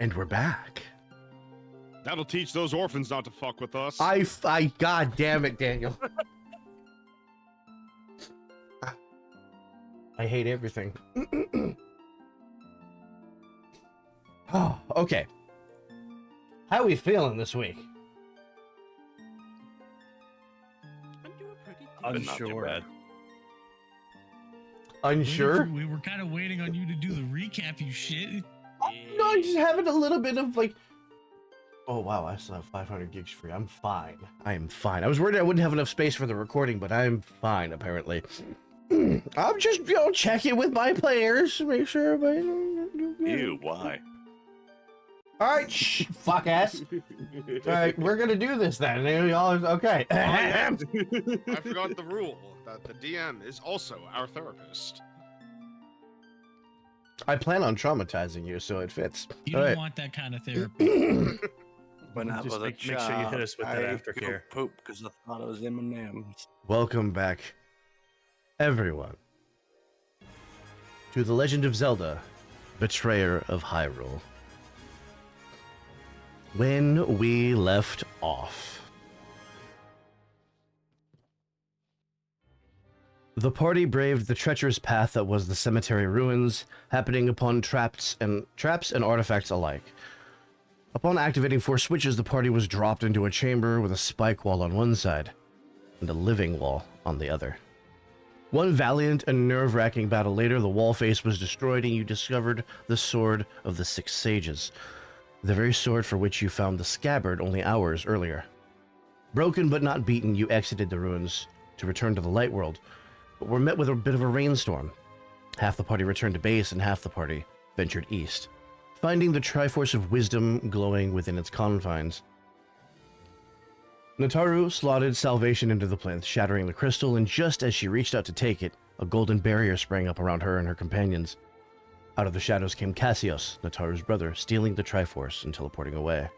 And we're back. That'll teach those orphans not to fuck with us. God damn it, Daniel. I hate everything. Oh, okay. How are we feeling this week? I'm doing pretty Unsure. Unsure? We were kind of waiting on you to do the recap, you shit. No, I'm just having a little bit of like, oh wow, I still have 500 gigs free. I'm fine. I am fine. I was worried I wouldn't have enough space for the recording, but I'm fine apparently. I'm just, checking with my players, make sure everybody. Ew, why? All right, fuck ass. All right, we're gonna do this then. Y'all, okay. I forgot the rule that the DM is also our therapist. I plan on traumatizing you, so it fits. You All don't right. want that kind of therapy. When I Just was a make sure you child, hit us with that I aftercare. Poop because I thought it was M&M's. Welcome back, everyone, to The Legend of Zelda, Betrayer of Hyrule. When we left off, the party braved the treacherous path that was the cemetery ruins, happening upon traps and artifacts alike. Upon activating 4 switches, the party was dropped into a chamber with a spike wall on one side and a living wall on the other. One valiant and nerve-wracking battle later, the wall face was destroyed and you discovered the Sword of the Six Sages, the very sword for which you found the scabbard only hours earlier. Broken but not beaten, you exited the ruins to return to the light world, but were met with a bit of a rainstorm. Half the party returned to base and half the party ventured east, finding the Triforce of Wisdom glowing within its confines. Nataru slotted Salvation into the plinth, shattering the crystal, and just as she reached out to take it, a golden barrier sprang up around her and her companions. Out of the shadows came Cassios, Nataru's brother, stealing the Triforce and teleporting away.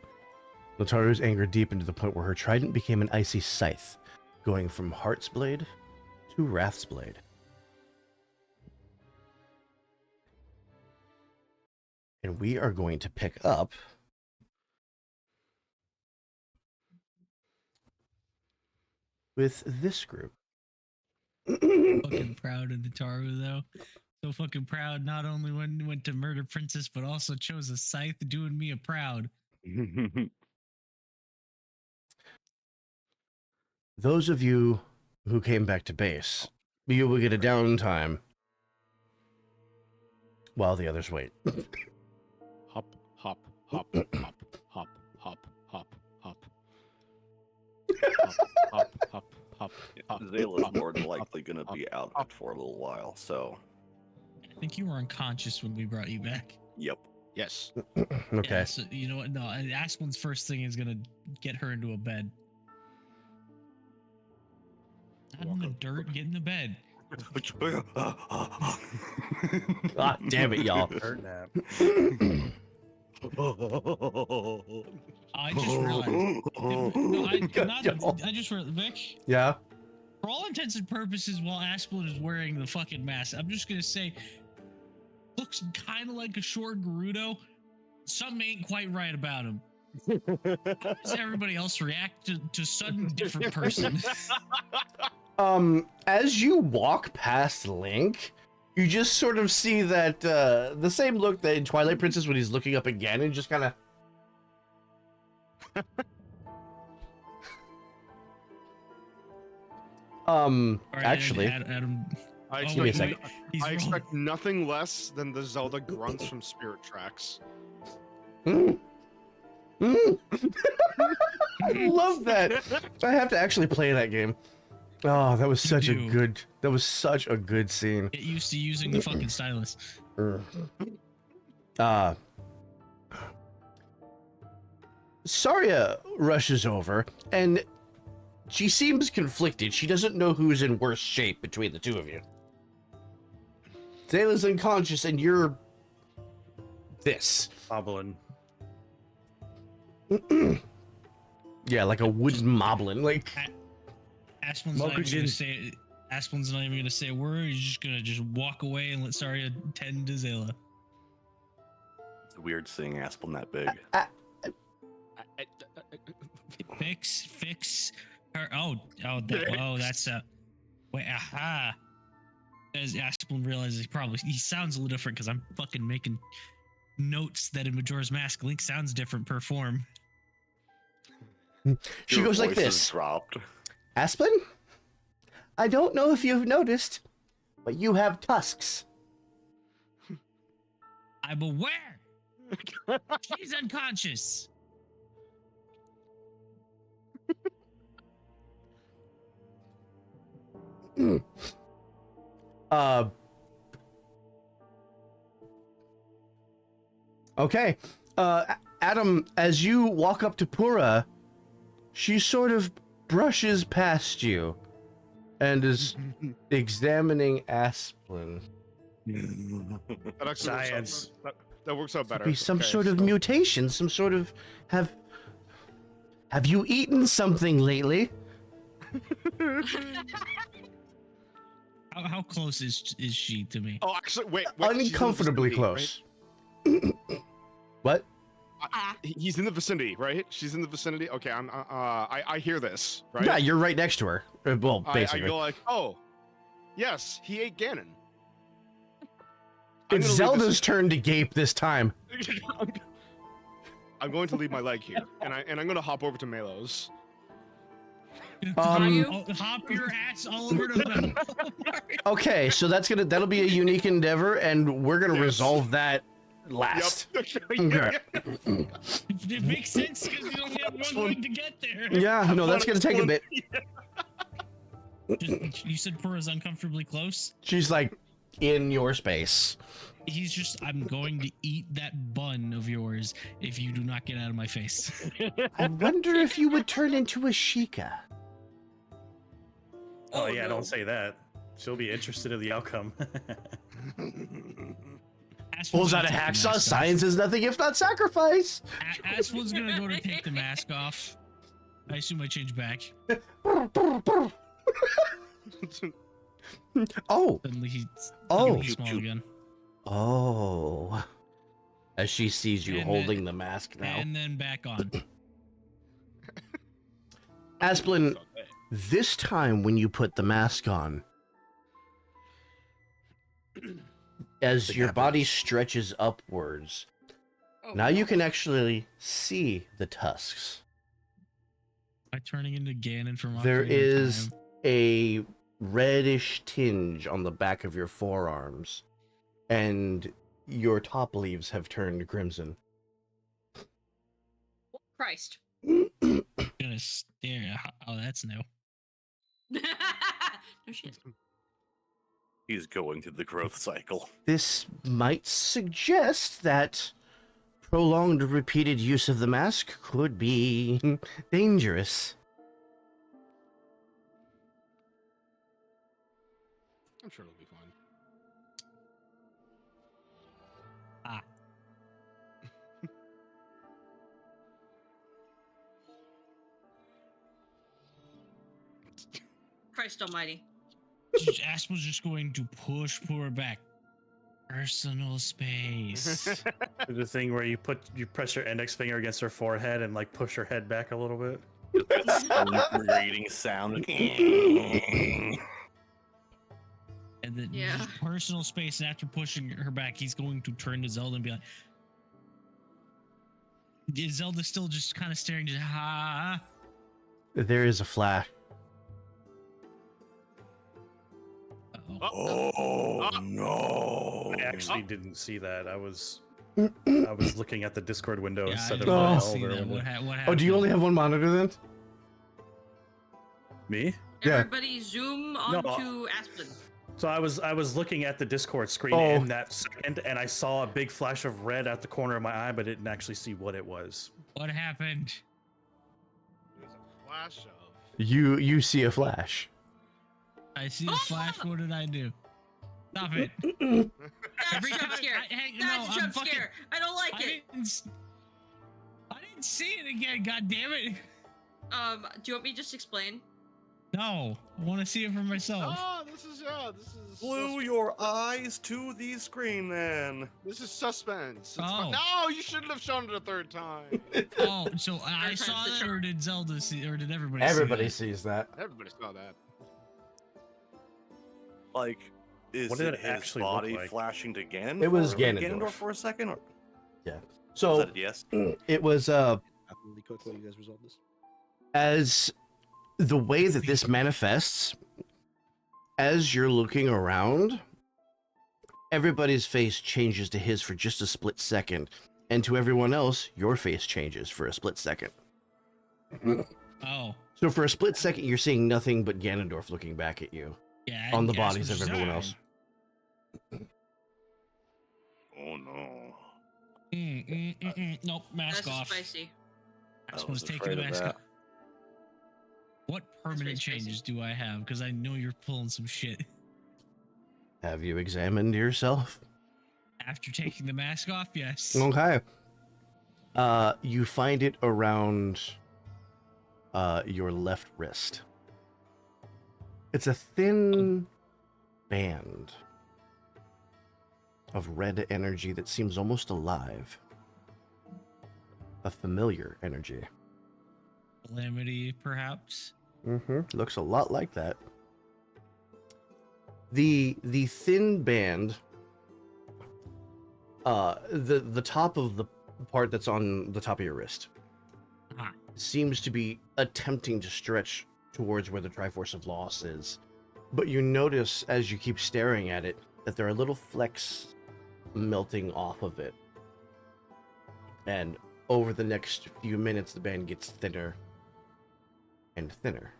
Nataru's anger deepened to the point where her trident became an icy scythe, going from Heart's Blade to Wrath's Blade. And we are going to pick up with this group. Fucking proud of Nataru, though. So fucking proud. Not only when went to murder Princess, but also chose a scythe, doing me a proud. Those of you who came back to base, you will get a downtime while the others wait. Hop, hop, hop, hop, hop, hop, hop, hop. Hop, hop, hop, hop. Zayla's more than likely going to be out for a little while, so. I think you were unconscious when we brought you back. Yep. Yes. Okay. Yeah, so you know what? No, Aspen's first thing is gonna get her into a bed. Not in the dirt, get in the bed. Ah, damn it, y'all. Hurt nap. I just realized. No, I just realized, Vic. Yeah? For all intents and purposes, while Asplin is wearing the fucking mask, I'm just gonna say, looks kind of like a short Gerudo. Something ain't quite right about him. How does everybody else react to sudden different person? As you walk past Link, you just sort of see that, the same look that in Twilight Princess when he's looking up again and just kind of... actually... Adam, I give me a second. expect nothing less than the Zelda grunts from Spirit Tracks. I love that. I have to actually play that game. Oh, that was such a good scene. Get used to using the fucking stylus. Saria rushes over and she seems conflicted. She doesn't know who's in worse shape between the two of you. Zayla's unconscious and you're this. Hobbling. Yeah, like a wooden moblin. Like Asplin's not even gonna say a word. He's just gonna walk away and let Saria tend to Zayla. It's weird seeing Asplen that big. Fix her. That's wait, aha. As Asplin realizes he sounds a little different because I'm fucking making notes that in Majora's Mask, Link sounds different per form. She Your goes like voice is this. dropped. Aspen? I don't know if you've noticed, but you have tusks. I'm aware. She's unconscious. Okay. Adam, as you walk up to Pura, she sort of brushes past you and is examining Asplin. That actually Science. That works out better. Be some Okay, sort of so- mutation, some sort of have you eaten something lately? How close is she to me? Oh, actually, wait. She's in the Uncomfortably vicinity, close. What? right? He's in the vicinity, right? She's in the vicinity. Okay, I hear this, right? Yeah, you're right next to her. Well, I basically. go like, oh, yes, he ate Ganon. It's Zelda's turn to gape this time. I'm going to leave my leg here, and I'm going to hop over to Melos. Hop your ass all over to them. Okay, so that'll be a unique endeavor, and we're gonna resolve that last. Yep. Okay. It makes sense because you don't have one leg to get there. Yeah, no, that's gonna take a bit. You said Pura's uncomfortably close? She's like in your space. He's just, I'm going to eat that bun of yours if you do not get out of my face. I wonder if you would turn into a Sheikah. Oh, yeah, no. don't say that. She'll be interested in the outcome. Pulls out a hacksaw. Science is nothing if not sacrifice. Aswell's gonna go to take the mask off. I assume I change back. Oh. Suddenly he's Oh. small again. Oh. As she sees you And holding then- the mask now. And then back on. Asplin, this time when you put the mask on, as your body stretches upwards, Oh, now you can actually see the tusks. Am I turning into Ganon from There Ocarina of is Time? a reddish tinge on the back of your forearms, and your top leaves have turned crimson. Christ. Gonna stare. Oh, that's new. No shit. He's going through the growth cycle. This might suggest that prolonged repeated use of the mask could be dangerous. I'm sure it'll be fine. Christ almighty. Aspel's just going to push Pura back. Personal space. The thing where you press your index finger against her forehead and like push her head back a little bit. Grating sound. And then Yeah. just personal space. And after pushing her back, he's going to turn to Zelda and be like, is Zelda still just kind of staring? Just ha. There is a flash. Uh-oh. Oh no! I actually didn't see that. I was looking at the Discord window Yeah, I instead of didn't my Oh. see elder that. window. What happened? Oh, do you only have one monitor then? Me? Yeah. Everybody zoom onto Aspen. So I was looking at the Discord screen Oh. in that second, and I saw a big flash of red at the corner of my eye, but didn't actually see what it was. What happened? There's a flash of. You see a flash. I see a flash. What did I do? Stop it. That's Every a jump time- scare. Hey, no, That's a I'm jump fucking- scare. I don't like it. I didn't see it again. God damn it. Do you want me to just explain? No, I want to see it for myself. Oh, this is Glue your eyes to the screen, then. This is suspense. It's Oh. No, you shouldn't have shown it a third time. Oh, so I Third saw time's the that, charm. or did Zelda see, or did everybody? Everybody see sees that. Everybody saw that. Like, is What did it it his actually look body like? flashing to Ganon? It was Ganondorf. Ganondorf for a second? Or Yeah. is So that a yes? it was Really quick, while you guys resolve this. as the way that this manifests, as you're looking around, everybody's face changes to his for just a split second, and to everyone else, your face changes for a split second. it? Oh, So for a split second, you're seeing nothing but Ganondorf looking back at you yeah. on the that's bodies what of she everyone said. else. Oh no. Nope, mask That's off. spicy. I I was was taking afraid the of mask that. off. What permanent very spicy. changes do I have? Because I know you're pulling some shit. Have you examined yourself? After taking the mask off, yes. Okay. You find it around your left wrist. It's a thin band of red energy that seems almost alive. A familiar energy. Calamity, perhaps. Mm-hmm. Looks a lot like that. The thin band, the top of the part that's on the top of your wrist Ah. seems to be attempting to stretch towards where the Triforce of Loss is. But you notice as you keep staring at it that there are little flecks melting off of it. And over the next few minutes, the band gets thinner and thinner.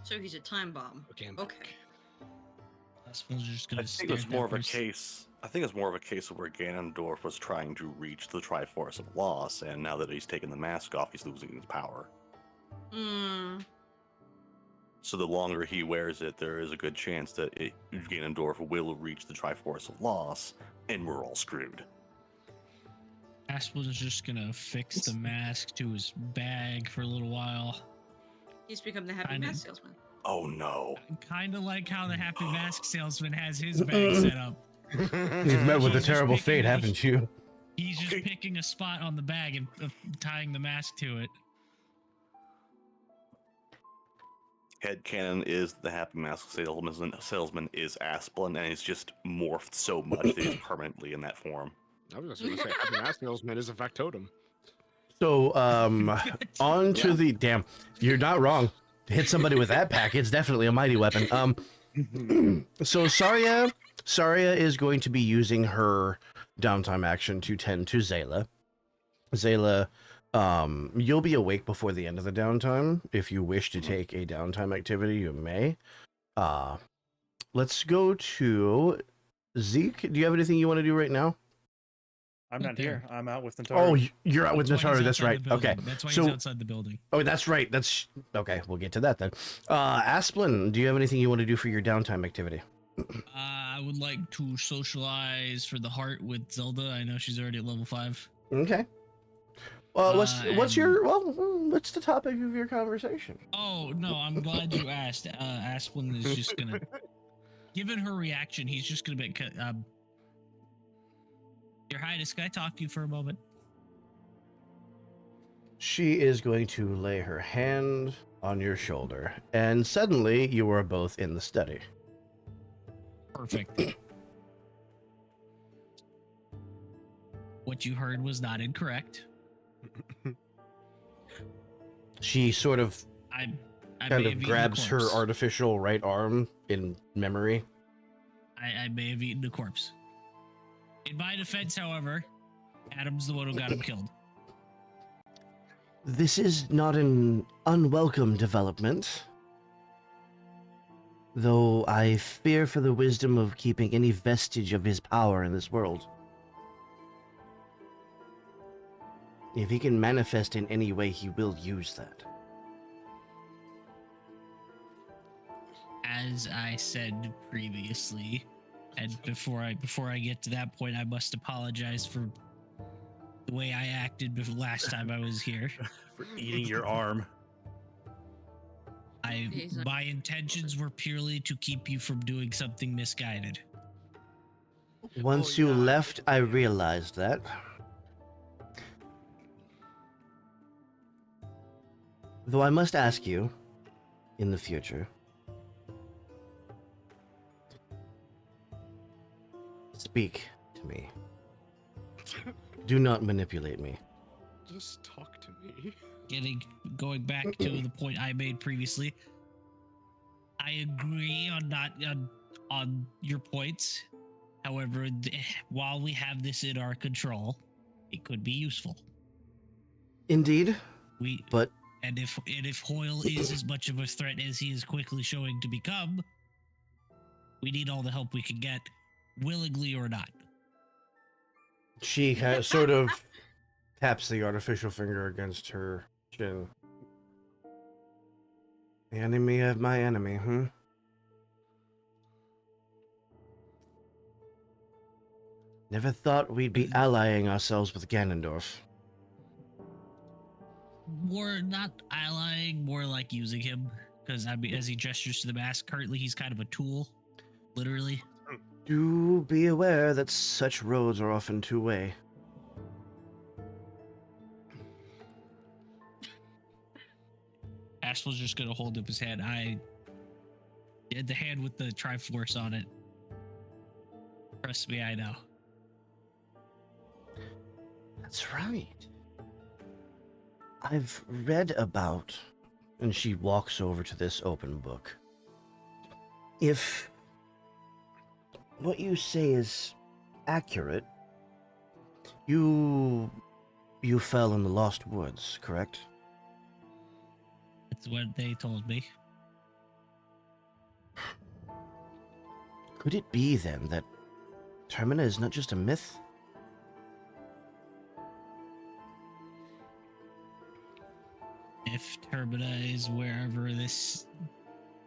So he's a time bomb. Okay. Okay. I suppose you're just I gonna think stare it's at more that of a person. case. I think it's more of a case of where Ganondorf was trying to reach the Triforce of Loss, and now that he's taken the mask off, he's losing his power. Hmm. So the longer he wears it, there is a good chance that Ganondorf will reach the Triforce of Loss, and we're all screwed. Asplin's just gonna fix the mask to his bag for a little while. He's become the happy Kinda. mask salesman. Oh no. Kind of like how the happy mask salesman has his bag set up. You've met with a He's just terrible picking fate, a- haven't you? He's just picking a spot on the bag and tying the mask to it. Headcanon is the happy mask salesman is Asplin, and he's just morphed so much that he's permanently in that form. I was just gonna say, Happy Mask Salesman is a factotum. So, on to the damn. You're not wrong. To hit somebody with that pack, it's definitely a mighty weapon. So Saria is going to be using her downtime action to tend to Zayla. Zayla, you'll be awake before the end of the downtime. If you wish to take a downtime activity, you may. Let's go to Zeke. Do you have anything you want to do right now? I'm not Okay. here. I'm out with Nataru. Oh, you're out with That's why he's Nataru. That's outside right. the building. Okay. That's why So- he's outside the building. Oh, that's right. That's okay. We'll get to that then. Asplin, do you have anything you want to do for your downtime activity? I would like to socialize for the heart with Zelda. I know she's already at level 5. Okay. Well, what's and- what's the topic of your conversation? Oh no, I'm glad you asked. Asplin is just gonna, given her reaction, he's just gonna be. Your Highness, can I talk to you for a moment? She is going to lay her hand on your shoulder, and suddenly you are both in the study. Perfect. What you heard was not incorrect. She sort of I kind may of have grabs eaten a her corpse. artificial right arm in memory. I may have eaten a corpse. In my defense, however, Adam's the one who got him killed. This is not an unwelcome development, though I fear for the wisdom of keeping any vestige of his power in this world. If he can manifest in any way, he will use that. As I said previously, and before I get to that point, I must apologize for the way I acted before last time I was here. For eating your arm. My intentions were purely to keep you from doing something misguided. Once Oh, you yeah, I left, I remember. realized that. Though I must ask you, in the future, speak to me. Do not manipulate me. Just talk to me. Going back to the point I made previously, I agree on your points. However, while we have this in our control, it could be useful. Indeed, but And if Hoyle is as much of a threat as he is quickly showing to become, we need all the help we can get, willingly or not. she sort of taps the artificial finger against her chin. The enemy of my enemy, Never thought we'd be allying ourselves with Ganondorf. More not allying, more like using him. Because I mean, as he gestures to the mask, currently he's kind of a tool, literally. Do be aware that such roads are often two-way. Aspel's just gonna hold up his hand. I did the hand with the Triforce on it. Trust me, I know. That's right. I've read about, and she walks over to this open book. If what you say is accurate, you fell in the Lost Woods, correct? That's what they told me. Could it be then that Termina is not just a myth? If Termina is wherever this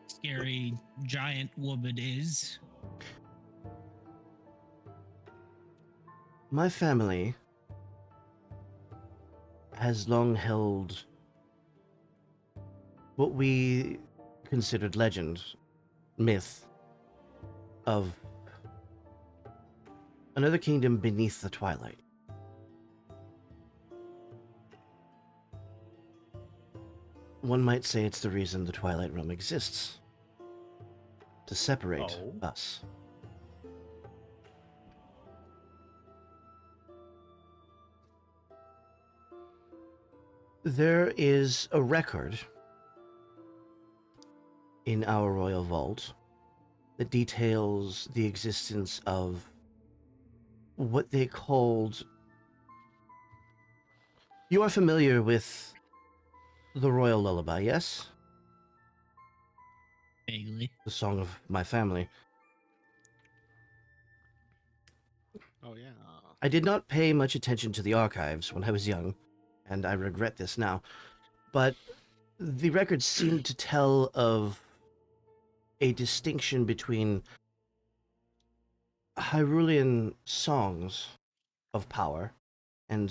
scary giant woman is, My family has long held what we considered legend, myth, of another kingdom beneath the twilight. One might say it's the reason the Twilight Realm exists. To separate Oh. us. There is a record in our royal vault that details the existence of what they called... You are familiar with the royal lullaby, yes? vaguely. The song of my family. Oh yeah. I did not pay much attention to the archives when I was young, and I regret this now, but the records seem to tell of a distinction between Hyrulean songs of power and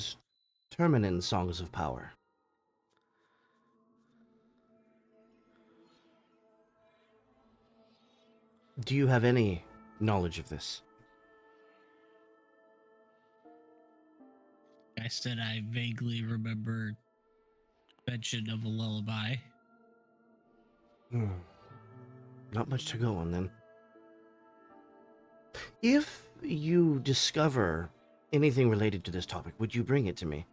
Terminan songs of power. Do you have any knowledge of this? I said I vaguely remember mention of a lullaby. Not much to go on then. If you discover anything related to this topic, would you bring it to me?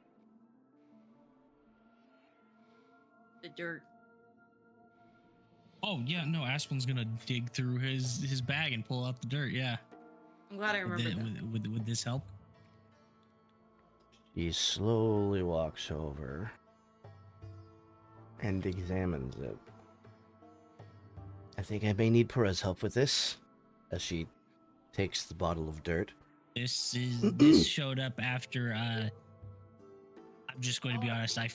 The dirt. Oh yeah, no, Aspen's gonna dig through his bag and pull out the dirt. Yeah, I'm glad I would, remember that. would this help? He slowly walks over and examines it. I think I may need Pura's help with this, as she takes the bottle of dirt. This showed up after I'm just going to be honest, I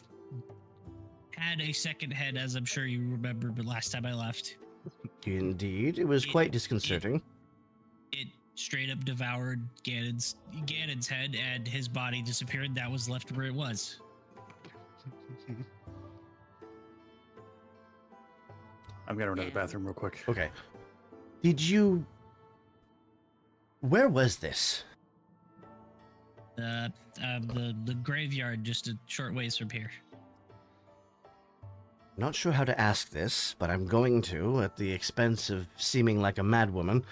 had a second head, as I'm sure you remember, but last time I left, Indeed, it was quite disconcerting. it straight up devoured Ganon's head, and his body disappeared. That was left where it was. I'm gonna run to the bathroom real quick. Okay. Did you... Where was this? The graveyard, just a short ways from here. Not sure how to ask this, but I'm going to, at the expense of seeming like a madwoman.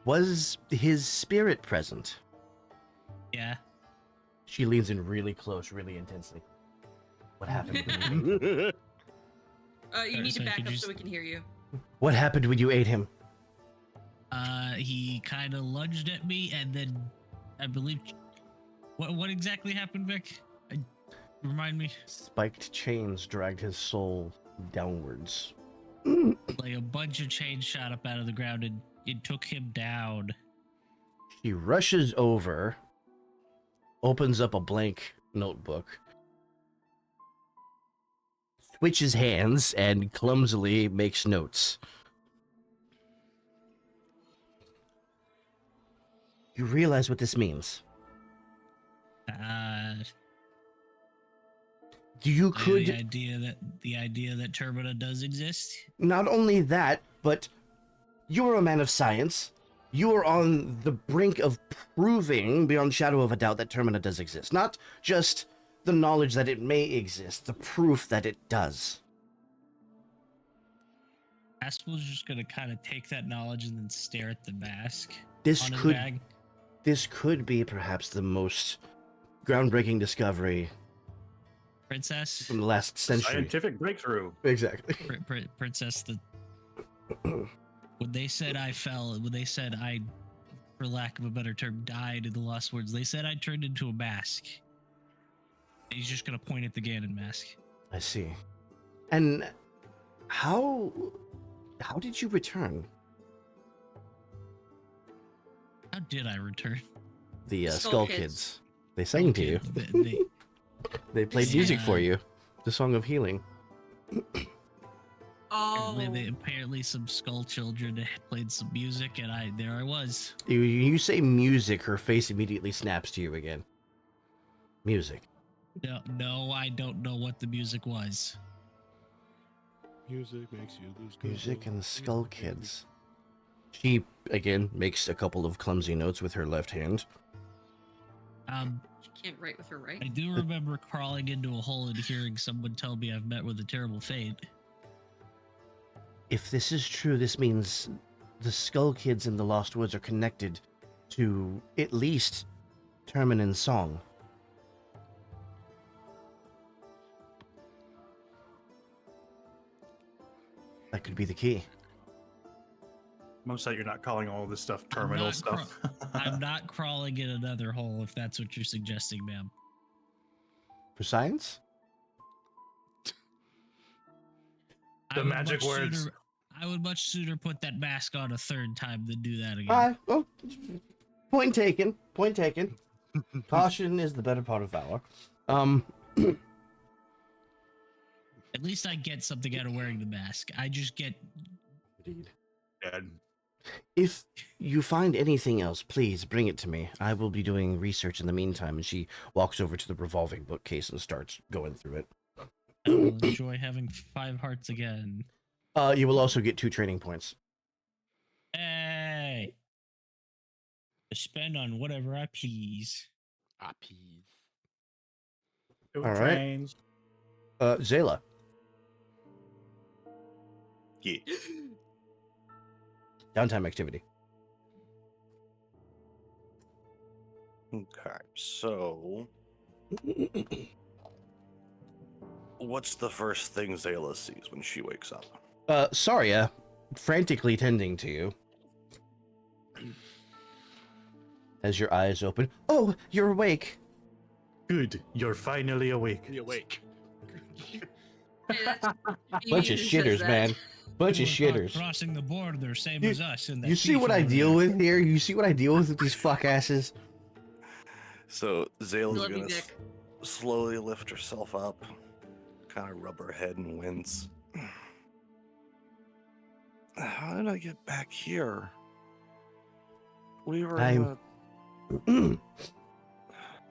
Was his spirit present? Yeah. She leans in really close, really intensely. What happened? You need to Sorry, back could up you so we can hear you. What happened when you ate him? He kind of lunged at me, and then I believe. What exactly happened, Vic? Remind me. Spiked chains dragged his soul downwards. Like a bunch of chains shot up out of the ground, and it took him down. She rushes over, opens up a blank notebook, switches hands, and clumsily makes notes. You realize what this means? You could... The idea that Termina does exist. Not only that, but you're a man of science. You are on the brink of proving beyond shadow of a doubt that Termina does exist. Not just the knowledge that it may exist, the proof that it does. Aspel's just gonna kind of take that knowledge and then stare at the mask This on his could bag. this could be perhaps the most groundbreaking discovery Princess. from the last century. Scientific breakthrough. Exactly. Princess, when they said I fell, when they said I, for lack of a better term, died in the Lost Words, they said I turned into a mask. He's just gonna point at the Ganon mask. I see. And how did you return? How did I return? The Skull Skull Kids. Kids. They sang to you. They played music for you. The Song of Healing. Oh, Apparently some skull children played some music, and there I was. You say music, her face immediately snaps to you again. Music. No, I don't know what the music was. Music makes you lose Music and the Skull Kids. She, again, makes a couple of clumsy notes with her left hand. she can't write with her right. I do remember crawling into a hole and hearing someone tell me I've met with a terrible fate. If this is true, this means the Skull Kids in the Lost Woods are connected to at least Terminan's song. That could be the key. I'm upset you're not calling all this stuff terminal stuff. I'm not crawling in another hole if that's what you're suggesting, ma'am. For science? The magic words. I would much sooner put that mask on a third time than do that again. Oh, point taken. Point taken. Caution is the better part of valor. At least I get something out of wearing the mask. I just get... Indeed. Dead. If you find anything else, please bring it to me. I will be doing research in the meantime. And she walks over to the revolving bookcase and starts going through it. I will enjoy having 5 hearts again. You will also get 2 training points. Hey! To spend on whatever I please. All right. Zayla. Yeah. Downtime activity. Okay, so what's the first thing Zayla sees when she wakes up? Saria, frantically tending to you. As your eyes open. Oh, you're awake. Good. You're finally awake. Be awake. Hey, that's- Bunch of he says shitters, that. man. Bunch of People are shitters. Crossing the border, same You- as us. In that You see thief what I over deal there. with here? You see what I deal with these fuck asses? So Zayla's Love you, gonna Vic. slowly lift herself up, kind of rub her head and wince. How did I get back here? We were. I'm-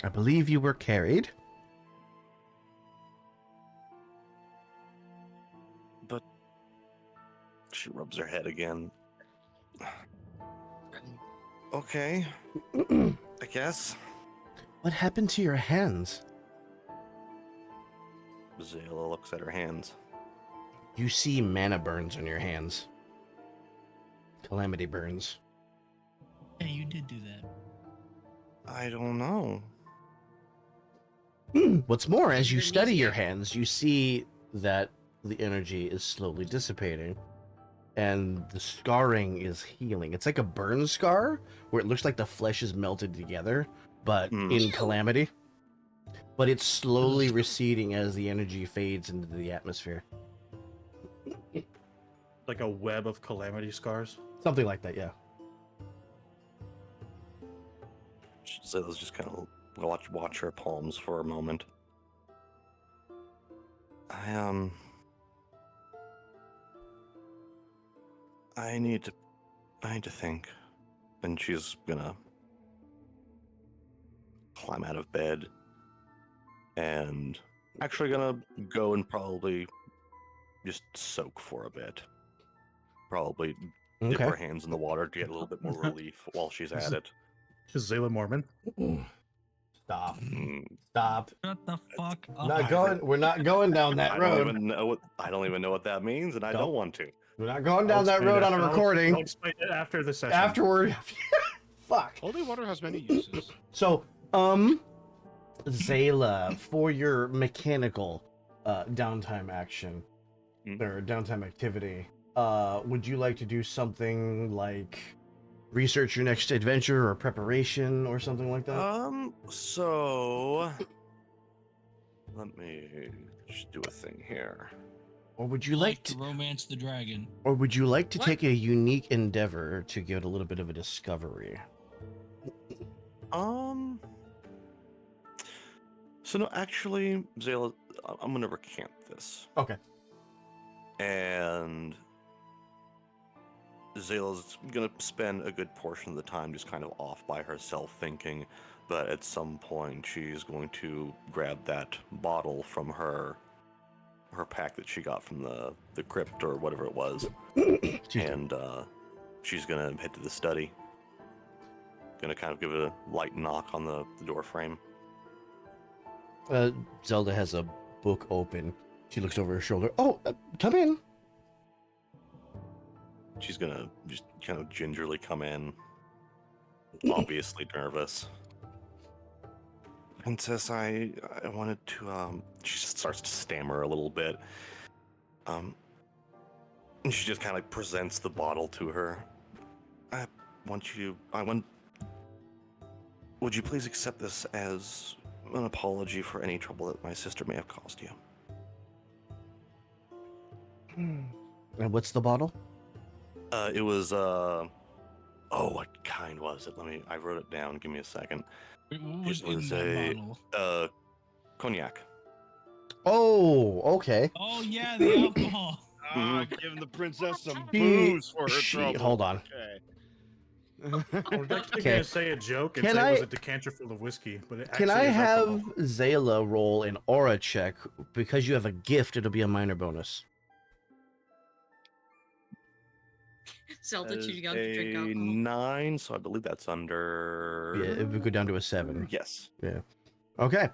I believe you were carried. But she rubs her head again. Okay, I guess. What happened to your hands? Zayla looks at her hands. You see mana burns on your hands. Calamity burns. Yeah, you did do that. I don't know. What's more, as you study your Amnesia. hands, you see that the energy is slowly dissipating. And the scarring is healing. It's like a burn scar, where it looks like the flesh is melted together, but in Calamity. But it's slowly receding as the energy fades into the atmosphere. Like a web of calamity scars. Something like that, yeah. Zayla's just kind of watch her palms for a moment. I need to think. And she's gonna climb out of bed and actually gonna go and probably just soak for a bit. Probably dip Okay. her hands in the water to get a little bit more relief while she's at it. Is Zayla Mormon? Stop. Mm, Stop. Shut the fuck up. Not going. We're not going down that I road. don't even know what that means, and I Don't. don't want to. We're not going I'll down that explain road it on a after- recording. I'll explain it after the session. Afterward. Fuck. Holy water has many uses. So, Zayla, for your mechanical downtime action or downtime activity, would you like to do something like research your next adventure or preparation or something like that? So let me just do a thing here. Or would you like to to romance the dragon? or would you like to What? take a unique endeavor to get a little bit of a discovery? So no, actually, Zayla, I'm gonna recant this. Okay. And Zayla's gonna spend a good portion of the time just kind of off by herself thinking, but at some point she's going to grab that bottle from her pack that she got from the crypt or whatever it was, Excuse me. and she's gonna head to the study. Gonna kind of give it a light knock on the door frame. Zelda has a book open. She looks over her shoulder. Oh, come in. She's gonna just kind of gingerly come in, obviously nervous. Princess, I wanted to she just starts to stammer a little bit. And she just kind of presents the bottle to her. Would you please accept this as an apology for any trouble that my sister may have caused you? And what's the bottle? It was what kind was it? I wrote it down. Give me a second. Wait, what was It was in that a bottle? cognac. Oh, okay. Oh yeah, the alcohol. Ah, giving the princess some She- booze for her she- trouble. hold on. Okay. I was actually Okay. gonna say a joke and Can say it was I- a decanter full of whiskey, but it Can actually I is have alcohol. Zayla roll an aura check? Because you have a gift, it'll be a minor bonus. Zelda That is too young to drink a alcohol. 9, so I believe that's under. Yeah, it would go down to a 7. Yes. Okay.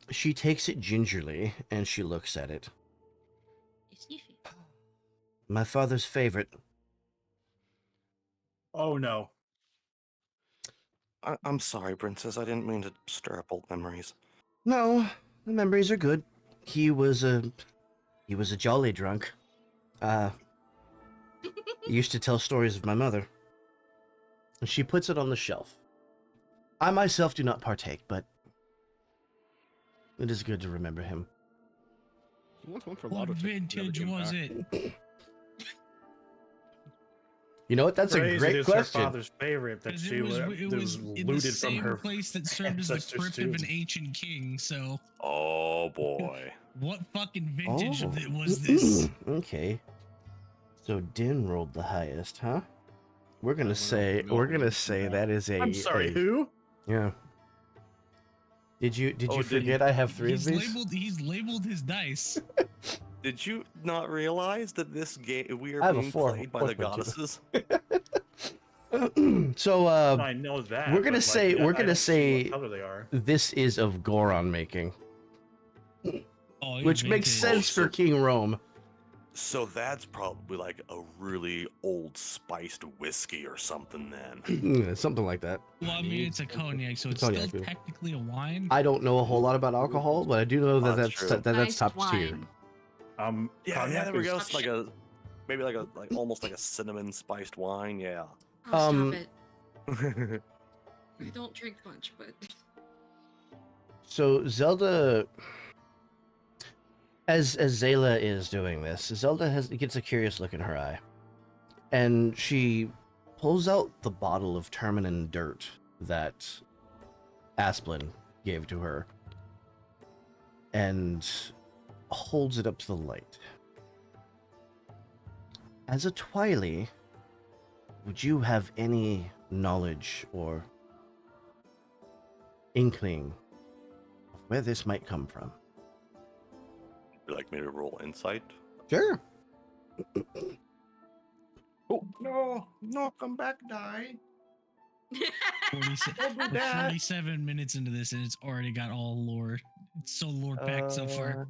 She takes it gingerly and she looks at it. It's sniffy. My father's favorite. Oh no. I'm sorry, Princess. I didn't mean to stir up old memories. No, the memories are good. He was a jolly drunk. He used to tell stories of my mother. And she puts it on the shelf. I myself do not partake, but it is good to remember him. He wants one for What Lotto. vintage was it? You know what? That's Crazy a great it is her question. father's favorite that 'Cause she it was that in was the looted from same her place that served as the ancestors, crypt too. of an ancient king. So Oh boy. what fucking vintage Oh. of it was this? Okay. So Din rolled the highest, huh? We're gonna say that is a. I'm sorry, a- who? Yeah. Did you Oh, did forget I have three of He's these? He's labeled his dice. Did you not realize that this game we are I have a being four, played by fourth the one, too. goddesses? So I know that. we're gonna but, say yeah, I don't see say what color they are. this is of Goron making, Oh, he which made makes his- sense for King Rome. So that's probably like a really old spiced whiskey or something then. Something like that. Well, I mean, it's a cognac, so it's Cognac, still yeah. technically a wine. I don't know a whole lot about alcohol, but I do know that That's true. that's Spiced top tier. wine. Yeah, Cognac there we is- go. It's like a maybe like almost like a cinnamon spiced wine. Yeah. Oh, Um, stop it. I don't drink much, but So Zelda, as Zayla is doing this, Zelda gets a curious look in her eye, and she pulls out the bottle of Terminin dirt that Asplin gave to her, and holds it up to the light. As a Twily, would you have any knowledge or inkling of where this might come from? Would you like me to roll insight? Sure. Oh no! Come back, die. 47 minutes into this, and it's already got all lore. It's so lore packed so far.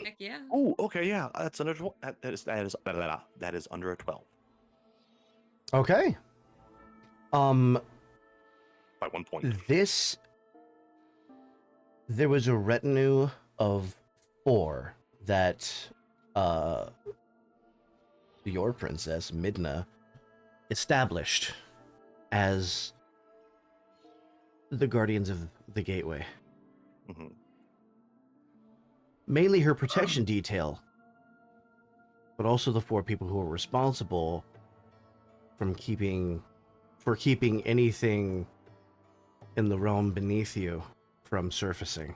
heck yeah. Oh, okay, yeah. That's under that is under a 12 Okay. by 1 point. There was a retinue of 4 that your princess Midna established as the guardians of the gateway. hmm Mainly her protection detail, but also the 4 people who were responsible for keeping anything in the realm beneath you from surfacing.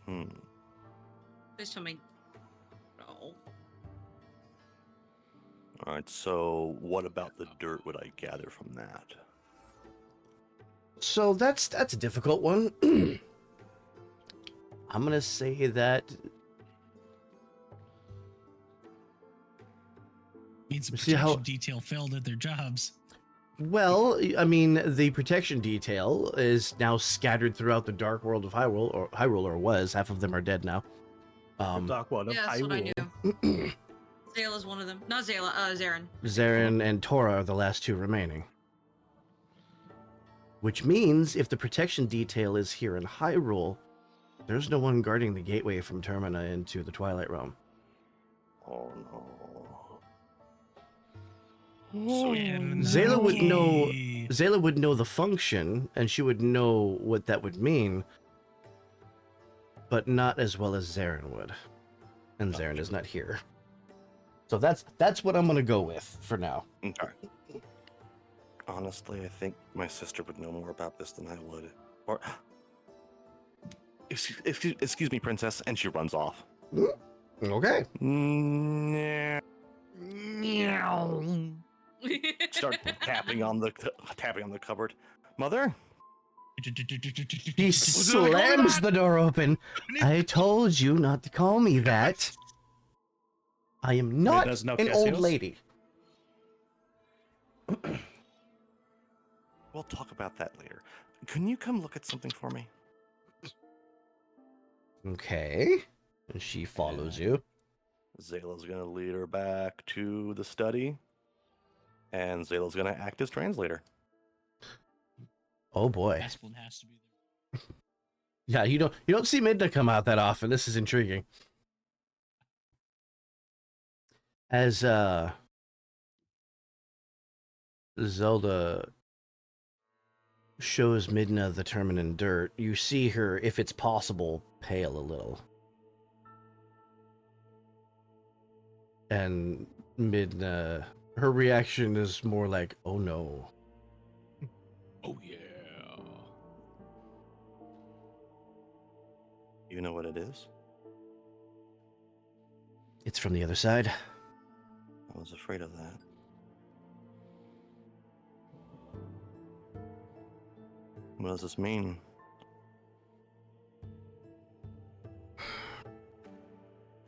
hmm Please tell me. No. All right. So, what about the dirt would I gather from that? So that's a difficult one. I'm gonna say that Means the See how- protection detail failed at their jobs. well, I mean, the protection detail is now scattered throughout the dark world of Hyrule, or was. Half of them are dead now. Dark World of Yeah, that's what I Hyrule. knew. Zayla's one of them. Not Zayla, Zarin. Zarin and Tora are the last 2 remaining. Which means if the protection detail is here in Hyrule, there's no one guarding the gateway from Termina into the Twilight Realm. Oh no. And Zayla would know. okay. Zayla would know the function, and she would know what that would mean, but not as well as Zarin would. And Zarin is not here. So that's what I'm gonna go with for now. Okay. Honestly, I think my sister would know more about this than I would. Or, excuse me, princess, and she runs off. Okay. Start tapping on the cupboard. Mother, He slams the door open. I told you not to call me that. I am not does no an old Cassios? lady. we'll talk about that later. Can you come look at something for me? Okay. And she follows you. Zayla's gonna lead her back to the study, and Zayla's gonna act as translator. Oh boy. Asplin has to be there. Yeah, you don't see Midna come out that often. This is intriguing. As Zelda shows Midna the Terminin dirt, you see her, if it's possible, pale a little. And Midna, her reaction is more like, oh no. Oh yeah. You know what it is? It's from the other side. I was afraid of that. What does this mean?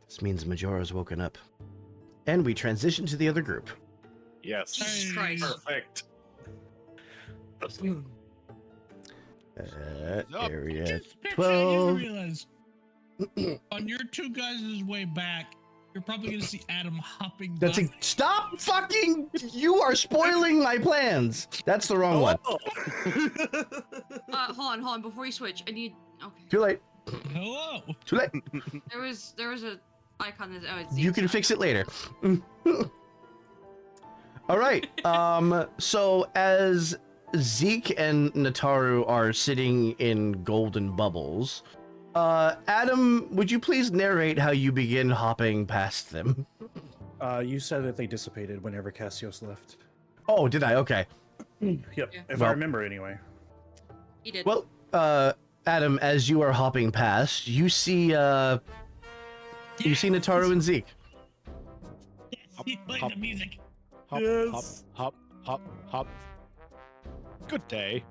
This means Majora's woken up. And we transition to the other group. Yes. Jesus Christ. Perfect. Area Just picture, 12. you realize on your two guys' way back, you're probably gonna see Adam hopping. That's back. stop fucking! You are spoiling my plans. That's the wrong one. Hold on. Before you switch, I need. Okay. Too late. Hello. Too late. There was a icon that. Oh, it's You can fix it later. All right. So as Zeke and Nataru are sitting in golden bubbles, Adam, would you please narrate how you begin hopping past them? You said that they dissipated whenever Cassios left. Oh, did I? Okay. Yep, Yeah. if Well- I remember anyway. He did. Well, Adam, as you are hopping past, you see Nataru and Zeke. Yes, you like the music. Hop, Yes. hop, hop, hop, hop. Good day.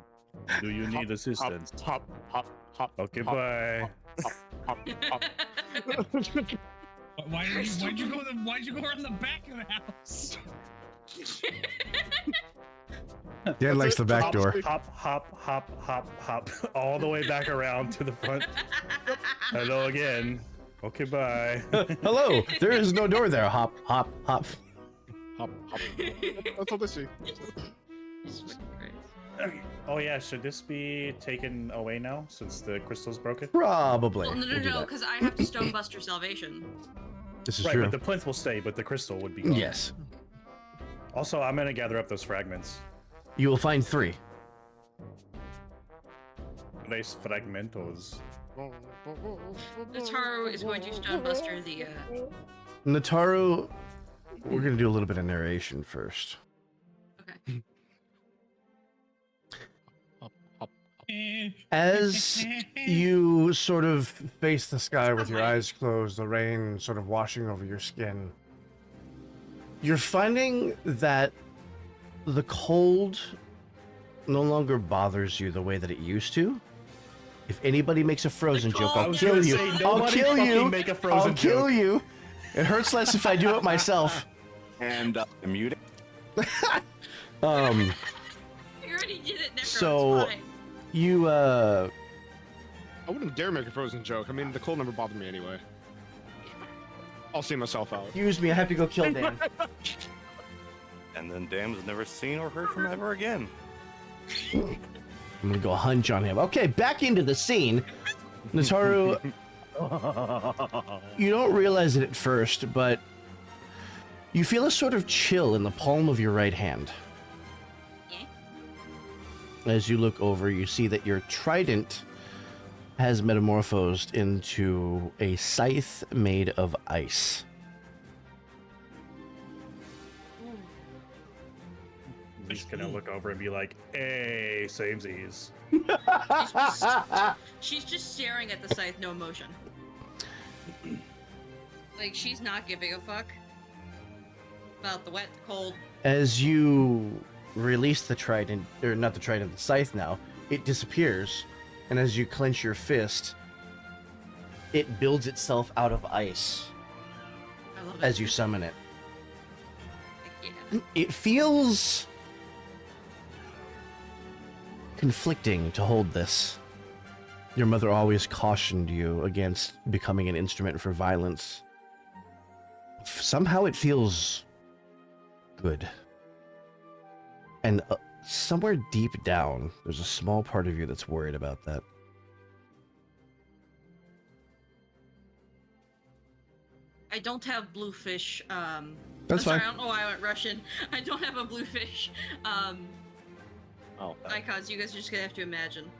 Do you need assistance? Hop, hop, hop. Okay, hop, bye. Hop, hop, hop. Why'd you go around the back of the house? Dan likes the back Hop, door. Hop, hop, hop, hop, hop, all the way back around to the front. Hello again. Okay, bye. Hello. There is no door there. Hop, hop, hop. Hop, hop. That's all they see. Oh yeah, should this be taken away now since the crystal's broken? Probably. Well, no, We'll do that. because I have to Stonebuster Salvation. This is Right, true. but the plinth will stay, but the crystal would be gone. Yes. Also, I'm gonna gather up those fragments. You will find 3. Tres fragmentos. Nataru is going to Stonebuster the. Nataru, we're going to do a little bit of narration first. Okay. Hop, hop. As you sort of face the sky with your eyes closed, the rain sort of washing over your skin, you're finding that the cold no longer bothers you the way that it used to. If anybody makes a frozen joke, I I'll was kill gonna you. say, I'll nobody kill fucking you. make a I'll frozen kill joke. you. It hurts less if I do it myself. And mute it. Um, You already did it, Necro. So- It's fine. you I wouldn't dare make a frozen joke. I mean, the cold never bothered me anyway. I'll see myself out. excuse me. I have to go kill Dan. And then Dan was never seen or heard from ever again. I'm gonna go hunch on him. Okay, back into the scene. Nataru, you don't realize it at first, but you feel a sort of chill in the palm of your right hand. Yeah. As you look over, you see that your trident has metamorphosed into a scythe made of ice. I'm just gonna look over and be like, "Hey, samesies." She's just staring at the scythe, no emotion. Like, she's not giving a fuck about the wet, the cold. As you release the trident, or not the trident, the scythe now, it disappears. And as you clench your fist, it builds itself out of ice I love it. as you summon it. Like, yeah. It feels conflicting to hold this. Your mother always cautioned you against becoming an instrument for violence. Somehow it feels good. And somewhere deep down, there's a small part of you that's worried about that. I don't have bluefish. That's I'm sorry, fine. I don't know why I went Russian. I don't have a bluefish. Oh, Icons. You guys are just gonna have to imagine.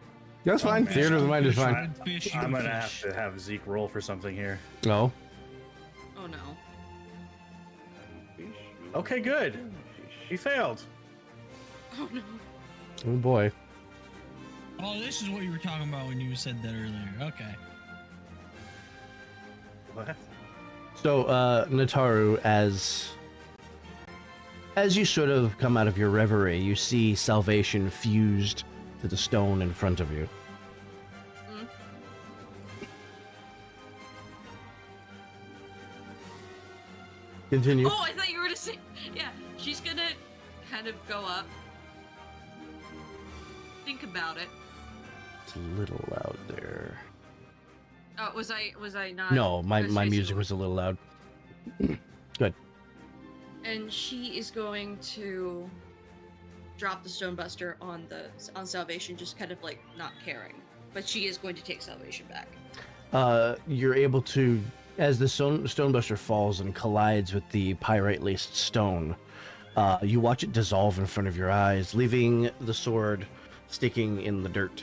That's fine. man. Theater of the mind is fine. Fish, I'm gonna fish. have to have Zeke roll for something here. No. Oh no. Okay, good. He failed. Oh no. Oh boy. Oh, this is what you were talking about when you said that earlier. Okay. What? So, Nataru, as you sort of come out of your reverie, you see salvation fused to the stone in front of you. Mm. Continue. Oh, I thought you were gonna say. Yeah, she's gonna kind of go up, think about it. It's a little loud there. Oh, was I not? No, my was facing music away? was a little loud. Good. And she is going to drop the Stonebuster on Salvation, just kind of like not caring. But she is going to take Salvation back. You're able to, as the stonebuster falls and collides with the pyrite-laced stone, you watch it dissolve in front of your eyes, leaving the sword sticking in the dirt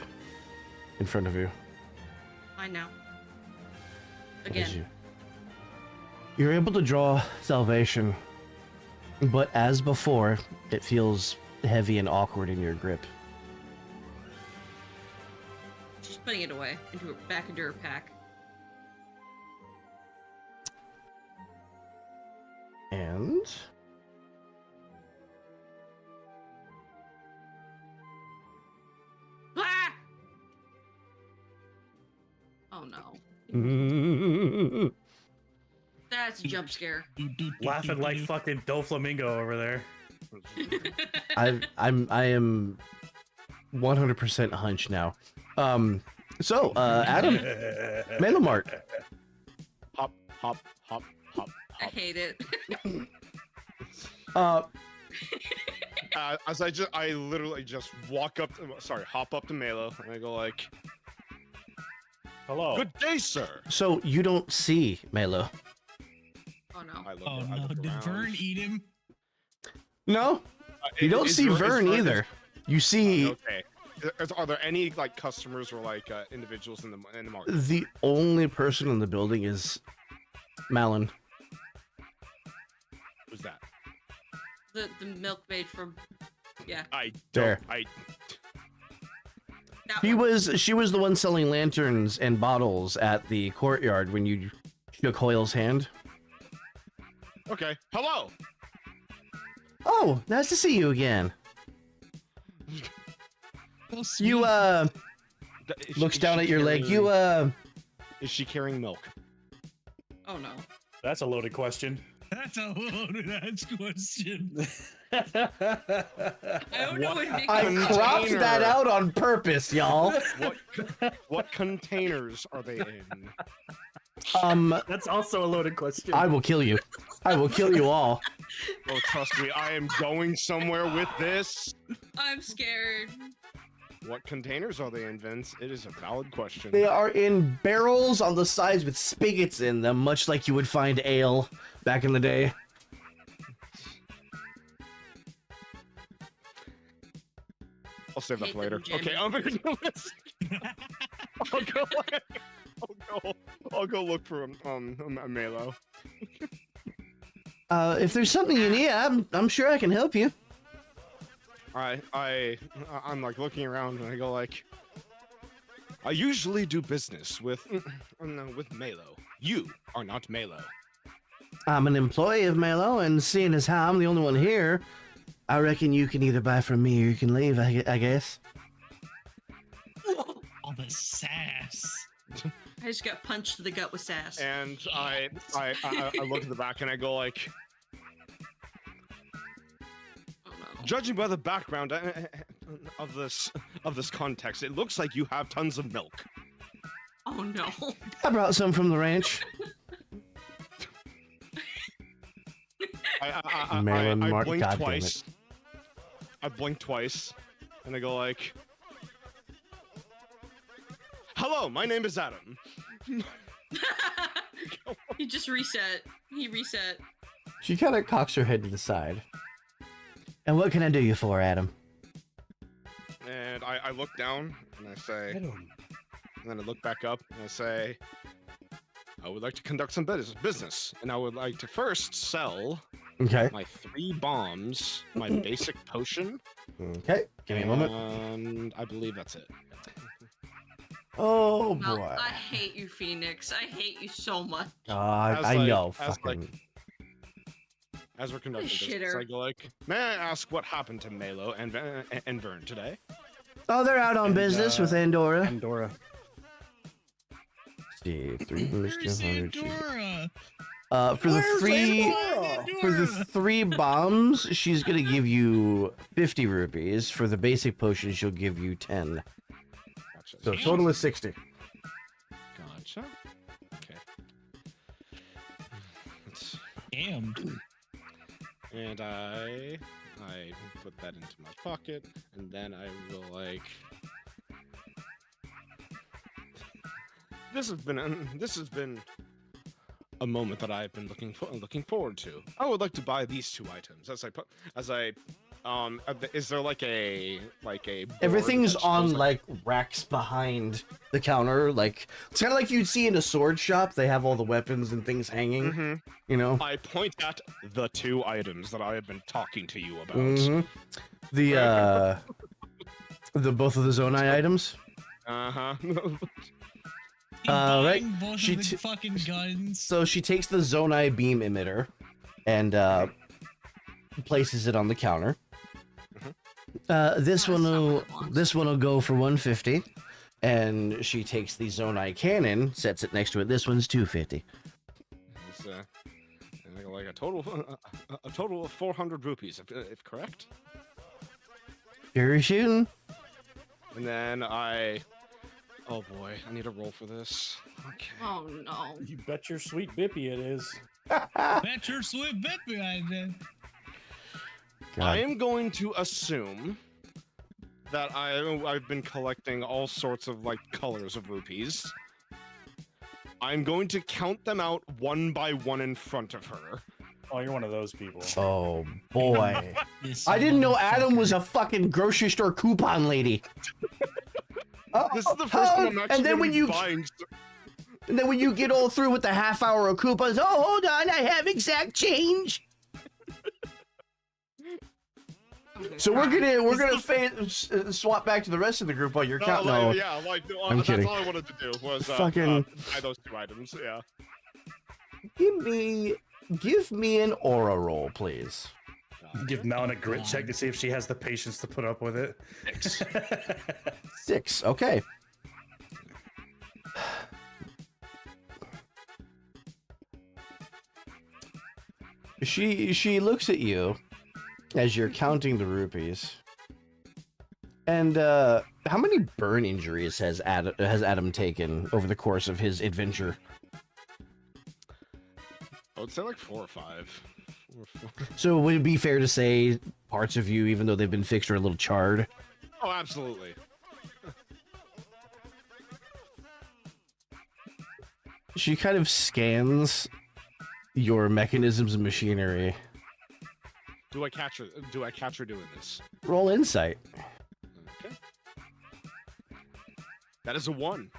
in front of you. I know. What is Again. You're able to draw salvation, but as before, it feels heavy and awkward in your grip. She's putting it away back into her pack. And Ah! Oh no. That's a jump scare. Laughing like fucking Doflamingo over there. I am 100% hunch now. So Adam, Mandelmart. Hop, hop, hop, hop, I hop. hate it. As I literally just walk up, hop up to Melo, and I go like, Hello. "Good day, sir." So you don't see Melo? Oh no. I look, Oh I no, look did around. Vern eat him? No, you don't see Vern either. You see Okay. Are there any like customers or like individuals in the market? the only person in the building is Malin. Who's that? The milkmaid from yeah. I There. don't. That She one. was the one selling lanterns and bottles at the courtyard when you shook Hoyle's hand. Okay. Hello. Oh, nice to see you again. So sweet. You Is looks she down at your leg. carrying- You Is she carrying milk? Oh no. That's a loaded question. That's a loaded ass question. I don't know if Nick I Container. cropped that out on purpose, y'all. What containers are they in? That's also a loaded question. I will kill you. I will kill you all. Oh, trust me, I am going somewhere with this. I'm scared. What containers are they in, Vince? It is a valid question. They are in barrels on the sides with spigots in them, much like you would find ale back in the day. I'll save that Hate for later. them, Okay, Jimmy. I'm gonna go. I'll go look for a Melo. If there's something you need, I'm sure I can help you. I'm like looking around and I go like, I usually do business with Melo. You are not Melo. I'm an employee of Melo, and seeing as how I'm the only one here, I reckon you can either buy from me or you can leave, I guess. All the sass. I just got punched to the gut with sass. And I look at the back and I go like, Oh no. judging by the background of this context, it looks like you have tons of milk. Oh no. I brought some from the ranch. Marilyn I Mark- blink God damn twice. I blink twice, and I go like, "Hello, my name is Adam." He just reset. He reset. She kind of cocks her head to the side. And what can I do you for, Adam? And I look down and I say, and then I look back up and I say, I would like to conduct some business, and I would like to first sell Okay. my 3 bombs, my basic potion, Okay. Give me a moment. and I believe that's it. Oh Well, boy. I hate you, Phoenix. I hate you so much. I know. Fucking. As we're conducting business, Shitter. I go like, may I ask what happened to Melo and Vern today? Oh, they're out on And, business with Andorra. Andorra. See, 3 Where's boosts, 100 cheese. Andorra? For the Where's three, Andorra? for the 3 bombs, she's gonna give you 50 rupees. For the basic potion, she'll give you 10. Gotcha. So total is 60. Gotcha. Okay. Let's- Damn. And I put that into my pocket, and then I will like. This has been a moment that I've been looking forward to. I would like to buy these 2 items. Is there like a board Everything's that on shows, like racks behind the counter. Like it's kind of like you'd see in a sword shop. They have all the weapons and things hanging. Mhm. You know. I point at the 2 items that I have been talking to you about. Mhm. The both of the Zonai items. Uh-huh. Right. Buying both She of the t- fucking guns. So she takes the Zonai beam emitter and places it on the counter. This Oh, one that's not will what it wants. this one will go for 150, and she takes the Zonai cannon, sets it next to it. This one's 250. It's, like a total of 400 rupees, if correct. You're shooting. And then oh boy, I need a roll for this. Okay. Oh no. You bet your sweet bippy it is. Bet your sweet bit behind it. I am going to assume that I've been collecting all sorts of like colors of rupees. I'm going to count them out one by one in front of her. Oh, you're one of those people. Oh boy. This I didn't know Adam was motherfucker. a fucking grocery store coupon lady. This is the first time I'm actually and then gonna when be you buying. and then when you get all through with the half hour of coupons, oh hold on, I have exact change. So we're gonna swap back to the rest of the group while you're counting. No, Yeah, like no, I'm that's kidding. all I wanted to do was Fucking- buy those 2 items. Yeah. give me an aura roll, please. Give Malin a grit check to see if she has the patience to put up with it. 6. 6. Okay. She looks at you as you're counting the rupees. And how many burn injuries has Adam taken over the course of his adventure? I would say like 4 or 5. So would it be fair to say parts of you, even though they've been fixed, are a little charred? Oh, absolutely. She kind of scans your mechanisms and machinery. Do I catch her doing this? Roll insight. Okay. That is a 1.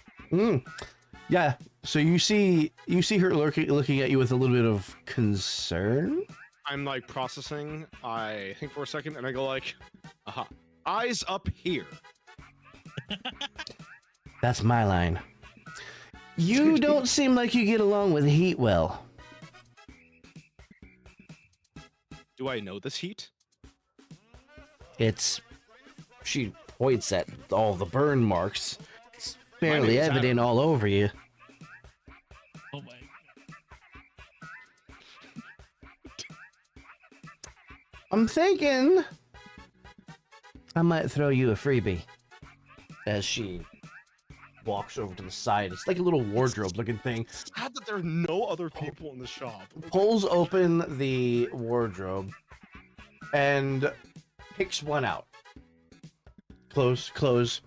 Yeah. So you see her looking at you with a little bit of concern. I'm like processing. I think for a second, and I go like, "Aha! Eyes up here." That's my line. You don't seem like you get along with Heat well. Do I know this heat? She points at all the burn marks. It's fairly name is evident Adam. all over you. Oh my. I'm thinking I might throw you a freebie. As she walks over to the side. It's like a little wardrobe looking thing. Sad that there are no other people in the shop. Pulls open the wardrobe and picks one out. Close.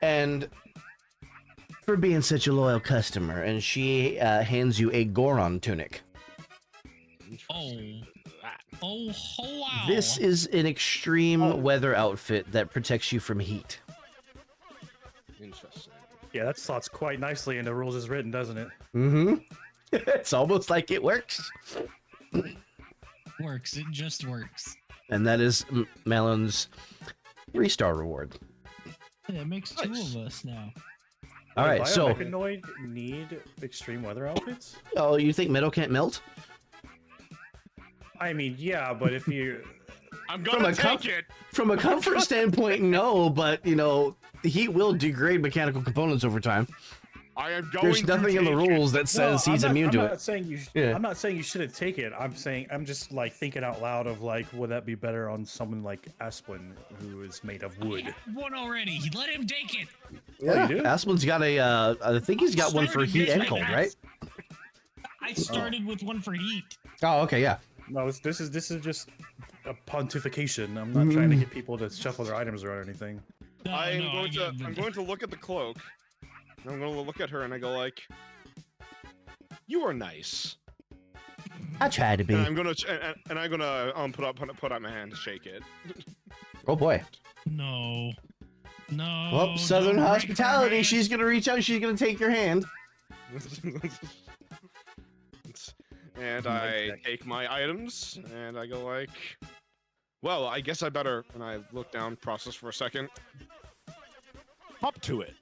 And for being such a loyal customer, and she hands you a Goron tunic. Oh, wow. This is an extreme weather outfit that protects you from heat. Interesting. Yeah, that slots quite nicely into rules as written, doesn't it? Mm-hmm. It's almost like it works. Works. It just works. And that is Melon's 3-star reward. Yeah, it makes 2 of us now. All right, Does so Biomechanoid need extreme weather outfits? oh, you think metal can't melt? I mean, yeah, but if you I'm From gonna a take it. From a comfort standpoint, no, but you know, the heat will degrade mechanical components over time. I am going There's to nothing in the take it. rules that says he's immune to I'm it. not saying you. Yeah. I'm not saying you shouldn't take it. I'm just like thinking out loud of like, would that be better on someone like Asplin, who is made of I wood? have one already. Let him take it. Yeah, you do? Aspen's got a. I think he's got one for Started heat and with cold, that. right? I started with one for heat. Oh, okay, yeah. No, this is just a pontification. I'm not trying to get people to shuffle their items around or anything. No, I'm no, going I to get it, I'm but- going to look at the cloak. And I'm going to look at her and I go like, "You are nice." I try to be. And I'm gonna put out my hand to shake it. Oh boy. No. No. Well, Southern don't break her hospitality. hand. She's gonna reach out. She's gonna take your hand. And I take my items and I go like, "Well, I guess I better." And I look down, process for a second. Hop to it.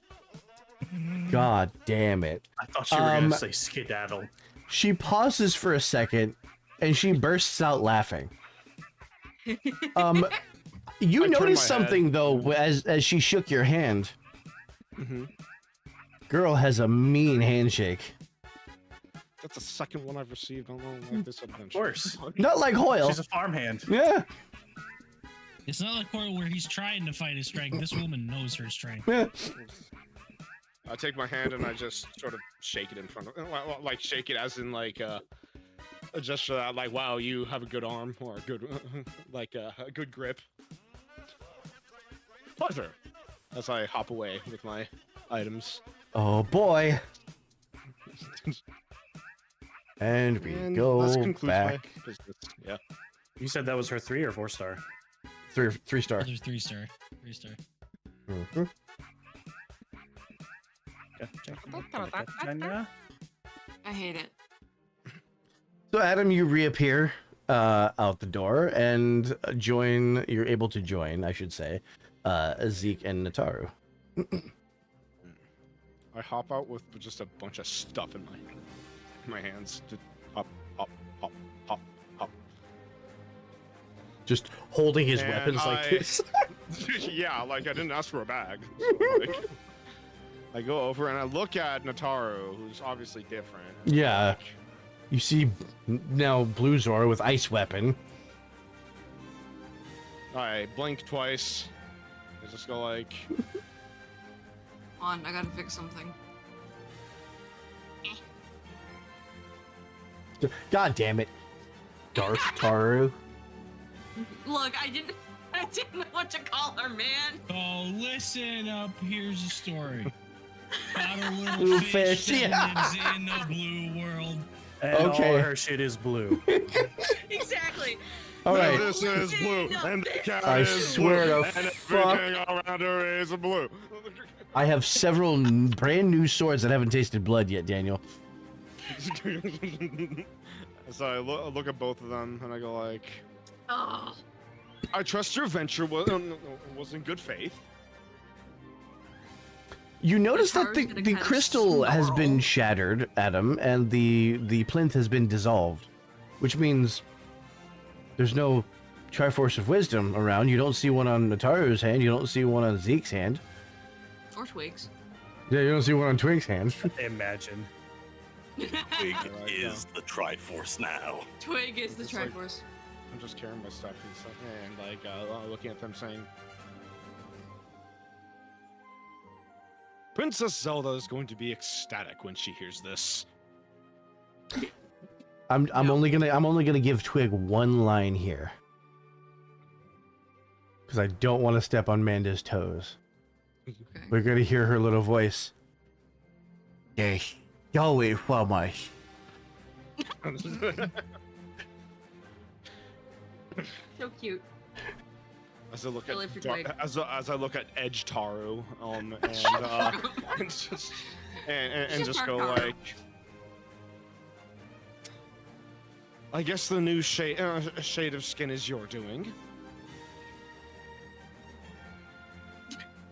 God damn it. I thought you were gonna say skedaddle. She pauses for a second, and she bursts out laughing. You I turn noticed my head. something though as she shook your hand. Mm-hmm. Girl has a mean handshake. That's the second one I've received on this adventure. Of course. Not like Hoyle. She's a farmhand. Yeah. It's not like Coral where he's trying to fight his strength. This woman knows her strength. Yeah. I take my hand and I just sort of shake it in front of, like shake it as in like a gesture that like, wow, you have a good arm or a good, like a good grip. Pleasure. As I hop away with my items. Oh boy. And we And go this concludes back. my business. Yeah. You said that was her 3 or 4 star. Three star. There's 3-star. 3-star. Mhm. I hate it. So Adam, you reappear out the door and join. You're able to join, I should say, Zeke and Nataru. I hop out with just a bunch of stuff in my hands. Just hop, hop, hop, hop, hop. Just holding his And weapons like this. Yeah, like I didn't ask for a bag. So, like, I go over and I look at Nataru, who's obviously different. and Yeah. like, You see now Blue Zora with ice weapon. I blink twice. I just go like, On, I gotta fix something. God damn it. Dark Taru. Look, I didn't know what to call her, man. Oh, listen up. Here's the story. Got a Little little fish, fish that yeah. lives in the blue world. And Okay. all her shit is blue. Exactly. All right. this is blue, and the cat I is swear blue, to and fuck. everything around her is blue. I have several brand new swords that haven't tasted blood yet, Daniel. So I look at both of them and I go like, Oh, I trust your venture was in good faith. You notice that Nataru's the, gonna the kinda crystal has been snarl. shattered, Adam, and the plinth has been dissolved, which means there's no Triforce of Wisdom around. You don't see one on Nataru's hand. You don't see one on Zeke's hand. or twigs. Yeah, you don't see one on Twig's hand. Imagine. Twig Right, is the Triforce now. Twig is the It's like- Triforce. I'm just carrying my stuff and stuff, and like looking at them saying, Princess Zelda is going to be ecstatic when she hears this. I'm No. only gonna give Twig one line here. Because I don't want to step on Manda's toes. Okay. We're gonna hear her little voice. Yes, go away from us. So cute. As I look I live for at Twig. as I look at Edge Taru, and and just and She's a just dark go Taru. like, I guess the new shade of skin is your doing.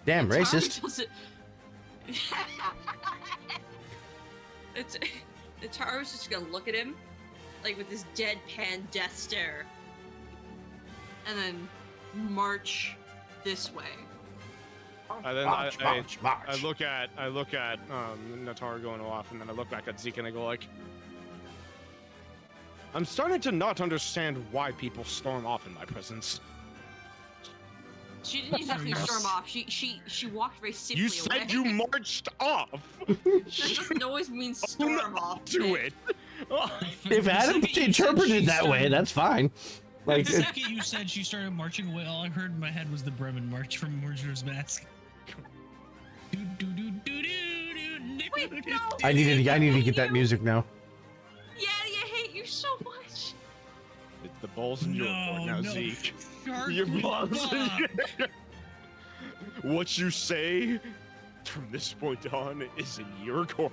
Damn, Taru racist. doesn't- it's the Taru's just gonna look at him, like with this deadpan death stare, and then march this way. And then March, I march, march. I look at Natara going off, and then I look back at Zeke and I go like, I'm starting to not understand why people storm off in my presence. She didn't exactly storm off. She walked very simply You away. said you marched off. That doesn't always mean storm off. Do it. If Adam interpreted it that way, that's fine. Like, The second you said she started marching away, all I heard in my head was the Bremen March from Majora's Mask. Wait, no. I need to get that music now. Yeah, I hate you so much. It's the balls in your court now, Zeke. Your balls in your... What you say from this point on is in your court.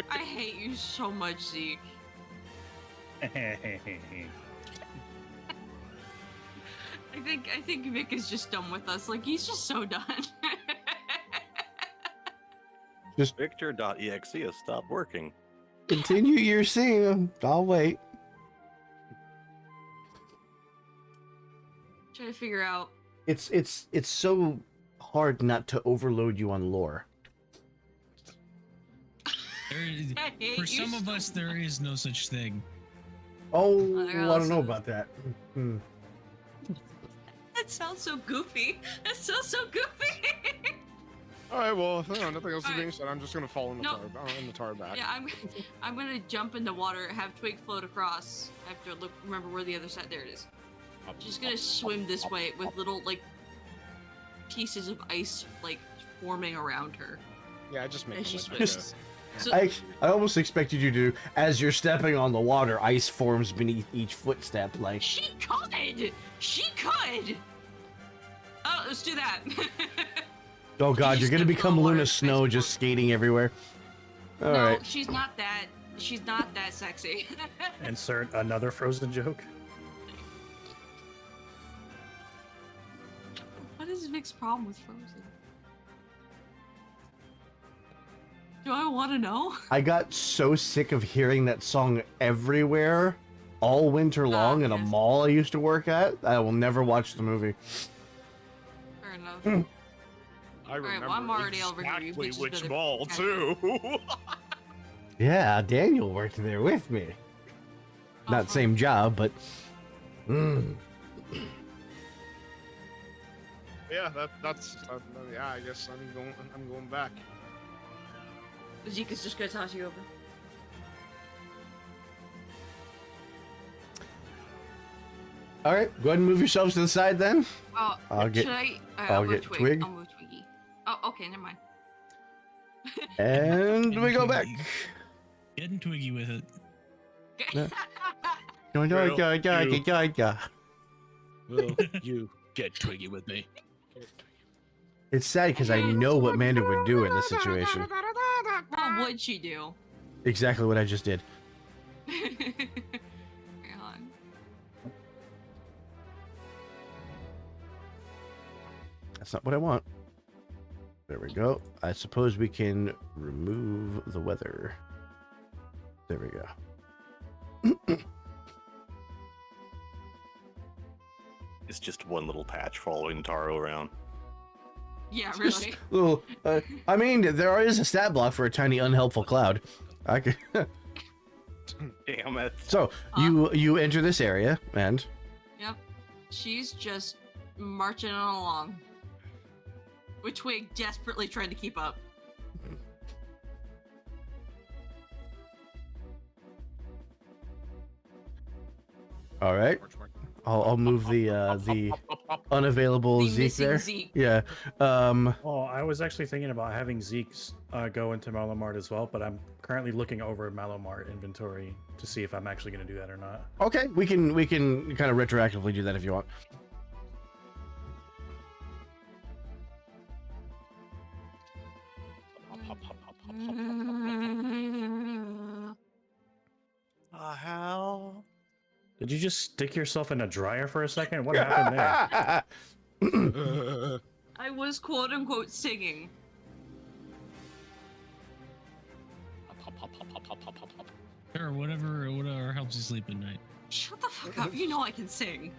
I hate you so much, Zeke. I think Vic is just done with us. Like, he's just so done. Victor.exe has stopped working. Continue your scene. I'll wait. Trying to figure out. It's so hard not to overload you on lore. I hate For you some of so us, there is no such thing. Oh, I I don't also- know about that. Hmm. That sounds so goofy. That sounds so goofy. All right, well, if nothing else is Alright. being said, I'm just gonna fall in the No. tar back. Yeah, I'm gonna jump in the water, have Twig float across. I have to remember where the other side. There it is. Just gonna swim this way with little like pieces of ice like forming around her. Yeah, I just make And she it like swims. So, I almost expected you to, as you're stepping on the water, ice forms beneath each footstep. Like, she could. She could. Oh, let's do that. oh god, just you're gonna stepped on become the water, Luna ice Snow, form. just skating everywhere. All No, right. she's not that. She's not that sexy. Insert another Frozen joke. What is Vic's problem with Frozen? Do I want to know? I got so sick of hearing that song everywhere, all winter long in a yes. mall I used to work at. I will never watch the movie. Fair enough. I well, remember I'm already over here. You exactly bitches which better ball catch too. Yeah, Daniel worked there with me. Not Uh-huh. same job, but. Yeah, that's yeah. I guess I'm going back. Zeke is just gonna toss you over. All right, go ahead and move yourselves to the side then. Oh, I'll get- should I? I'll move get Twig. Twig. I'll move Twiggy. Oh, okay, never mind. And we go back. Getting twiggy with it. Yeah. Will you get Twiggy with me? It's sad because I know what Manda would do in this situation. What would she do? Exactly what I just did. Hang on. That's not what I want. There we go. I suppose we can remove the weather. There we go. It's just one little patch following Taro around. Yeah, Just really. little, I mean, there is a stat block for a tiny unhelpful cloud. I could, Damn it. so you enter this area and Yep. She's just marching on along. With Twig desperately trying to keep up. all right. I'll move the unavailable The Zeke missing there. Zeke. Yeah. Oh, I was actually thinking about having Zeke's go into Malomart as well, but I'm currently looking over Malomart inventory to see if I'm actually going to do that or not. Okay, we can kind of retroactively do that if you want. How? Did you just stick yourself in a dryer for a second? What happened there? I was quote unquote singing. Sure, whatever helps you sleep at night. Shut the fuck up. You know I can sing.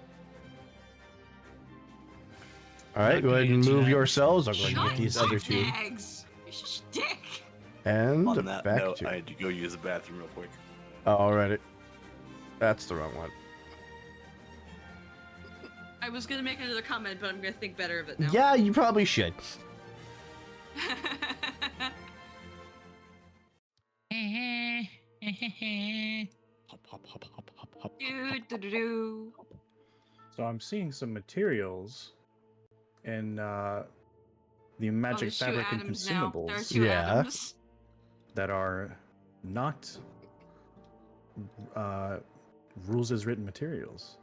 All right, Not go ahead gonna and get you move that. yourselves. I'll go ahead and Shut get these up, other two. Nags. You're such a dick. And On that back note, to. I had to go use the bathroom real quick. Oh, alrighty. That's the wrong one. I was gonna make another comment, but I'm gonna think better of it now. Yeah, you probably should. Hop, hop, hop, hop, hop, hop. do, do, do, do. So I'm seeing some materials in the Oh, magic there's two fabric and Adams now. consumables There's two Yeah. Adams. that are not rules as written materials.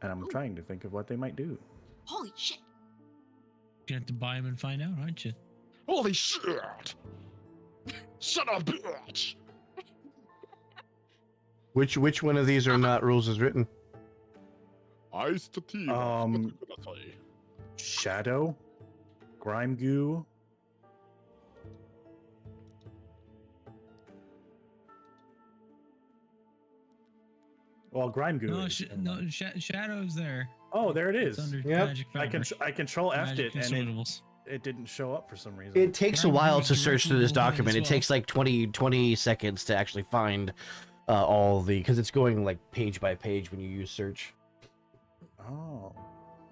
And I'm Ooh. trying to think of what they might do. Holy shit. You have to buy them and find out, aren't you? Holy shit! Son of a bitch! Which one of these are not rules as written? Iced tea. Shadow, grime goo. Well, grime goo. No, is in no, one. Shadow's there. Oh, there it It's is. under Yep. Magic I control F'd Magic it, and consumables. it didn't show up for some reason. It takes a Grime while Goo is to search through this directly behind document. as It well. takes like 20 seconds to actually find all the, because it's going like page by page when you use search. Oh,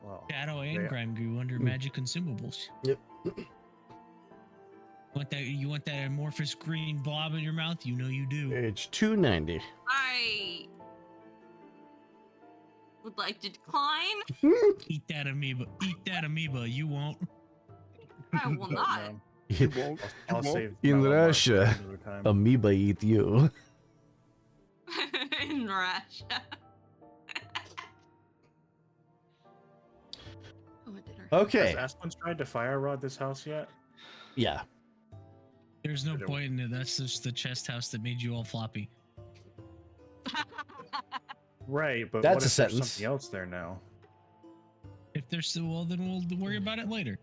well. Shadow and Yeah. Grime Goo under Magic consumables. Yep. You want that amorphous green blob in your mouth? You know you do. It's $2.90. I would like to decline. Eat that amoeba. Eat that amoeba. You won't. I will not. No. You won't. I'll You won't. save In Malamar for Russia, another time. Amoeba eat you. In Russia. Oh, a dinner. Okay. Has Aspen tried to fire rod this house yet? Yeah. There's no I don't- point in it. That's just the chest house that made you all floppy. Right, but That's what a if there's sentence. something else there now? If they're still well, then we'll worry about it later.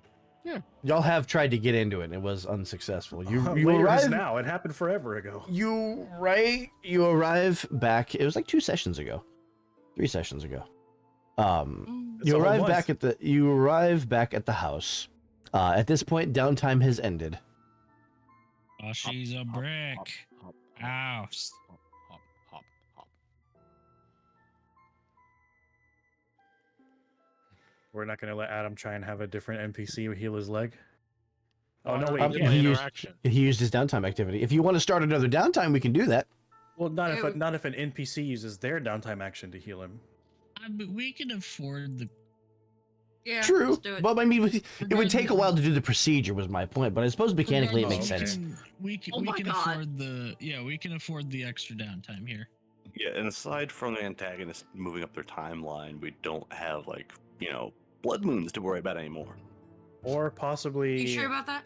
Y'all have tried to get into it and it was unsuccessful. You Later is arrive now. It happened forever ago. You arrive back. It was like 3 sessions ago. Mm. It's You a whole arrive month. you arrive back at the house. At this point, downtime has ended. Oh, she's a brick. Hop, Ow. hop, hop, hop, hop. We're not going to let Adam try and have a different NPC heal his leg. Oh, no, no, wait. Um, you yeah, he can't. used- interaction. He used his downtime activity. If you want to start another downtime, we can do that. Well, not Ew. if an NPC uses their downtime action to heal him. But we can afford the. Yeah, True, let's do it. but I mean, it We're would take a gonna- while to do the procedure. Was my point, but I suppose mechanically it makes okay. sense. We can Oh my God. afford the we can afford the extra downtime here. Yeah, and aside from the antagonist moving up their timeline, we don't have like, blood moons to worry about anymore. Or possibly you sure about that?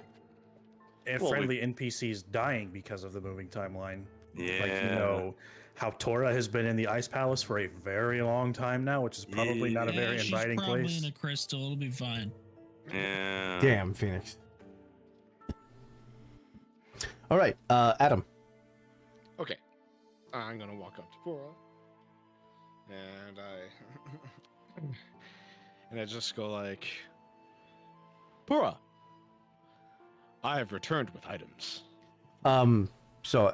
Well, friendly NPCs dying because of the moving timeline. Yeah. Like, how Tora has been in the Ice Palace for a very long time now, which is probably not a Yeah, very she's inviting probably place. in a crystal. It'll be fine. Yeah. Damn, Phoenix. All right, Adam. Okay. I'm gonna walk up to Pura. And I and I just go like, Pura, I have returned with items. So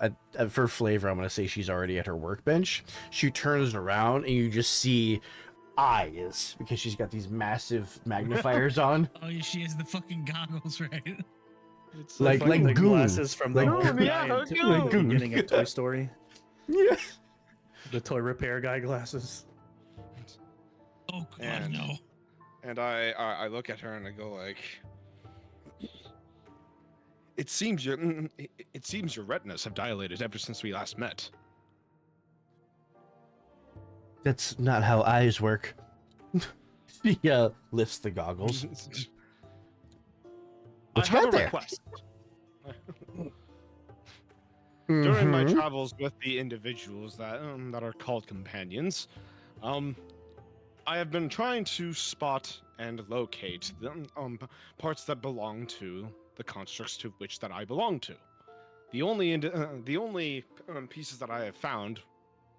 for flavor, I'm gonna say she's already at her workbench. She turns around and you just see eyes because she's got these massive magnifiers on. Oh, yeah, she has the fucking goggles, right? It's Like the Goon. glasses from Like the Goon, guy yeah, in Goon. the beginning of Toy Story. Yeah. The toy repair guy glasses. Oh God, And- no. And I look at her and I go like, it seems your retinas have dilated ever since we last met. That's not how eyes work. She lifts the goggles. What you I have got a there? request. During my Mhm. travels with the individuals that are called companions, I have been trying to spot and locate the parts that belong to the constructs to which that I belong to. The only pieces that I have found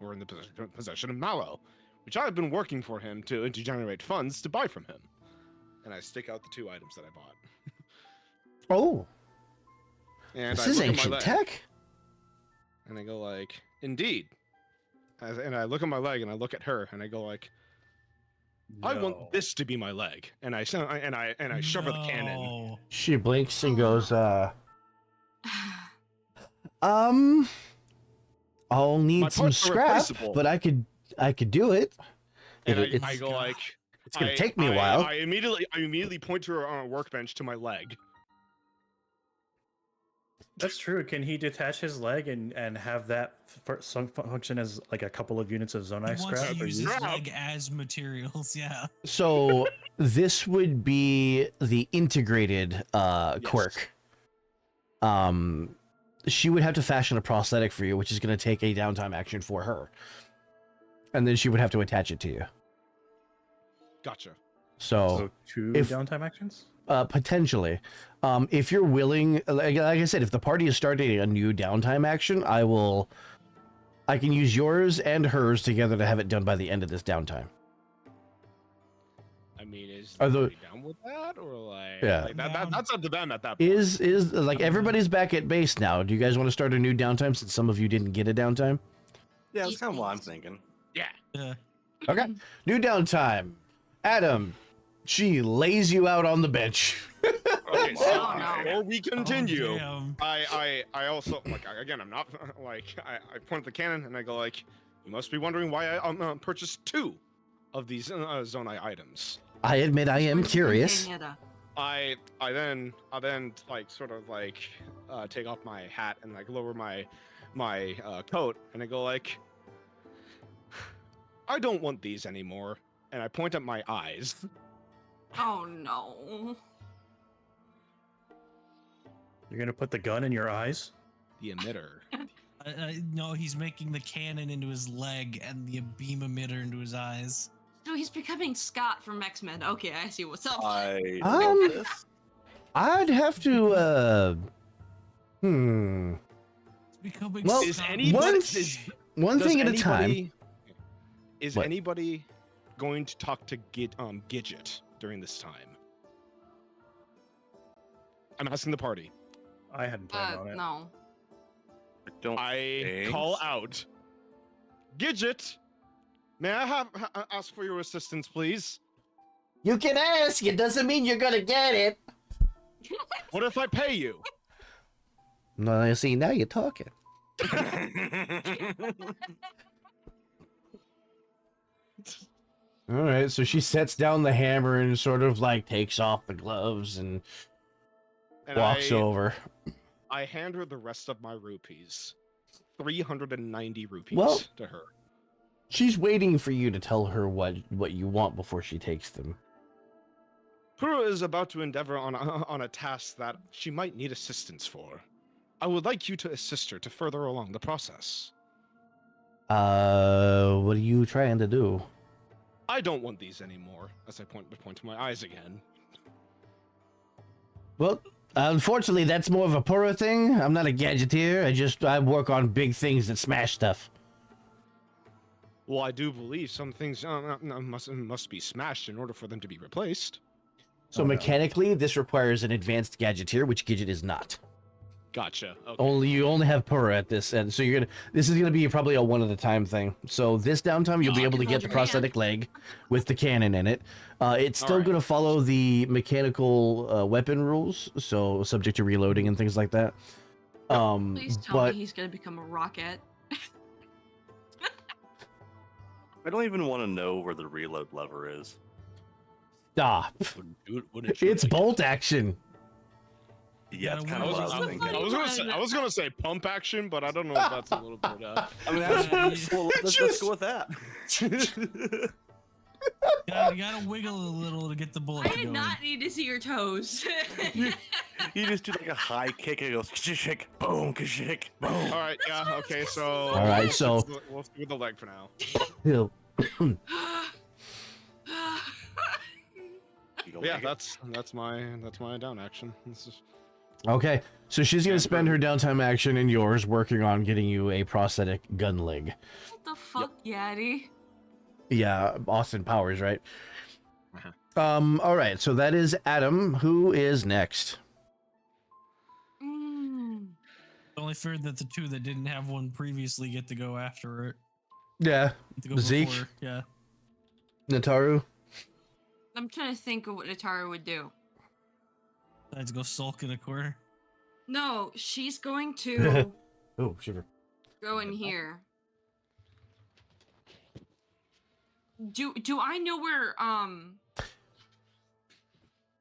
were in the possession of Mallow, which I have been working for him to generate funds to buy from him. and I stick out the 2 items that I bought. Oh, And this I is look at my ancient leg, tech. and I go like, indeed. And I look at my leg, and I look at her, and I go like, I No. want this to be my leg. And I shove her the cannon. No. She blinks and goes, I'll need My some parts are scrap, replaceable. but I could do it. And It's I go like, it's gonna take me a while. I immediately point to her on a workbench to my leg. That's true. Can he detach his leg and have that function as like a couple of units of He zonai wants scrap? to use his Scrap. leg as materials. Yeah. So this would be the integrated quirk. She would have to fashion a prosthetic for you, which is going to take a downtime action for her, and then she would have to attach it to you. Gotcha. So 2 if- downtime actions? potentially, if you're willing, like I said, if the party is starting a new downtime action, I can use yours and hers together to have it done by the end of this downtime. I mean, is Are the- everybody down with that, or like, Yeah. like that's up to them at that point. Is like everybody's back at base now. Do you guys want to start a new downtime since some of you didn't get a downtime? Yeah, that's kind of what I'm thinking. Yeah. Yeah. Okay. New downtime. Adam, she lays you out on the bench. Okay, so Oh, no. before we continue, Oh, damn. I also like again, I'm not like I point at the cannon and I go like, you must be wondering why I purchased 2 of these zonai items. I admit I am Where's the curious. Pinata? I then like sort of like take off my hat and like lower my coat and I go like, I don't want these anymore, and I point at my eyes. Oh no. You're gonna put the gun in your eyes? The emitter. No, he's making the cannon into his leg and the beam emitter into his eyes. So he's becoming Scott from X-Men. Okay, I see what's up. I Um, know this. I'd have to It's becoming Well, Is Scott. anybody one does thing at a time. anybody- Is What? anybody going to talk to Gidget during this time? I'm asking the party. I hadn't planned on it. No. I don't I think call out, Gidget, may I ask for your assistance, please? You can ask. It doesn't mean you're gonna get it. What if I pay you? No, see, now you're talking. All right, so she sets down the hammer and sort of like takes off the gloves and And walks over. I hand her the rest of my rupees. 390 rupees Well- to her. She's waiting for you to tell her what you want before she takes them. Pura is about to endeavor on a task that she might need assistance for. I would like you to assist her to further along the process. What are you trying to do? I don't want these anymore, as I point to my eyes again. Well, unfortunately, that's more of a Pura thing. I'm not a gadgeteer. I work on big things that smash stuff. Well, I do believe some things must be smashed in order for them to be replaced. So Oh, no. mechanically, this requires an advanced gadgeteer, which Gidget is not. Gotcha. Okay. You only have Pura at this end, so this is gonna be probably a one at a time thing. So this downtime, you'll be able to get the prosthetic leg with the cannon in it. It's still Alright. gonna follow the mechanical weapon rules, so subject to reloading and things like that. Please tell but me he's gonna become a rocket. I don't even want to know where the reload lever is. stop. Wouldn't you It's like- bolt action. Yeah, it's Yeah, kind I of was- what I was I thinking. I was gonna say pump action, but I don't know if that's a little bit. I mean, that's, well, let's go with that. You gotta wiggle a little to get the bullet I to did go not need to see your toes. You just do like a high kick and it goes kashik, boom, kashik, boom. All right. Yeah. Okay. So. All right, so- we'll stick with the leg for now. He'll- You go Yeah, make it. that's my down action. This is, Okay, so she's gonna spend her downtime action and yours working on getting you a prosthetic gun leg. What the fuck, Yaddy? Yeah, Austin Powers, right? Uh-huh. All right, so that is Adam. Who is next? Only feared that the two that didn't have one previously get to go after it. Yeah, Get to go Zeke? before, yeah. Nataru. I'm trying to think of what Nataru would do. Let's go sulk in a corner. No, she's going to Oh, shiver. go in here. Do I know where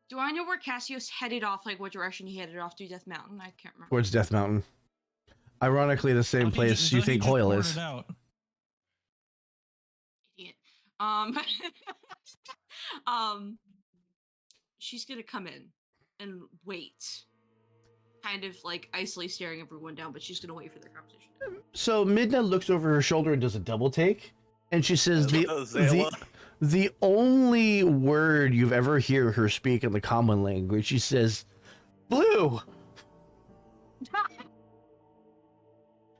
do I know where Cassius headed off? Like what direction he headed off to Death Mountain? I can't remember. Towards Death Mountain. Ironically, the same place you think Hoyle is. Idiot. She's gonna come in and wait. Kind of like icily staring everyone down, but she's gonna wait for their conversation. So Midna looks over her shoulder and does a double take, and she says the only word you've ever hear her speak in the common language. She says, "Blue."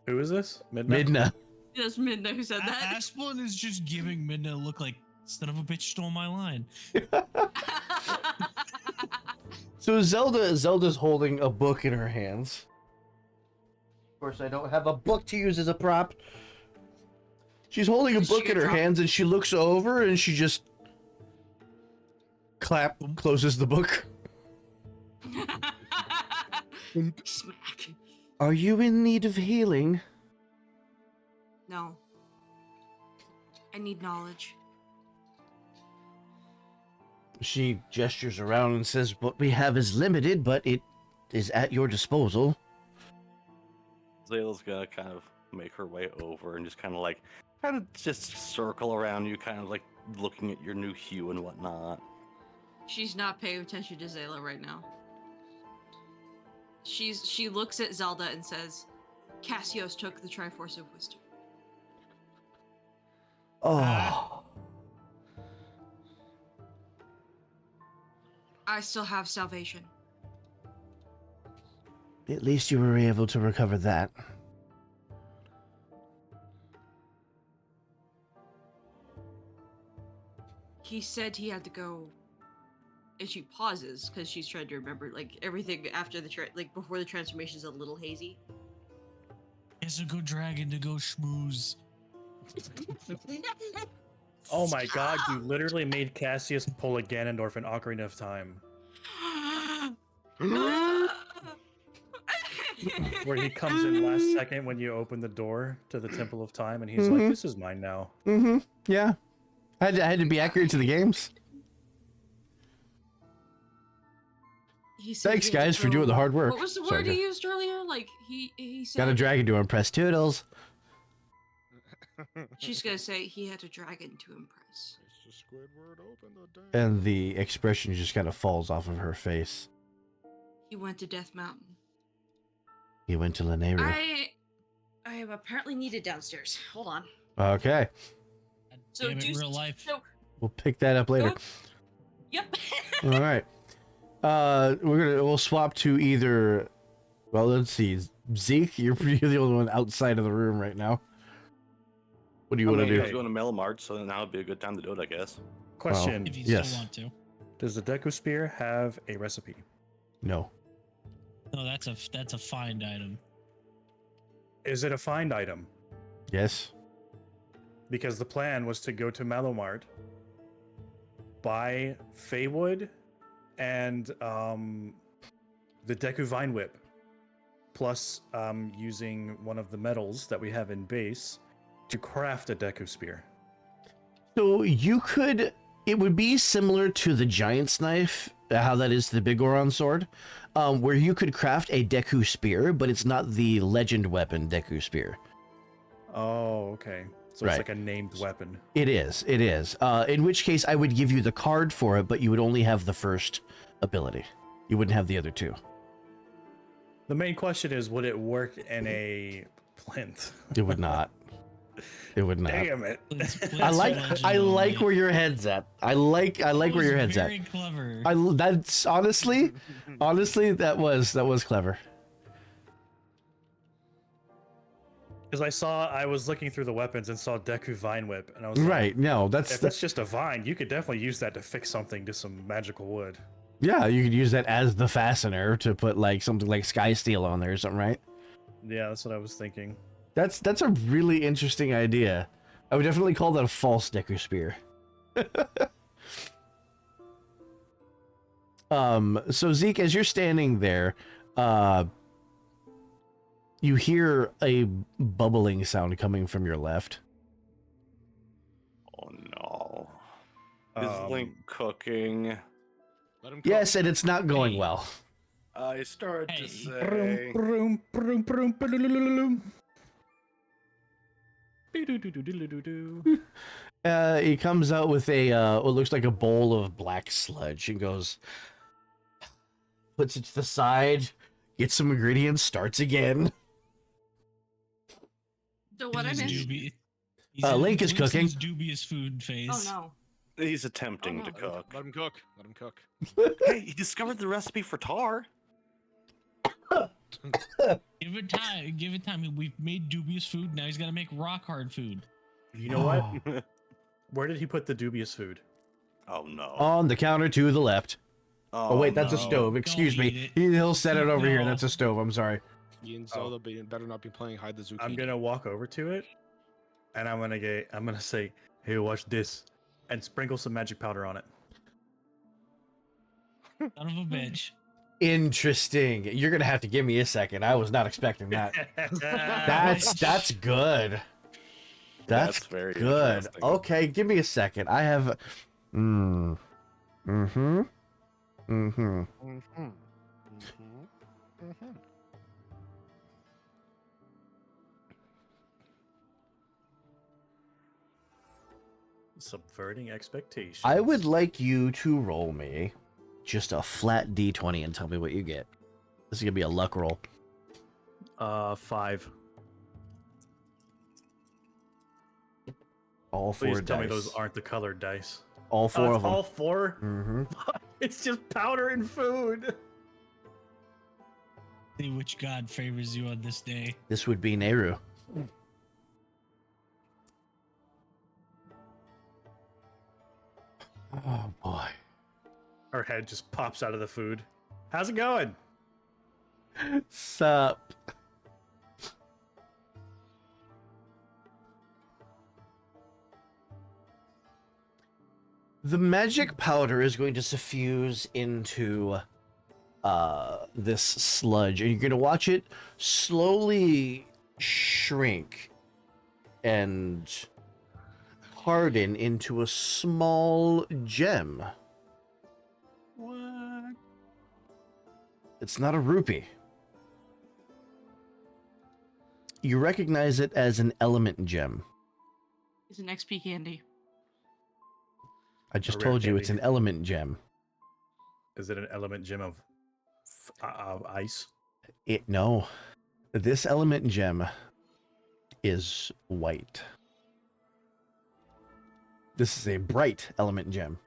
Who is this? Midna. Yes, Midna who said that. Asplin is just giving Midna a look like, son of a bitch stole my line. So Zelda's holding a book in her hands. Of course, I don't have a book to use as a prop. She's holding a book in her hands, and she looks over, and she just closes the book. Smack. Are you in need of healing? No. I need knowledge. She gestures around and says, "What we have is limited, but it is at your disposal." Zayla's gonna kind of make her way over and just kind of just circle around you, kind of like looking at your new hue and whatnot. She's not paying attention to Zayla right now. She looks at Zelda and says, Cassios took the Triforce of Wisdom. Oh. I still have salvation. At least you were able to recover that. He said he had to go. And she pauses because she's trying to remember, like, everything after the before the transformation is a little hazy. It's a good dragon to go schmooze. Oh my god, you literally made Cassius pull a Ganondorf in Ocarina of Time. Where he comes in last second when you open the door to the Temple of Time, and he's like, "This is mine now." Mm-hmm. Yeah. I had to be accurate to the games. Thanks, guys, for doing the hard work. What was the word he used earlier? Like, he said... Got a dragon to impress Toodles. She's gonna say he had a dragon to impress. It's just Squidward, open the door. And the expression just kind of falls off of her face. He went to Death Mountain. He went to Lanayru. I am apparently needed downstairs. Hold on. Okay. So Damn it, real life. So, We'll pick that up later. yep. All right. We'll swap to either. Well, let's see. Zeke, you're the only one outside of the room right now. What do you want to do? I was going to Melmart, so now would be a good time to do it, I guess. Question: If you Yes. still want to. Does the Deku Spear have a recipe? No. No, that's a find item. Is it a find item? Yes. Because the plan was to go to Malomart, buy Feywood, and the Deku Vine Whip, plus using one of the metals that we have in base to craft a Deku Spear. So you could. It would be similar to the Giant's Knife, how that is to the Big Goron sword, where you could craft a Deku Spear, but it's not the legend weapon Deku Spear. Oh, okay. So Right. it's like a named weapon. It is. It is. In which case, I would give you the card for it, but you would only have the first ability. You wouldn't have the other two. The main question is, would it work in a plinth? It would not. It would not. Damn it. I like where your head's at. I like where your head's at. Very clever. That's honestly, that was clever. Because I was looking through the weapons and saw Deku Vine Whip, and I was like, Right. No, if that's it's just a vine, you could definitely use that to fix something to some magical wood. yeah. You could use that as the fastener to put like something like Sky Steel on there or something, right? Yeah, that's what I was thinking. That's a really interesting idea. I would definitely call that a false Deku Spear. So Zeke, as you're standing there, you hear a bubbling sound coming from your left. Oh no. Is Link Um, cooking? Let him cook. Yes, and it's not going Hey. well. I started Hey. to say. Broom, broom, broom, broom, ba-do-do-do-do-do. Be-do-do-do-do-do-do. He comes out with a what looks like a bowl of black sludge and goes, puts it to the side, gets some ingredients, starts again. So what I He's missed? Link is Link's in cooking. his dubious food phase. Oh no. He's attempting Oh, no. to cook. Let him cook. Let him cook. Hey, he discovered the recipe for tar. Give it time. Give it time. We've made dubious food. Now he's got to make rock hard food. You know what? Where did he put the dubious food? Oh no. On the counter to the left. Oh, wait, that's a no. stove. Excuse Don't me. eat it. He'll set it over here. No. That's a stove. I'm sorry. He and Zelda better not be playing hide the zucchini. I'm gonna walk over to it, and I'm gonna say, "Hey, watch this," and sprinkle some magic powder on it. Son of a bitch. Interesting. You're gonna have to give me a second. I was not expecting that. That's good. That's very good. interesting. Okay, give me a second. I have. Mm. Mm-hmm. Mm-hmm. Mhm. Mhm. Mhm. Subverting expectations. I would like you to roll me just a flat d20 and tell me what you get. This is gonna be a luck roll. 5. All four Please dice. tell me those aren't the colored dice. all four Oh, of it's them. all 4. Mm-hmm. It's just powder and food. See which god favors you on this day. This would be Nehru. Oh boy. Her head just pops out of the food. How's it going? Sup? The magic powder is going to suffuse into this sludge, and you're going to watch it slowly shrink and harden into a small gem. What? It's not a rupee. You recognize it as an element gem. It's an XP candy. I just A rare told you it's an candy. element gem. Is it an element gem of ice? No. This element gem is white. This is a bright element gem.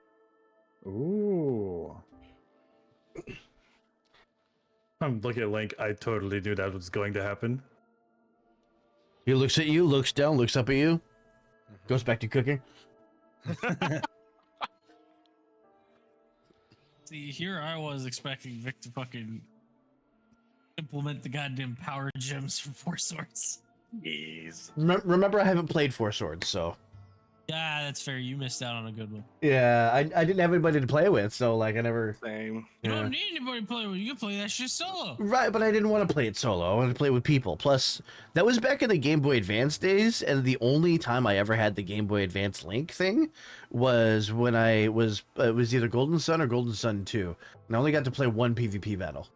Ooh. I'm looking at Link. I totally knew that was going to happen. He looks at you, looks down, looks up at you, goes back to cooking. See, here I was expecting Vic to fucking implement the goddamn power gems for Four Swords. Jeez. Remember, I haven't played Four Swords, so Yeah, that's fair. You missed out on a good one. yeah, I didn't have anybody to play with, so like I never. Same. You Yeah. don't need anybody to play with. You can play that shit solo. Right, but I didn't want to play it solo. I wanted to play with people. Plus, that was back in the Game Boy Advance days, and the only time I ever had the Game Boy Advance Link thing was when it was either Golden Sun or Golden Sun 2. And I only got to play one PvP battle.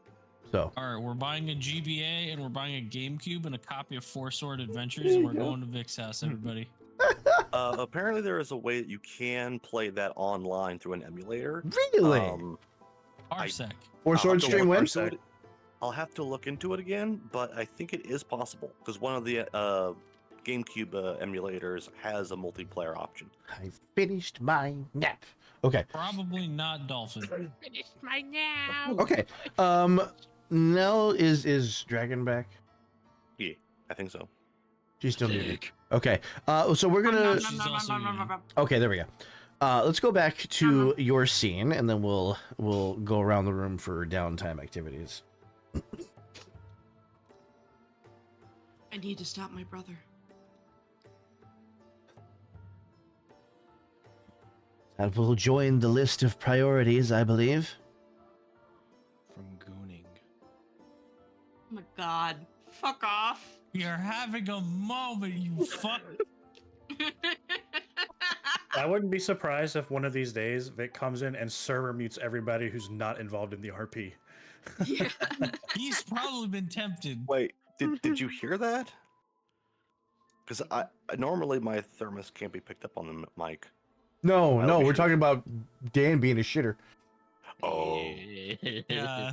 So, All right, we're buying a GBA and we're buying a GameCube and a copy of Four Sword Adventures, and we're going to Vic's house, everybody. Apparently, there is a way that you can play that online through an emulator. really? Parsec. Four I'll Sword have to String look win? into it. I'll have to look into it again, but I think it is possible because one of the GameCube emulators has a multiplayer option. I finished my nap. Okay. Probably not Dolphin. Finished my now. Okay. Now is Dragon back? Yeah, I think so. She's still muted. Sick. Okay. So we're gonna. She's also muted. Okay, there we go. Let's go back to your scene, and then we'll go around the room for downtime activities. I need to stop my brother. That will join the list of priorities, I believe. From gooning. Oh my god. Fuck off. You're having a moment, you fuck. I wouldn't be surprised if one of these days Vic comes in and server mutes everybody who's not involved in the RP. Yeah. He's probably been tempted. Wait, did you hear that? Because I normally my thermos can't be picked up on the mic. No, I'll no, be we're sure. talking about Dan being a shitter. Oh, Yeah.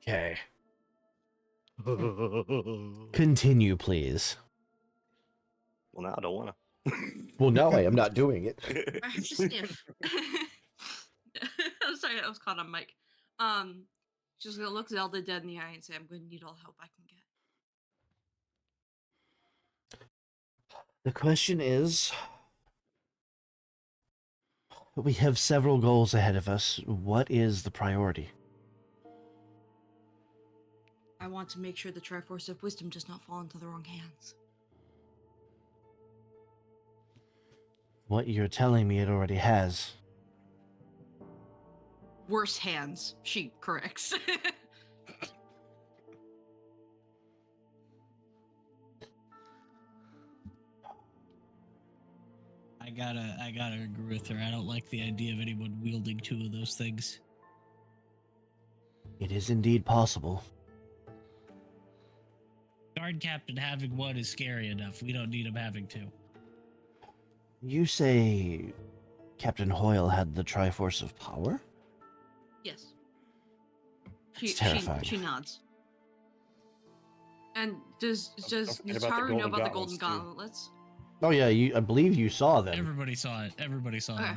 Okay. Continue, please. well now I don't wanna. Well, no, I am not doing it. I have to sniff. I'm sorry, I was caught on mic. Just gonna look Zelda dead in the eye and say, I'm gonna need all the help I can get. The question is, we have several goals ahead of us. What is the priority? I want to make sure the Triforce of Wisdom does not fall into the wrong hands. What you're telling me it already has. Worse hands, she corrects. I gotta agree with her. I don't like the idea of anyone wielding two of those things. It is indeed possible. Guard captain having one is scary enough. We don't need him having two. You say Captain Hoyle had the Triforce of Power? Yes. That's terrifying. She nods. And does forget about the Taru know golden about the golden gauntlets, too. gauntlets? Oh yeah, I believe you saw them. Everybody saw it. Everybody saw Okay.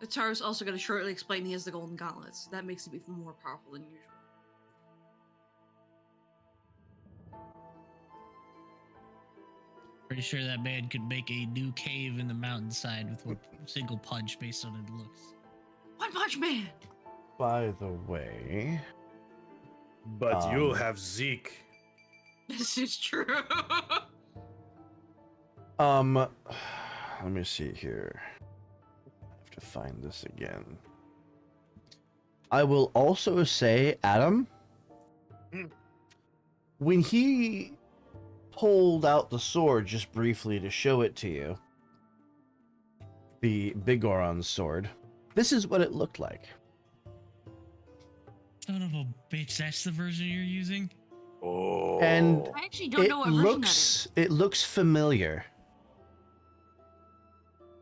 it. Taru's also going to shortly explain he has the golden gauntlets. That makes him even more powerful than usual. Pretty sure that man could make a new cave in the mountainside with one single punch based on his looks. One Punch Man! By the way, But you'll have Zeke. This is true. let me see here. I have to find this again. I will also say, Adam, when he pulled out the sword just briefly to show it to you, the Bigoron's sword, this is what it looked like. Son of a bitch, that's the version you're using? Oh. And I actually don't know what version that is. it looks familiar.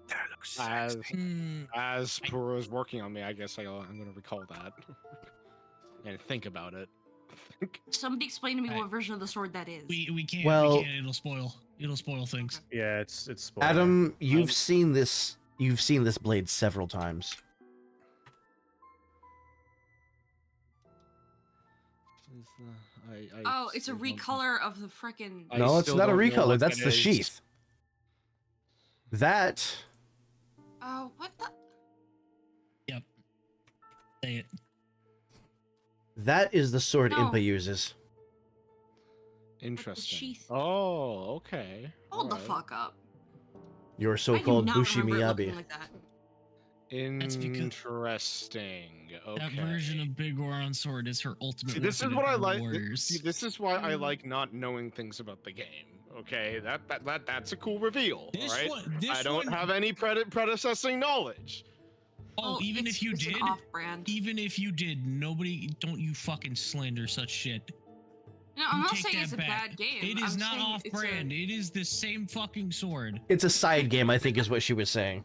That looks As Hmm. as Puro is working on me, I guess I'm gonna recall that and think about it. Somebody explain to me Right. what version of the sword that is. We can't. Well- we can't. It'll spoil things. Yeah, it's spoiler. Adam, you've seen this blade several times. Oh, it's a recolor of the frickin'. I No, it's still not a don't know recolor. what That's that the is. sheath. That Oh, what the? Yep. Say it. that is the sword No. Impa uses. Interesting. sheath. Oh, okay. Hold the Alright. fuck up. Your I do so-called not Bushi remember it looking Miyabi. like that. That's because- Interesting. Okay. That version of Big Oron Sword is her ultimate. See, this is weapon what in I her like. Warriors. See, this is why I like not knowing things about the game. Okay, that's a cool reveal. This all right, one, this I don't one, have any predecessing knowledge. Oh, even it's- if you it's an did, off-brand. even if you did, nobody. Don't you fucking slander such shit. No, I'm You not take saying that it's a back. bad game. It is I'm not saying off-brand. It is the same fucking sword. It's a side game, I think, is what she was saying.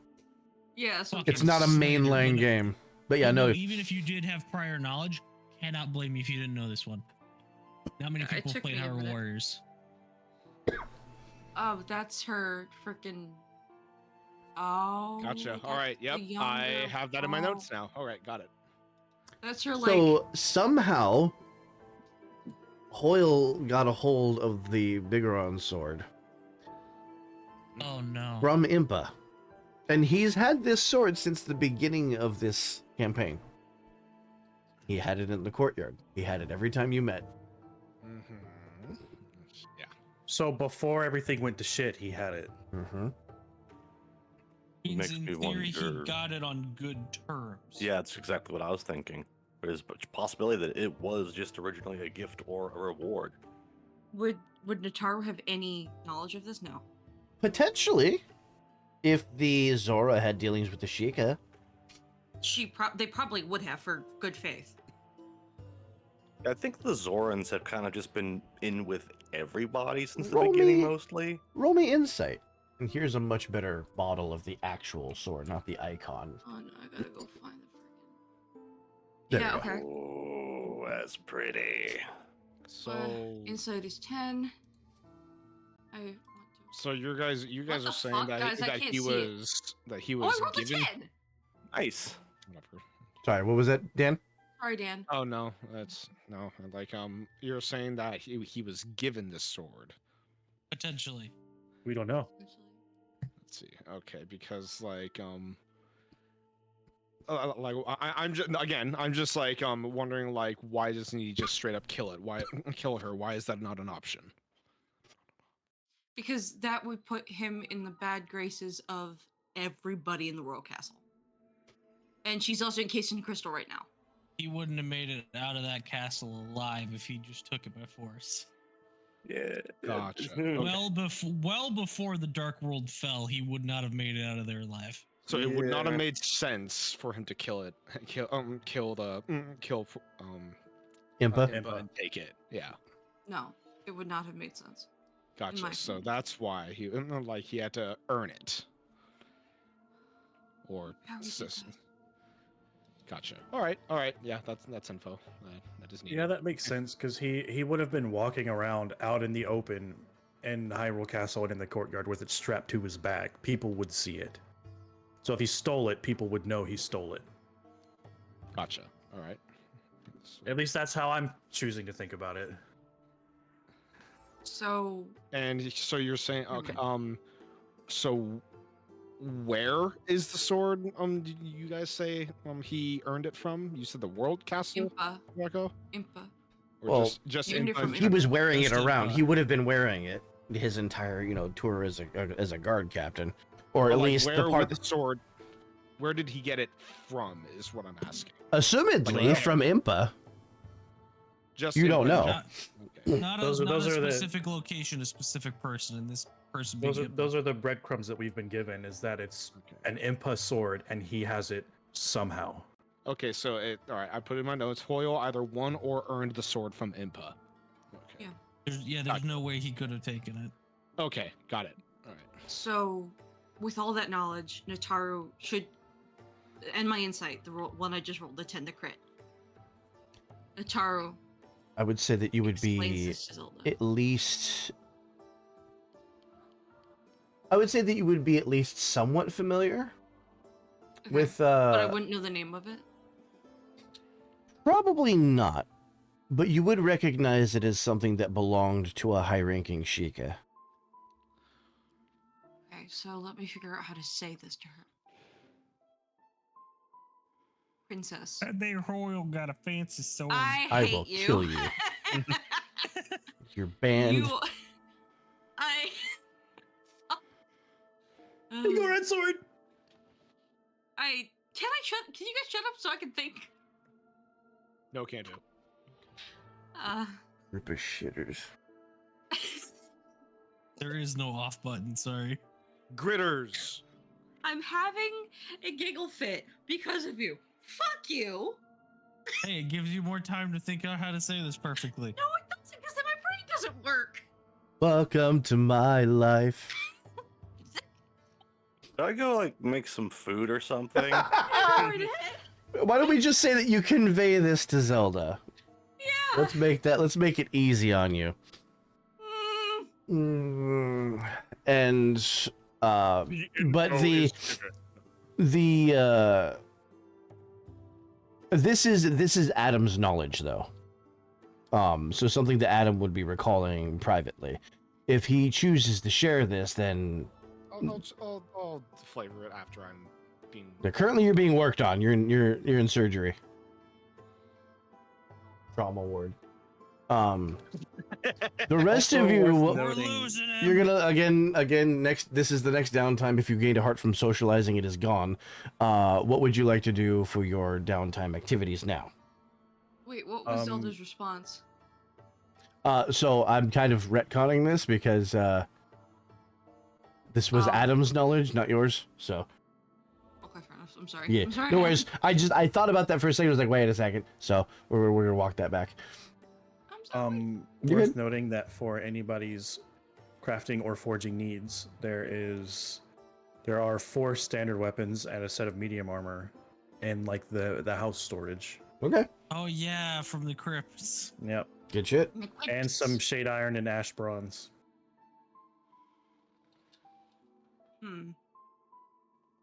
Yeah, so Fucking It's not a slander, mainline but- game. But yeah, Oh, no. Even if you did have prior knowledge, cannot blame you if you didn't know this one. Not many It people took played me a Hyrule minute. Warriors. Oh, that's her frickin'. Oh. Gotcha. that's All right. the Yep. I younger- have that in my oh, notes now. All right. Got it. That's her like. So somehow, Hoyle got a hold of the Bigoron sword Oh no. from Impa. And he's had this sword since the beginning of this campaign. He had it in the courtyard. He had it every time you met. Mm-hmm. Yeah. So before everything went to shit, he had it. Mm-hmm. Means Makes in me theory wonder- he got it on good terms. Yeah, that's exactly what I was thinking. There's a possibility that it was just originally a gift or a reward. Would Nataru have any knowledge of this? No. Potentially, if the Zora had dealings with the Sheikah. They probably would have for good faith. I think the Zorans have kind of just been in with everybody since the Roll beginning, me- mostly. Roll me insight. And here's a much better model of the actual sword, not the icon. Oh no, I gotta go find the freaking. There Yeah. we go. Okay. Oh, that's pretty. So, Insight is 10. I want to. so you guys What are the saying fuck, that guys? I that can't he see it. was that he Oh, was I rolled given. a 10. Nice. Whatever. Sorry, what was that, Dan? Sorry, Dan. Oh no, that's no. Like you're saying that he was given this sword. Potentially. We don't know. Let's see. Okay, because like I'm just again I'm just like wondering like why doesn't he just straight up kill it? Why kill her? Why is that not an option? Because that would put him in the bad graces of everybody in the royal castle. And she's also encased in crystal right now. He wouldn't have made it out of that castle alive if he just took it by force. Yeah. Gotcha. Well before the Dark World fell, he would not have made it out of there alive. So it would not have Yeah. made sense for him to kill it, kill Impa? Impa and take it. Yeah, No, it would not have made sense. gotcha. my So opinion. that's why he like he had to earn it, or How he did sis- that. Gotcha. All right. Yeah, that's info. That is needed. Yeah, that makes sense because he would have been walking around out in the open in Hyrule Castle and in the courtyard with it strapped to his back. People would see it. So if he stole it, people would know he stole it. Gotcha. All right. At least that's how I'm choosing to think about it. So, And so you're saying Never okay. So where is the sword? Did you guys say he earned it from? You said the World Castle, Impa, Marco? Impa. Or Well, just he earned it Impa? from He was wearing it Just around. Impa. He would have been wearing it his entire, tour as a guard captain, or But, at like, least where the part. would the sword? Where did he get it from? Is what I'm asking. Assumedly Like, from Impa. Just You don't Impa? know. Not, Okay. not Those a, are- not those a are the- specific location, a specific person, and this person being Those are the breadcrumbs that we've been given. Is that it's Okay. an Impa sword and he has it somehow. Okay, so all right. I put in my notes. Hoyle either won or earned the sword from Impa. Okay. Yeah. there's no way he could have taken it. Okay, got it. All right. So, with all that knowledge, Nataru should, and my insight, the one I just rolled, the 10, the crit. Nataru I would say that you would explains be this to Zelda. at least. I would say that you would be at least somewhat familiar Okay, with. but I wouldn't know the name of it. Probably not, but you would recognize it as something that belonged to a high-ranking Sheikah. Okay, so let me figure out how to say this to her. Princess. They Royal got a fancy sword. I I hate will you. kill you. You're banned. You. I. Red sword. Can you guys shut up so I can think? No, can't do. Group of shitters. There is no off button, sorry. Gritters. I'm having a giggle fit because of you. Fuck you. Hey, it gives you more time to think out how to say this perfectly. No, it doesn't, because then my brain doesn't work. Welcome to my life. Did I go like make some food or something? Why don't we just say that you convey this to Zelda? Yeah. Let's make it easy on you. Mm, And but this is Adam's knowledge though. So something that Adam would be recalling privately. If he chooses to share this, then I'll flavor it after I'm being. currently you're being worked on. You're in surgery. Trauma ward. The rest of you, We're losing him. you're gonna again next. This is the next downtime. If you gained a heart from socializing, it is gone. What would you like to do for your downtime activities now? Wait, what was Zelda's response? So I'm kind of retconning this because this was Adam's knowledge, not yours. So Okay, fair enough. I'm sorry. yeah, I'm sorry. no worries. I thought about that for a second. I was like, wait a second. So we're gonna walk that back. I'm sorry. You're Worth good. noting that for anybody's crafting or forging needs, there are 4 standard weapons and a set of medium armor in like the house storage. Okay, Oh yeah, from the crypts. Yep. good shit. And some shade iron and ash bronze.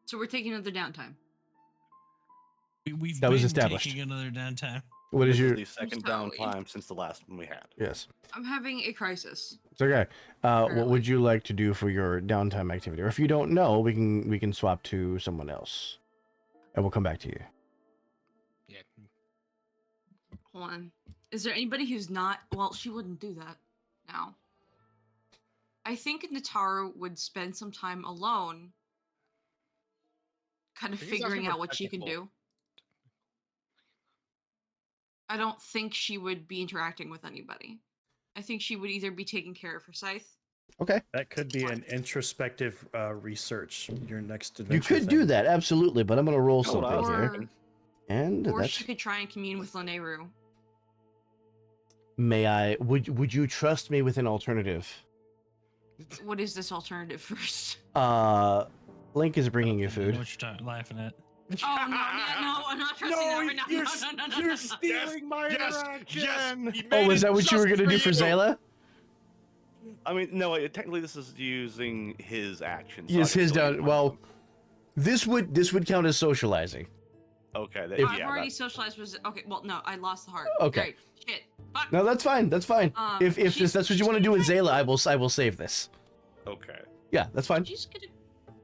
So we're taking another downtime. We've That was been established. taking another downtime. What is This your? the second sorry. downtime since the last one we had. Yes, I'm having a crisis. it's okay. What Apparently. would you like to do for your downtime activity? Or if you don't know, we can swap to someone else, and we'll come back to you. Yeah. Hold on. Is there anybody who's not? Well, she wouldn't do that now. I think Nataru would spend some time alone, kind of I think he's asking figuring for out what she can technical. do. I don't think she would be interacting with anybody. I think she would either be taking care of her scythe. Okay, That could be an introspective research. Your next you adventure. could do that absolutely, but I'm gonna roll Oh, what I something was here. thinking. And Or that's she could try and commune with Laneru. may I? Would you trust me with an alternative? What is this alternative first? Link is bringing you I know food. what you're laughing at. Oh no, yeah, no, I'm not trusting that right now. No. You're stealing my interaction. Yes, Oh, is that what you were gonna do for Zayla? I mean, no, technically this is using his actions. Yes, his still down. use Well, them. this would count as socializing. Okay, if- I've yeah, already that- socialized with. Okay, well, no, I lost the heart. Okay. Great. Shit. Fuck. No, that's fine. That's fine. If She's- that's what you want to do with Zayla, I will save this. okay. Yeah, that's fine. She's gonna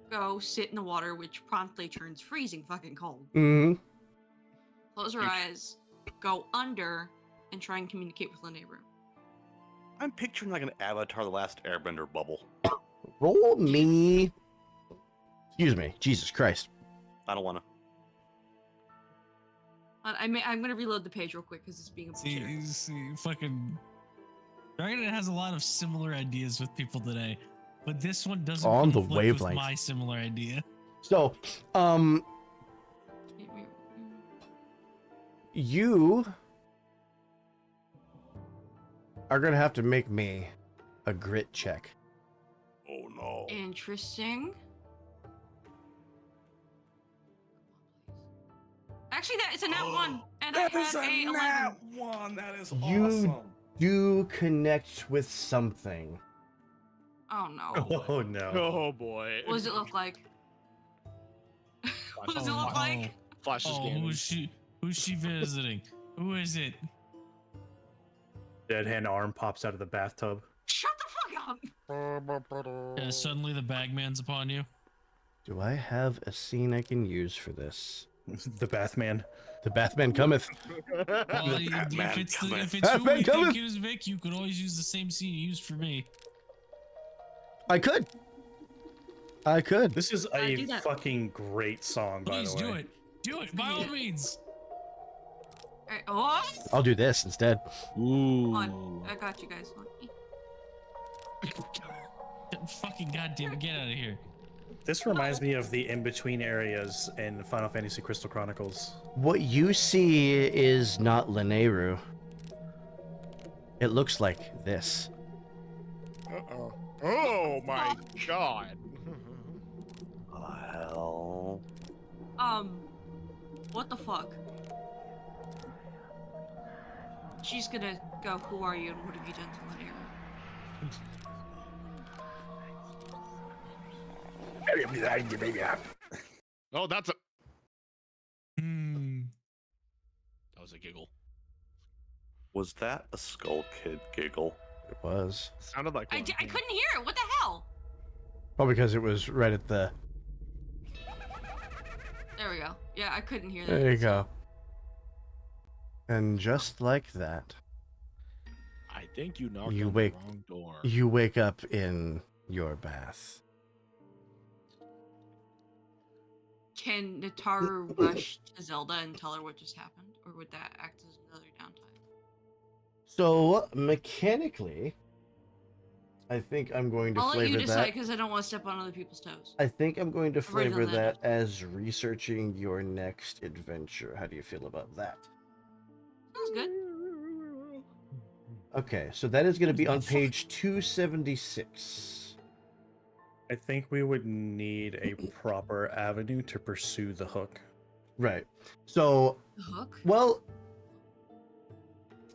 go sit in the water, which promptly turns freezing fucking cold. Mm-hmm. Close her eyes, go under, and try and communicate with Laneru. I'm picturing like an Avatar: The Last Airbender bubble. Roll me. Excuse me. Jesus Christ. I don't want to. I'm gonna reload the page real quick because it's being a bullshit. See, fucking Dragon has a lot of similar ideas with people today, but this one doesn't On the conflict with wavelength. my similar idea. So, you are gonna have to make me a grit check. Oh no. Interesting. Actually, that is a nat one, and I have a 11. one. That is You- awesome. Do connect with something. Oh no. Oh no. Oh boy. What does it look like? What does it look like? Flash is Oh, gaming. who's she visiting? Who is it? Dead hand arm pops out of the bathtub. Shut the fuck up! Yeah, suddenly the bagman's upon you. Do I have a scene I can use for this? The Bathman. The Bathman cometh. Well, Batman if it's coming. who Batman we coming. think it is, Vic, you could always use the same scene you used for me. I could. This is a do that. fucking great song, by Please the way. do it. Do it by all means. Alright, oh, I'll do this instead. Ooh. hold on. I got you guys. Hold on. Fucking goddamn it, get out of here. This reminds me of the in-between areas in Final Fantasy Crystal Chronicles. What you see is not Laneru. It looks like this. Uh-oh. Oh my god. Hell. What the fuck? She's gonna go, who are you and what have you done to Laneru? Oh, that's a. Hmm. That was a giggle. Was that a Skull Kid giggle? It was. Sounded like I one. couldn't hear it. What the hell? Oh, because it was right at the. There we go. Yeah, I couldn't hear that. There you go. And just like that, I think you knocked You on wake- the wrong door. you wake up in your bath. Can Nataru rush to Zelda and tell her what just happened? Or would that act as another downtime? So, mechanically, I think I'm going to I'll let you flavor decide that. because I don't want to step on other people's toes. I think I'm going to I've already flavor done that. that as researching your next adventure. How do you feel about that? Sounds good. Okay, so that is going to be on page 276. I think we would need a proper avenue to pursue the hook. Right. So, The hook? well,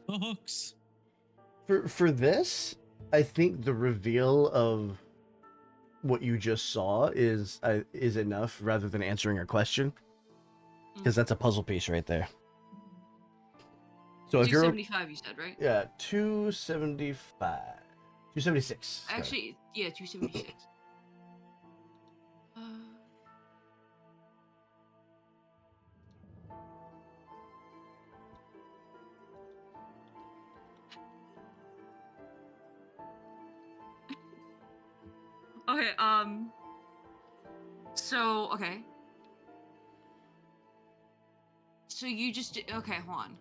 The hooks. for this, I think the reveal of what you just saw is enough rather than answering a question, because that's a puzzle piece right there. So if you're 275, you said, right? 275, 276. sorry. Actually, yeah, 276. Okay, so, okay. So you just did, okay, hold on.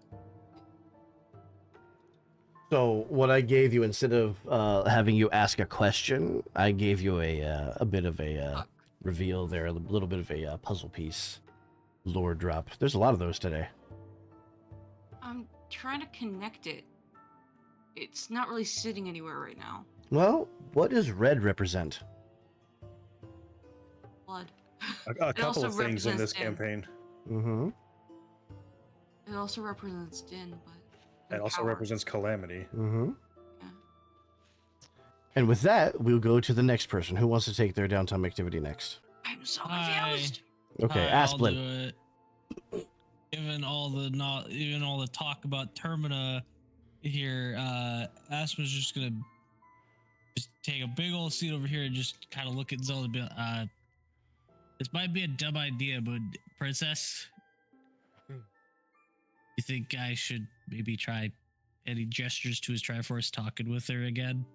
So what I gave you, instead of having you ask a question, I gave you a bit of a Hook. reveal there, a little bit of a puzzle piece, lore drop. There's a lot of those today. I'm trying to connect it. It's not really sitting anywhere right now. Well, what does red represent? Blood. A It couple also of things in represents this Din. campaign. Mm-hmm. It also represents Din, but. It also power. represents calamity. Mm-hmm. Yeah. And with that, we'll go to the next person. Who wants to take their downtime activity next? I'm so Hi. confused. Okay, I'll Asplin. do it. Even all the talk about Termina here, Aspen's just gonna just take a big old seat over here and just kind of look at Zelda. This might be a dumb idea, but Princess, you think I should maybe try any gestures to his Triforce talking with her again?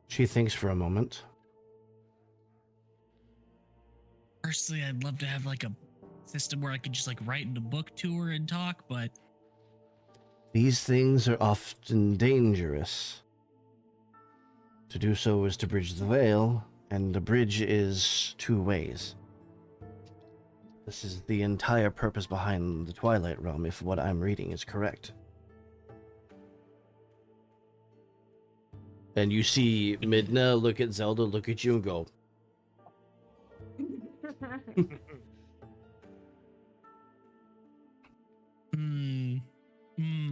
She thinks for a moment. Personally, I'd love to have like a system where I could just like write in a book to her and talk, but These things are often dangerous. To do so is to bridge the veil, and the bridge is two ways. This is the entire purpose behind the Twilight Realm, if what I'm reading is correct. And you see Midna look at Zelda, look at you, and go,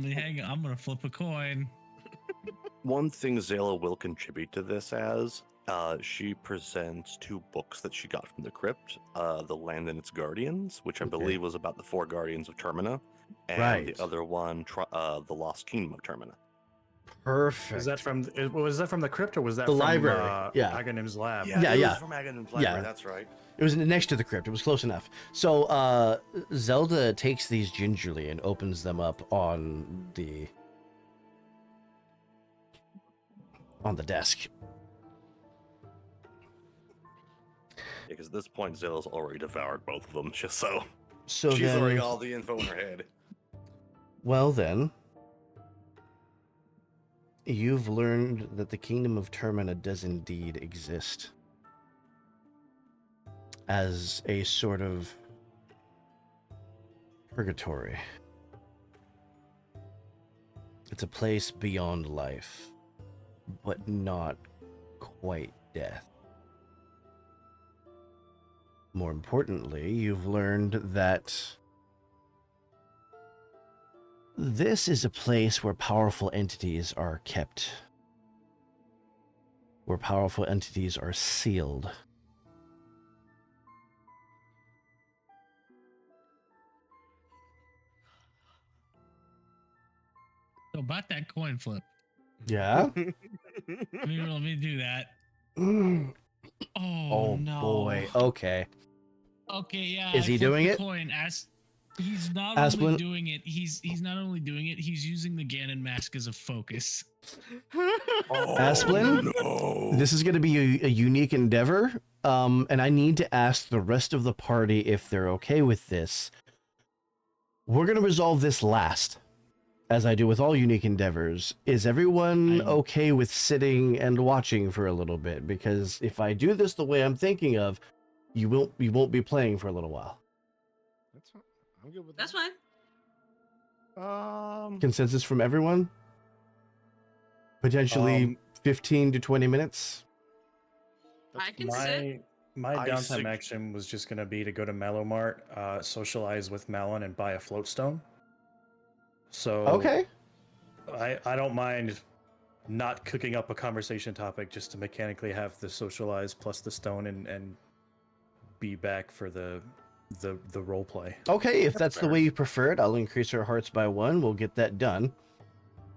hang on, I'm gonna flip a coin. One thing Zayla will contribute to this as, she presents two books that she got from the crypt, The Land and Its Guardians, which I Okay. believe was about the four guardians of Termina, and Right. the other one, The Lost Kingdom of Termina. perfect. Was that from the crypt or was that The from library, yeah. Aghanim's lab? Yeah, it yeah. was from Aghanim's library, Yeah. that's right. It was next to the crypt. It was close enough. So Zelda takes these gingerly and opens them up on the desk. Because at this point, Zayla's already devoured both of them, just so So she's then, already got all the info in her head. well then, you've learned that the kingdom of Termina does indeed exist as a sort of purgatory. It's a place beyond life, but not quite death. More importantly, you've learned that this is a place where powerful entities are kept, where powerful entities are sealed. So about that coin flip. Yeah. Let me do that. Oh Oh, no. boy. Okay. Okay, yeah. Is I he flipped doing the it? Coin. He's not Asplin? only doing it. He's not only doing it. He's using the Ganon mask as a focus. Asplin? No. This is going to be a unique endeavor, and I need to ask the rest of the party if they're okay with this. We're going to resolve this last, as I do with all unique endeavors. Is everyone okay with sitting and watching for a little bit? Because if I do this the way I'm thinking of, you won't be playing for a little while. That's fine. I'm good with That's that. fine. Consensus from everyone? Potentially 15 to 20 minutes? I can sit. My I downtime sug- action was just gonna be to go to Mallow Mart, socialize with Malon, and buy a float stone. So Okay. I don't mind not cooking up a conversation topic just to mechanically have the socialize plus the stone and be back for the role play. Okay, if that's the fair. way you prefer it, I'll increase her hearts by 1. We'll get that done.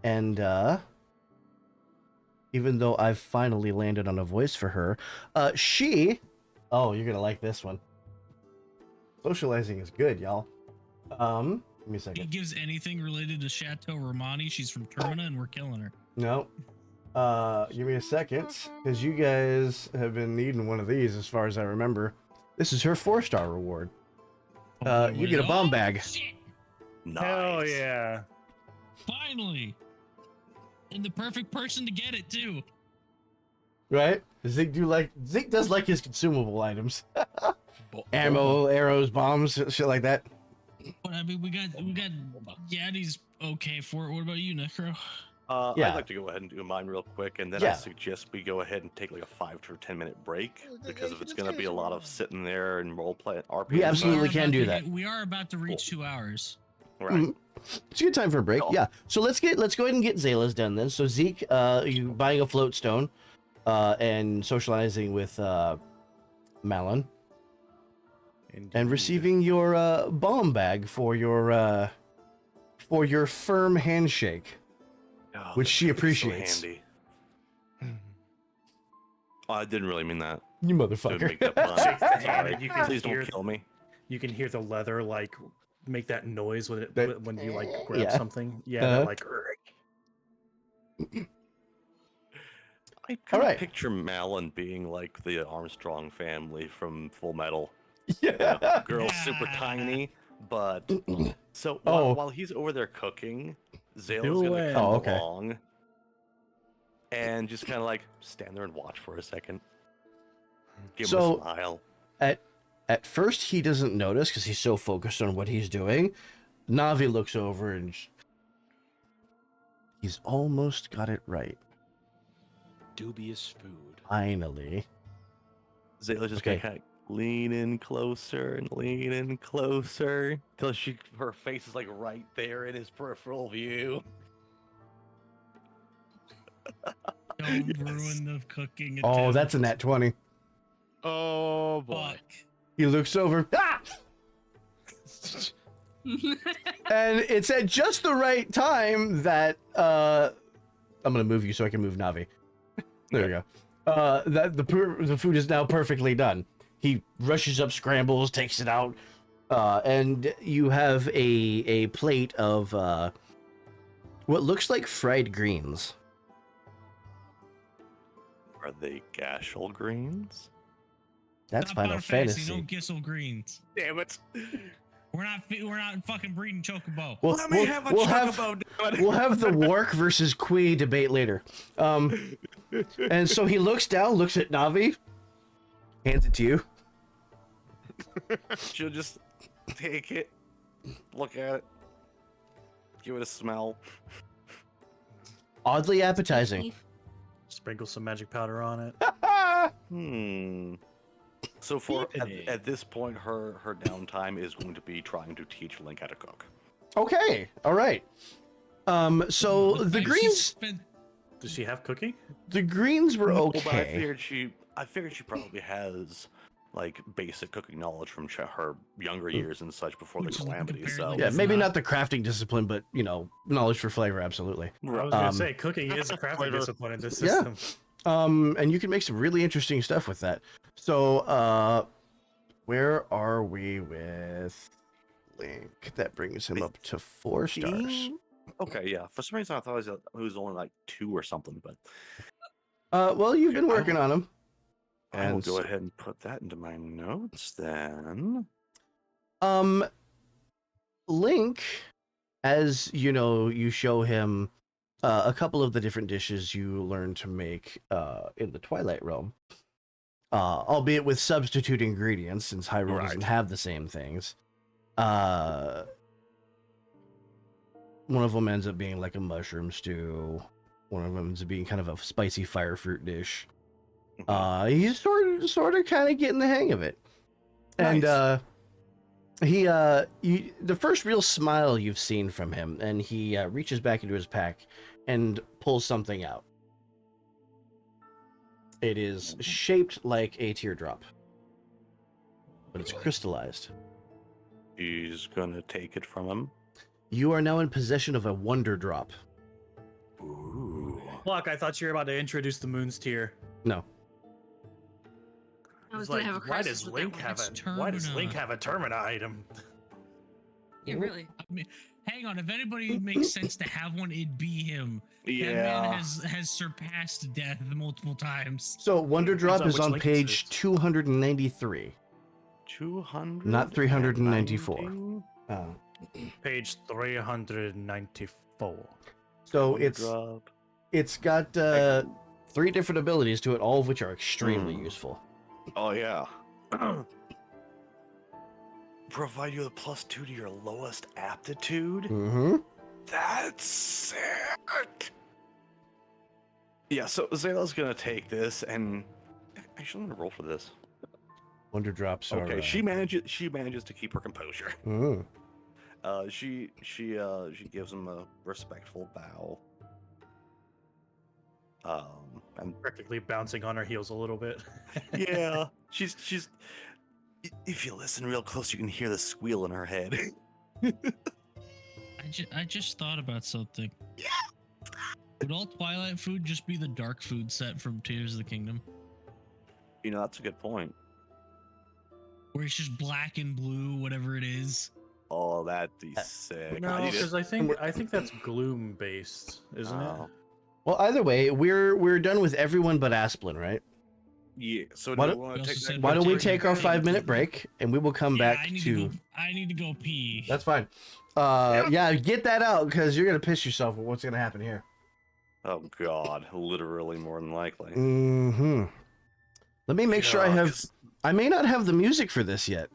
And even though I've finally landed on a voice for her, oh, you're gonna like this one. Socializing is good, y'all. Give me a He second. gives anything related to Chateau Romani. She's from Termina, and we're killing her. No. Give me a second, because you guys have been needing one of these as far as I remember. This is her 4-star reward. You get a bomb bag. Shit! Nice. Hell yeah! Finally, and the perfect person to get it too. Right? Zeke does like his consumable items. Ammo, arrows, bombs, shit like that. But I mean, we got Yadi's okay for it. What about you, Necro? Yeah. I'd like to go ahead and do mine real quick, and then Yeah. I suggest we go ahead and take like a 5 to 10 minute break Yeah, because if yeah, it's just going to be a finish lot it. of sitting there and role play RP. We and absolutely such. can do that. We are about to reach 2 hours. Right. Mhm. It's a good time for a break. Cool. Yeah. So let's go ahead and get Zayla's done then. So Zeke, you buying a float stone, and socializing with Malon, and Indeed. receiving your bomb bag for your firm handshake, Oh, which that's she gonna be so appreciates. handy. Oh, I didn't really mean that. You Didn't motherfucker. make that pun. Shake the hand Sorry. and you can Please hear don't kill me. You can hear the leather like make that noise when That- when you like grab yeah. something. Yeah, Uh-huh. that like. I kind of Alright. picture Malin being like the Armstrong family from Full Metal. Yeah. Girl's super tiny, but so Oh. while he's over there cooking, Zayla's Do gonna it. come Oh, okay. along and just kind of like stand there and watch for a second. Give him So- a smile. At first, he doesn't notice because he's so focused on what he's doing. Navi looks over and he's almost got it right. Dubious food. Finally. Zayla's just Okay. gonna kind of lean in closer and lean in closer till her face is like right there in his peripheral view. Don't Yes. ruin the cooking. Oh, attempt. that's a nat 20. Oh boy. Fuck. He looks over. Ah! And it's at just the right time that I'm gonna move you so I can move Navi. There we go. That the food is now perfectly done. He rushes up, scrambles, takes it out, and you have a plate of what looks like fried greens. Are they gashel greens? That's Not Final Fantasy. No Gissel greens. Damn it! We're not fucking breeding Chocobo. We'll, Let me we'll- have a we'll have chocobo, damn it. we'll have the Wark versus Kui debate later. And so he looks down, looks at Navi, hands it to you. She'll just take it, look at it, give it a smell. Oddly appetizing. Sprinkle some magic powder on it. So for Beefy. at this point, her downtime is going to be trying to teach Link how to cook. Okay, all right. So the fact she greens, spent- Does she have cooking? the greens were Well, but I okay. figured she probably has like basic cooking knowledge from her younger years and such before the Which is calamity. So comparatively- Yeah, If maybe not- not the crafting discipline, but knowledge for flavor, absolutely. I was gonna Um, say cooking is a crafting Flavor. discipline in this Yeah. system. And you can make some really interesting stuff with that. So, where are we with Link? That brings him up to 4 stars. Okay, yeah. For some reason, I thought it was only like 2 or something, but Well, you've been Okay, I working will- on him. I will And go ahead and put that into my notes then. Link, as you show him a couple of the different dishes you learn to make in the Twilight Realm, albeit with substitute ingredients since Hyrule doesn't Right. have the same things. One of them ends up being like a mushroom stew. One of them ends up being kind of a spicy fire fruit dish. He's sort of kind of getting the hang of it. And Nice. the first real smile you've seen from him, and he reaches back into his pack and pulls something out. It is shaped like a teardrop, but it's crystallized. She's gonna take it from him. You are now in possession of a wonder drop. Ooh. Fuck, I thought you were about to introduce the Moon's Tier. No. I was It's gonna like, have a why crisis does with that Link one. have It's why does Link Termina. have a Termina item? Yeah, really. I mean, hang on. If anybody makes sense to have one, it'd be him. That man Yeah. has surpassed death multiple times. So wonder drop on is which on link page this is. 293. 200. Not 394. Page 394. So it's got 3 different abilities to it, all of which are extremely useful. Oh yeah. Provide you a +2 to your lowest aptitude. Mm-hmm. That's sick. Yeah, so Zayla's gonna take this and actually I'm gonna roll for this. Wonder drops Okay, are. she manages to keep her composure. Mhm. She gives him a respectful bow. And Practically bouncing on her heels a little bit. yeah, she's. If you listen real close, you can hear the squeal in her head. I just thought about something. Yeah. Would all Twilight food just be the dark food set from Tears of the Kingdom, You know, that's a good point. where it's just black and blue, whatever it is? Oh, that'd be sick. No, I need because it. I think that's gloom based, isn't it? Oh. Well, either way, we're done with everyone but Asplin, right? Yeah. So Why do you don't- want We to also take said that? Why don't we Take take our it. 5-minute break and we will come Yeah, back I need to. to go. I need to go pee. That's fine. Yeah, get that out because you're gonna piss yourself with what's gonna happen here. Oh God, literally more than likely. Mm-hmm. Let me make sure I God, have. 'cause- I may not have the music for this yet.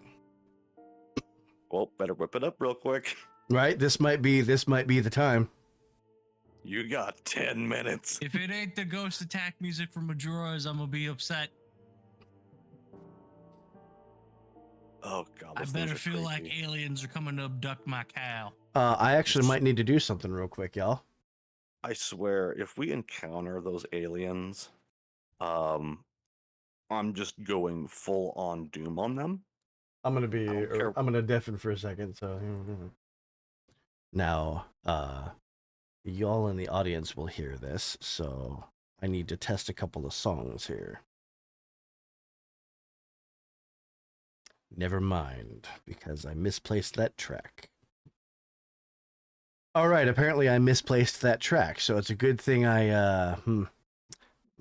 Well, better whip it up real quick. Right? This might be the time. You got 10 minutes. If it ain't the ghost attack music from Majora's, I'm gonna be upset. Oh God, I those things better are feel like creepy. aliens are coming to abduct my cow. I actually might need to do something real quick, y'all. I swear, if we encounter those aliens, I'm just going full on doom on them. I'm gonna don't care. I'm gonna deafen for a second. So now, y'all in the audience will hear this. So I need to test a couple of songs here. Never mind, because I misplaced that track. All right, apparently I misplaced that track, so it's a good thing I'm gonna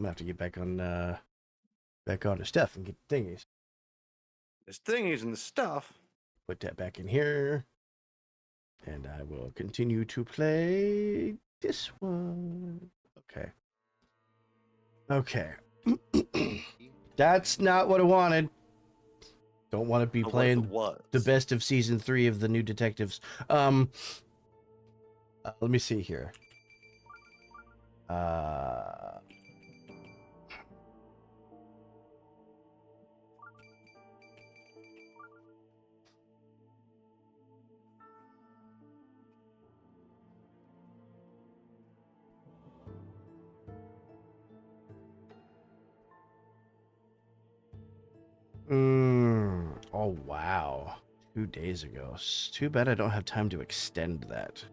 have to get back on to stuff and get the thingies. There's thingies and the stuff. Put that back in here. And I will continue to play this one. Okay. Okay. That's not what I wanted. Don't want to be But playing what the was? best of season 3 of the New Detectives. Let me see here. 2 days ago. Too bad I don't have time to extend that.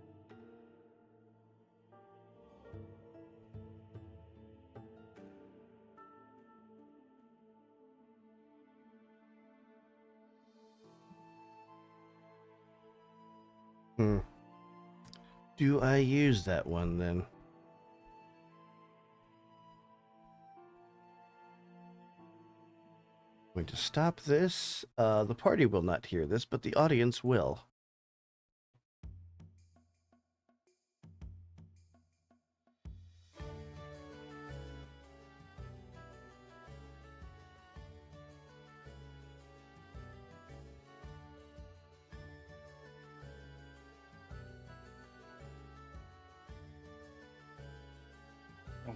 Do I use that one then? Going to stop this. The party will not hear this, but the audience will.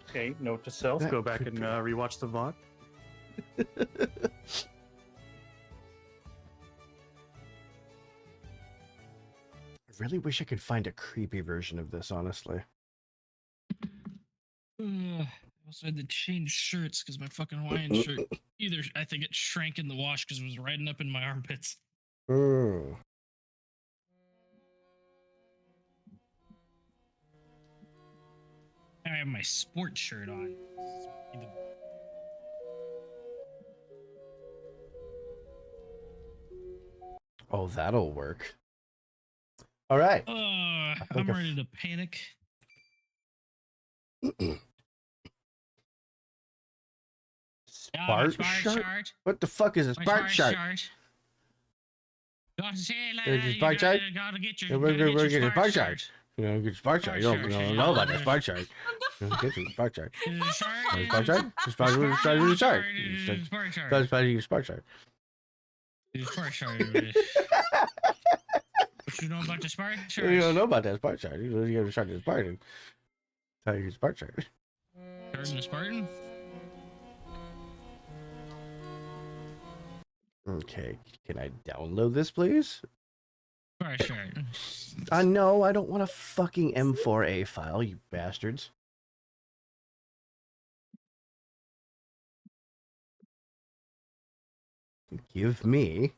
Okay, note to self: That go back could and be. rewatch the VOD. I really wish I could find a creepy version of this, honestly. I also had to change shirts because my fucking Hawaiian shirt either I think it shrank in the wash because it was riding up in my armpits. Mm. Now I have my sports shirt on. Oh, that'll work. All right. I'm ready to panic. Spark chart? What the fuck is a spark chart? Gotta say, There's a you spark chart? gotta get Yeah, your, we're gotta get gonna your get a spark spark chart. chart. You know, get a spark chart. You don't know about the spark chart. You don't get the spark chart. Spark chart? Spark chart with a chart. Spark chart. Spark chart. Spark chart. Spark chart. What you know about the spark chart? You don't know about that spark chart. You have to start the Spartan. Tell you spark chart. Starting the Spartan? Okay, can I download this, please? Spark chart. No, I don't want a fucking M4A file, you bastards. Give me.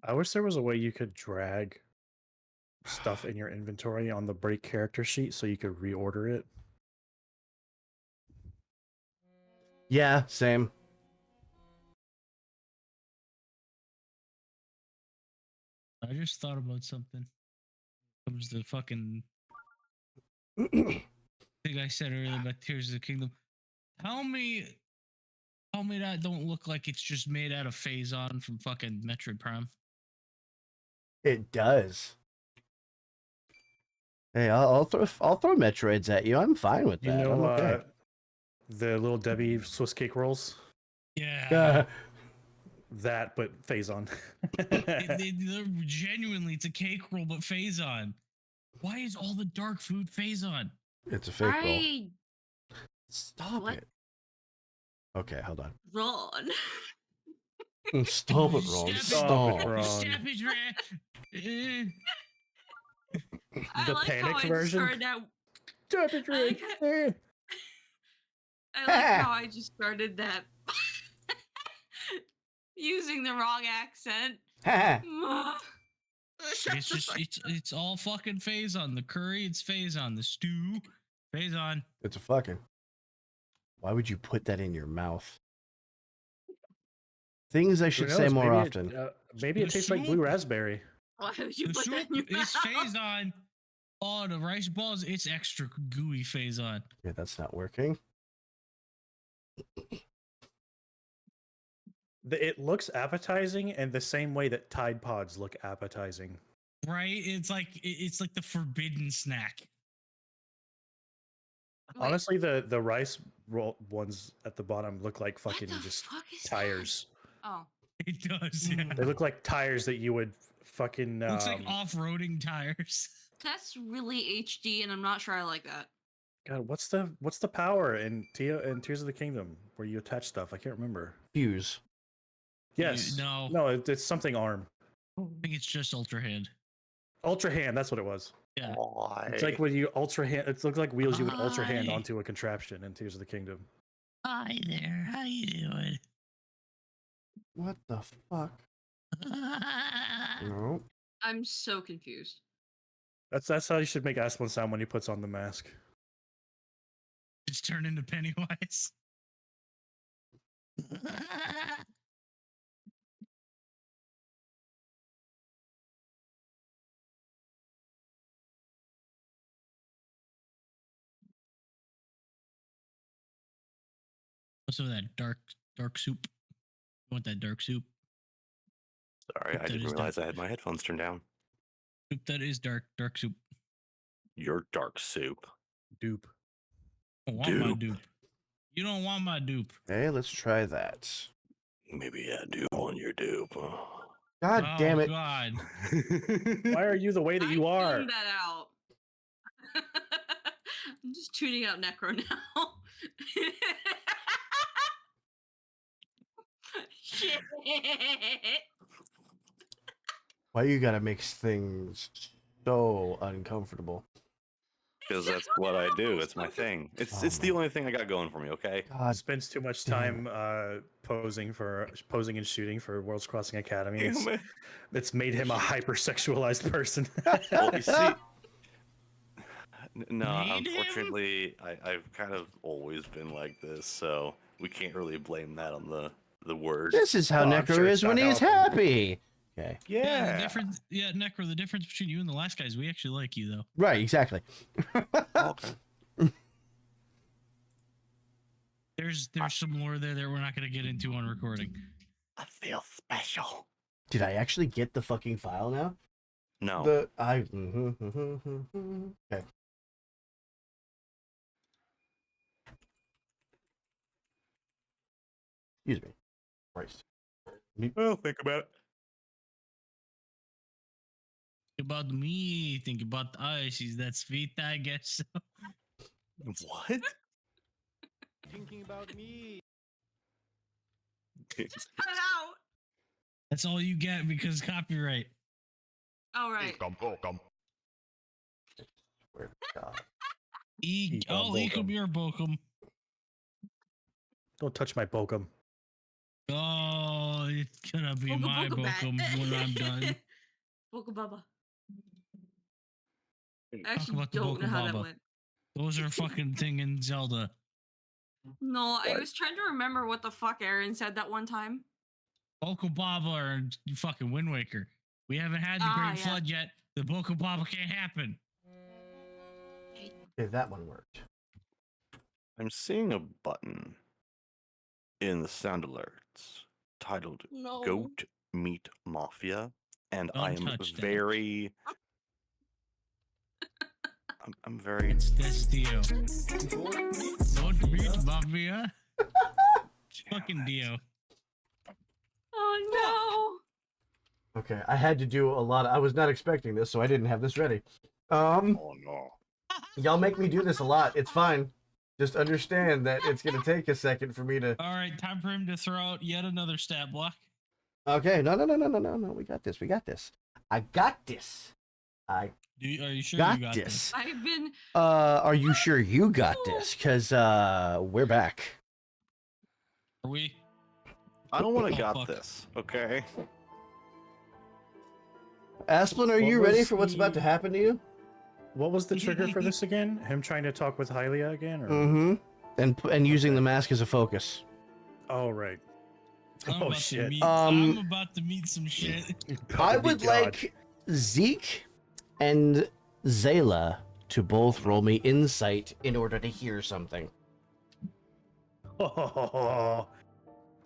I wish there was a way you could drag stuff in your inventory on the break character sheet so you could reorder it. Yeah, same. I just thought about something. It was the fucking thing I said earlier about Tears of the Kingdom. Tell me that don't look like it's just made out of Phazon from fucking Metroid Prime. It does. Hey, I'll throw Metroids at you. I'm fine with that. You know, I'm okay. the little Debbie Swiss cake rolls? Yeah. That, but Phazon. They're genuinely, it's a cake roll, but Phazon. Why is all the dark food Phazon? It's a fake roll. Stop What? it. Okay, hold on. Ron. Stop it, Ron. Stop it, Ron. Stop it, Ron. I The like panic how I version? started out. Stop it, I like Ron. I like how I just started that using the wrong accent. It's just it's all fucking Phazon. The curry, it's Phazon. The stew, Phazon. It's a fucking. Why would you put that in your mouth? Things I should Who say knows? more Maybe often. Maybe it The tastes like blue soup? raspberry. Why would you The put that soup in your is mouth? Phazon. Oh, the rice balls, it's extra gooey Phazon. Yeah, that's not working. It looks appetizing in the same way that Tide Pods look appetizing. Right? It's like the forbidden snack. Wait, Honestly, the rice roll ones at the bottom look like what fucking the just fuck is tires. That? Oh. It does, yeah. They look like tires that you would fucking. Looks like off-roading tires. That's really HD, and I'm not sure I like that. God, what's the power in Tears of the Kingdom where you attach stuff? I can't remember. Fuse. Yes. No. It's something arm. I think it's just Ultra Hand. Ultra hand. That's what it was. Yeah. Why? It's like when you ultra hand. It looks like wheels you would ultra hand Hi. onto a contraption in Tears of the Kingdom. Hi there. How you doing? What the fuck? No. I'm so confused. That's how you should make Asplin sound when he puts on the mask. Just turn into Pennywise. What's some of that dark soup? You want that dark soup? Sorry, I That didn't is realize dark. I had my headphones turned down. Soup that is dark soup. Your dark soup. Dupe. I don't want my Dupe. dupe. You don't want my dupe. Okay, let's try that. Maybe I do want your dupe. God damn it. God. Why are you the way that you I are? tuned that out. I'm just tuning out Necro now. Shit. Why you gotta make things so uncomfortable? Because that's what I do. It's my thing. It's Oh the my- only thing I got going for me. Okay. God Spends too much damn time posing and shooting for World's Crossing Academy. Damn it. It's made him a hypersexualized person. Well, you see, no, Need him? unfortunately, I've kind of always been like this, so we can't really blame that on the word. This is how Oh, I'm Necro sure is it's when not he's helping. happy. Okay. Yeah, the difference. Yeah, Necro. The difference between you and the last guy is we actually like you, though. Right, exactly. Okay. There's some lore there that we're not gonna get into on recording. I feel special. Did I actually get the fucking file now? No. Okay. Excuse me. Christ. Well, think about it. Think about me. Think about us. She's that sweet, I guess. What? Thinking about me. Cut it out. That's all you get because copyright. All right. Swear to God. He could be our Bokum. Don't touch my Bokum. Oh, it's gonna be Boga my Boga Bat. Bokum when I'm done. Boga Bubba. I Talk actually about the don't know Boga how that Baba. went. Those are a fucking thing in Zelda. No, I was trying to remember what the fuck Aaron said that one time. Bokum Baba or fucking Wind Waker. We haven't had the Great yeah. Flood yet. The Bokum Baba can't happen. Okay, that one worked. I'm seeing a button in the sound alerts titled No. Goat Meat Mafia, and Don't I am touch that. very. I'm very. That's Dio. Don't beat Mafia. Fucking Dio. Oh Okay, I had to do a lot. I was not expecting this, so I didn't have this ready. Oh no. Y'all make me do this a lot. It's fine. Just understand that it's gonna take a second for me to. All right, time for him to throw out yet another stat block. Okay, no. We got this. We got this. I got this. I Are you sure got you got this. no. I've been. Are you sure you got this? Cause we're back. Are we? I don't want Oh, to got fuck. this. Okay. Asplin, are What you ready was for what's about to happen to you? What was the trigger for this again? Him trying to talk with Hylia again? Or... Mm-hmm. And using the mask as a focus. Oh, right. I'm Oh, about to shit. meet- Um, I'm about to meet some shit. I Probably would God. like Zeke and Zayla to both roll me insight in order to hear something. I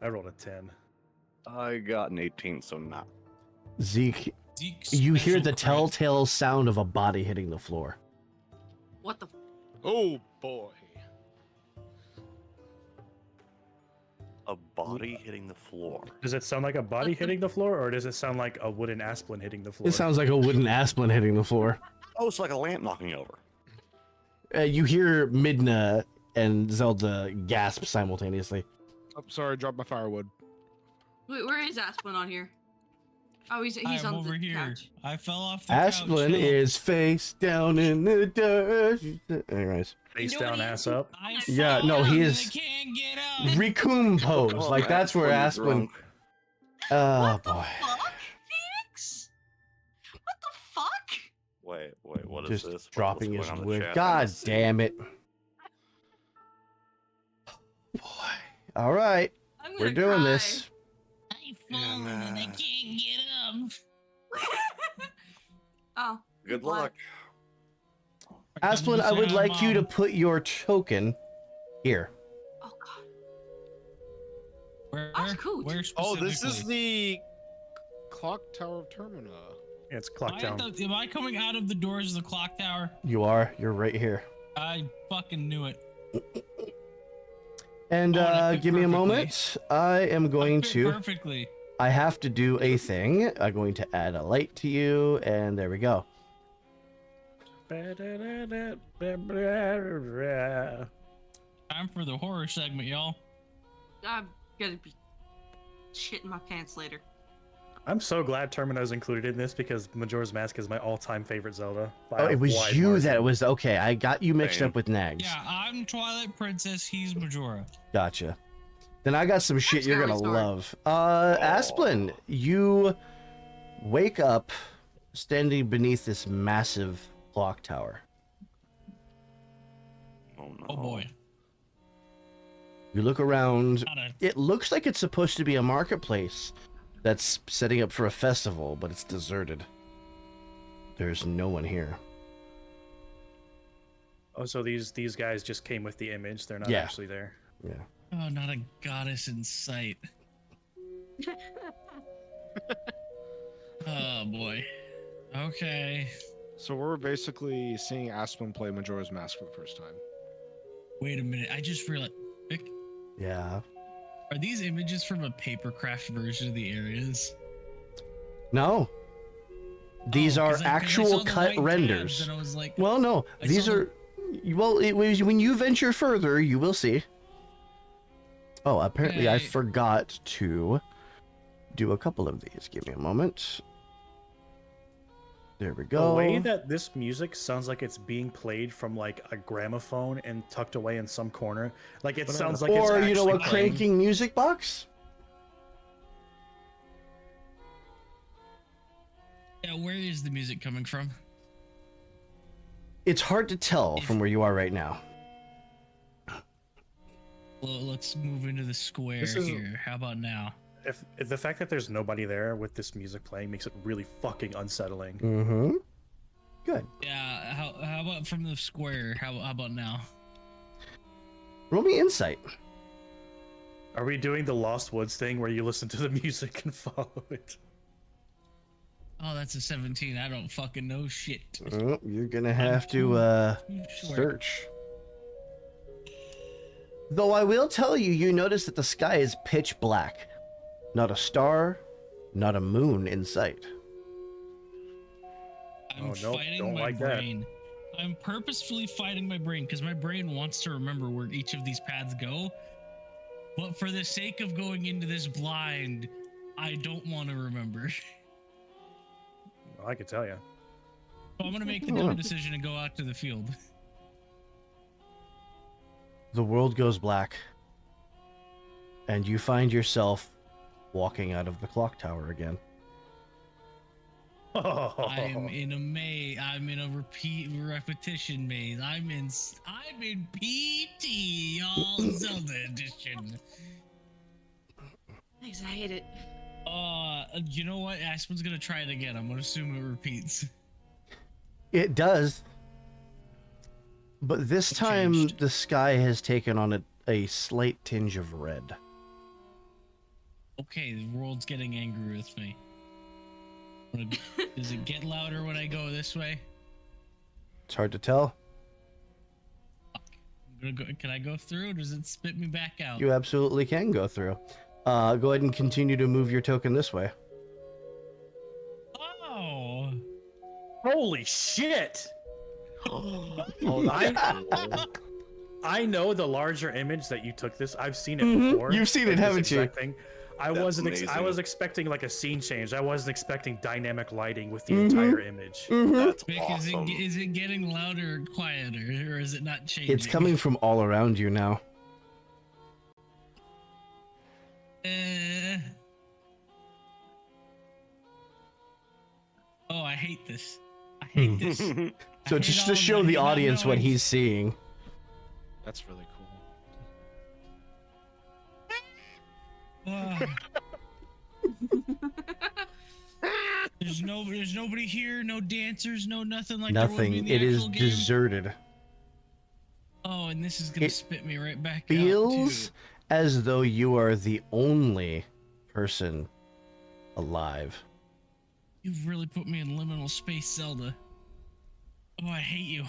rolled a 10. I got an 18, so not. Zeke, Zeke's you hear special the crit. telltale sound of a body hitting the floor. What the? Oh boy. A body hitting the floor. Does it sound like a body hitting the floor, or does it sound like a wooden Asplin hitting the floor? It sounds like a wooden Asplin hitting the floor. Oh, it's like a lamp knocking over. You hear Midna and Zelda gasp simultaneously. I'm sorry, I dropped my firewood. Wait, where is Asplin on here? Oh, he's I'm on over the here. couch. I fell off the couch. Asplin Chill. is face down in the dirt. Anyways. Face You know down, what he ass is? up. I Yeah, fell no, down he and is- I can't get up. Raccoon pose. Oh, Like, that's where Asplin is Asplin. drunk. Oh, What the boy. fuck? this, Just but dropping what's his going on in the wood. chat? I God missed it. damn it. Boy. All right. I'm We're gonna doing cry. this. I've fallen and I man. can't get up. Oh, Good black. luck. Asplin, I would like you to put your token here. Oh god. Where? That's cool. Where Oh, this is specifically? the clock tower of Termina. It's Clock Town. Am I coming out of the doors of the clock tower? You are. You're right here. I fucking knew it. And Oh, and I fit give me a perfectly. moment. I am going I fit to. perfectly. I have to do a thing. I'm going to add a light to you, and there we go. Time for the horror segment, y'all. I'm gonna be shitting my pants later. I'm so glad Termina's included in this because Majora's Mask is my all-time favorite Zelda. by Oh, a it was wide you margin. that was okay. I got you mixed Same. up with Nags. Yeah, I'm Twilight Princess. He's Majora. Gotcha. Then I got some shit you're gonna Skyward love. Asplin, you wake up standing beneath this massive clock tower. Oh no. Oh boy. You look around. Not a It looks like it's supposed to be a marketplace that's setting up for a festival, but it's deserted. There's no one here. Oh, so these guys just came with the image. They're not Yeah. actually there. Yeah. oh, not a goddess in sight. Oh boy. Okay. So we're basically seeing Aspen play Majora's Mask for the first time. Wait a minute. I just realized. Vic, Yeah. are these images from a papercraft version of the areas? No. These Oh, are 'cause I actual saw the cut white tabs renders. And I was like, Well, no. I These saw are. Well, it was when you venture further, you will see. Oh, apparently I Okay. forgot to do a couple of these. Give me a moment. There we go. The way that this music sounds like it's being played from like a gramophone and tucked away in some corner, like it sounds like it's or you know, a actually playing. cranking music box. yeah, where is the music coming from? It's hard to tell from where you are right now. Well, let's move into the square This is- here. How about now? If the fact that there's nobody there with this music playing makes it really fucking unsettling. Mm-hmm. Good. Yeah, how about from the square? How about now? Roll me insight. Are we doing the Lost Woods thing where you listen to the music and follow it? Oh, that's a 17. I don't fucking know shit. Oh, you're gonna have to Sure. search. Though I will tell you, you notice that the sky is pitch black. Not a star, not a moon in sight. I'm Oh, nope, fighting don't my like that. brain. I'm purposefully fighting my brain because my brain wants to remember where each of these paths go. But for the sake of going into this blind, I don't want to remember. Well, I can tell you. So I'm going to make the dumb decision and go out to the field. The world goes black, and you find yourself walking out of the clock tower again. I am in a maze. I'm in a repetition maze. I'm in PT, y'all, Zelda edition. Thanks, I hate it. You know what? Aspen's gonna try it again. I'm gonna assume it repeats. It does. But this It time, changed. the sky has taken on a slight tinge of red. Okay, the world's getting angry with me. Does it get louder when I go this way? It's hard to tell. Fuck. I'm gonna go. Can I go through? Or does it spit me back out? You absolutely can go through. Go ahead and continue to move your token this way. Oh. Holy shit! I know the larger image that you took this. I've seen it before. You've seen it, This haven't you? exact thing. I That's was amazing. expecting like a scene change. I wasn't expecting dynamic lighting with the entire image. That's Vic, awesome. is it getting louder or quieter, or is it not changing? It's coming from all around you now. Oh, I hate this. I hate this. So just to show the audience what he's seeing. That's really cool. There's nobody here, no dancers, no nothing like there would be in Nothing. the It is actual game. deserted. Oh, and this is gonna It spit me right back Feels out, as though you are the only person alive. too. You've really put me in liminal space, Zelda. Oh, I hate you.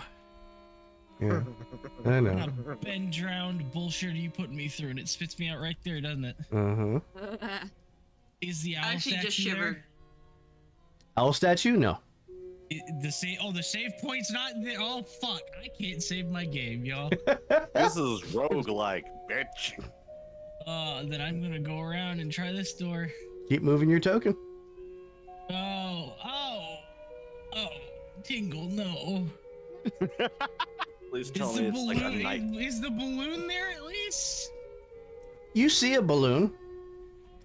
Yeah, I know. What a been drowned bullshit are you putting me through, and it spits me out right there, doesn't it? Uh-huh. Is the owl I actually statue just shivered. there? Owl statue? No. The save point's not there. Oh fuck! I can't save my game, y'all. This is roguelike, bitch. Then I'm gonna go around and try this door. Keep moving your token. Oh, Tingle, no. Please tell me it's like a night. Is the balloon there at least? You see a balloon.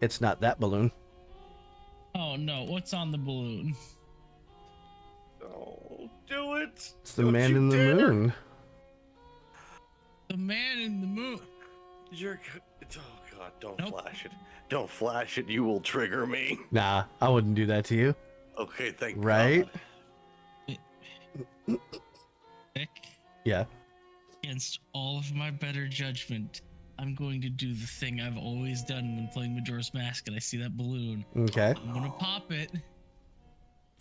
It's not that balloon. Oh no, what's on the balloon? Oh, do it. It's the Don't man you in the dare. moon. The man in the moon. You're. Oh god, don't Nope. flash it. Don't flash it. You will trigger me. Nah, I wouldn't do that to you. Okay, thank Right? God. Nick, Yeah. against all of my better judgment, I'm going to do the thing I've always done when playing Majora's Mask and I see that balloon. Okay. I'm gonna pop it.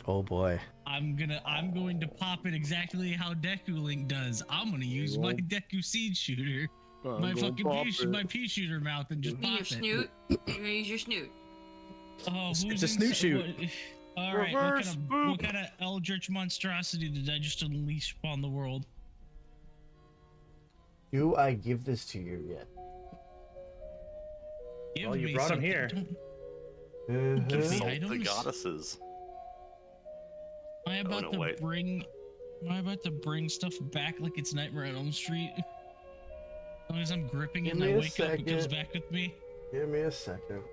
Oh boy. I'm going to pop it exactly how Deku Link does. I'm gonna use my Deku Seed Shooter, my pea shooter mouth, and just Use pop your it. snoot. You're gonna use your snoot. Oh, It's who's a snoot ins- shoot. All right, Reverse what kind of eldritch monstrosity did I just unleash upon the world? Do I give this to you yet? Give Well, you me brought 'em something. here. Don't- Give me Consult the items? goddesses. Am I about no, to wait. bring? Am I about to bring stuff back like it's Nightmare on Elm Street? As long as I'm gripping it Give and I me a wake up, it comes second. back with me. Give me a second.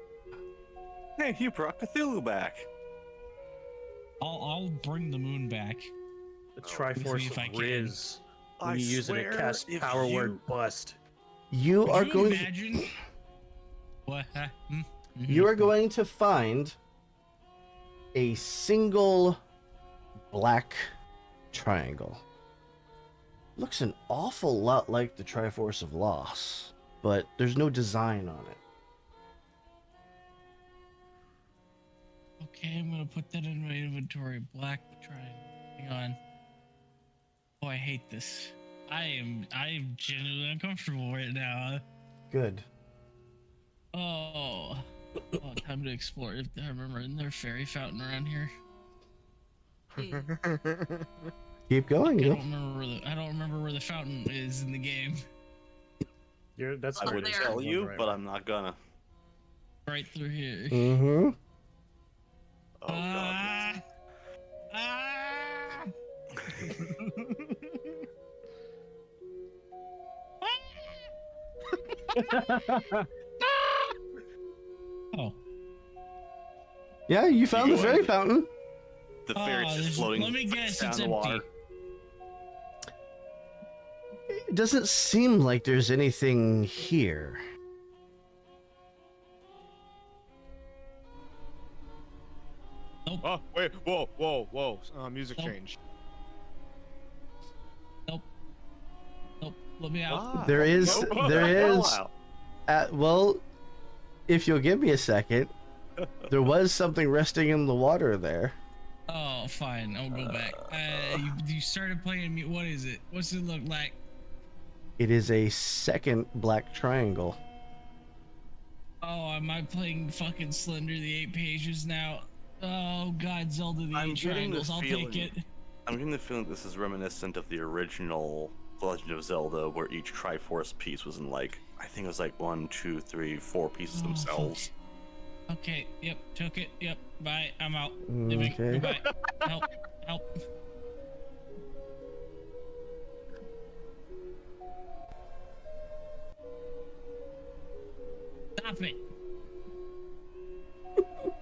Hey, you brought Cthulhu back. I'll bring the moon back. The See Triforce if I can. Riz. I When you use it to swear, cast if power you- word bust. You Could are you going. imagine? What? Huh? You are going to find a single black triangle. Looks an awful lot like the Triforce of Loss, but there's no design on it. Okay, I'm gonna put that in my inventory. Black triangle. Hang on. Oh, I hate this. I'm genuinely uncomfortable right now. Good. Oh, time to explore. If I remember, isn't there a fairy fountain around here? Yeah. Keep going. I Yo. don't remember where the fountain is in the game. That's I where would it is. tell Tell Going you, the right but way. I'm not gonna. Right through here. Mm-hmm. Oh god. Ah! Oh. Yeah, you found the You fairy would. fountain. The fairy's just floating. Let me guess, down it's the empty. water. It doesn't seem like there's anything here. Oh, wait, whoa. Music Nope. change. Nope. Let me out. Ah, There is, nope. there Hell is. out. Well, if you'll give me a second, there was something resting in the water there. Oh, fine. I'll go back. You started playing me. What is it? What's it look like? It is a second black triangle. Oh, am I playing fucking Slender the 8 pages now? Oh God, Zelda the I'm 8 getting the triangles. I'll take feeling- it. I'm getting the feeling this is reminiscent of the original The Legend of Zelda, where each Triforce piece was in like, I think it was like 1, 2, 3, 4 pieces Oh, themselves. Okay, yep, took it. Yep, bye. I'm out. Leaving. Okay. Goodbye. Help. Help. Stop it.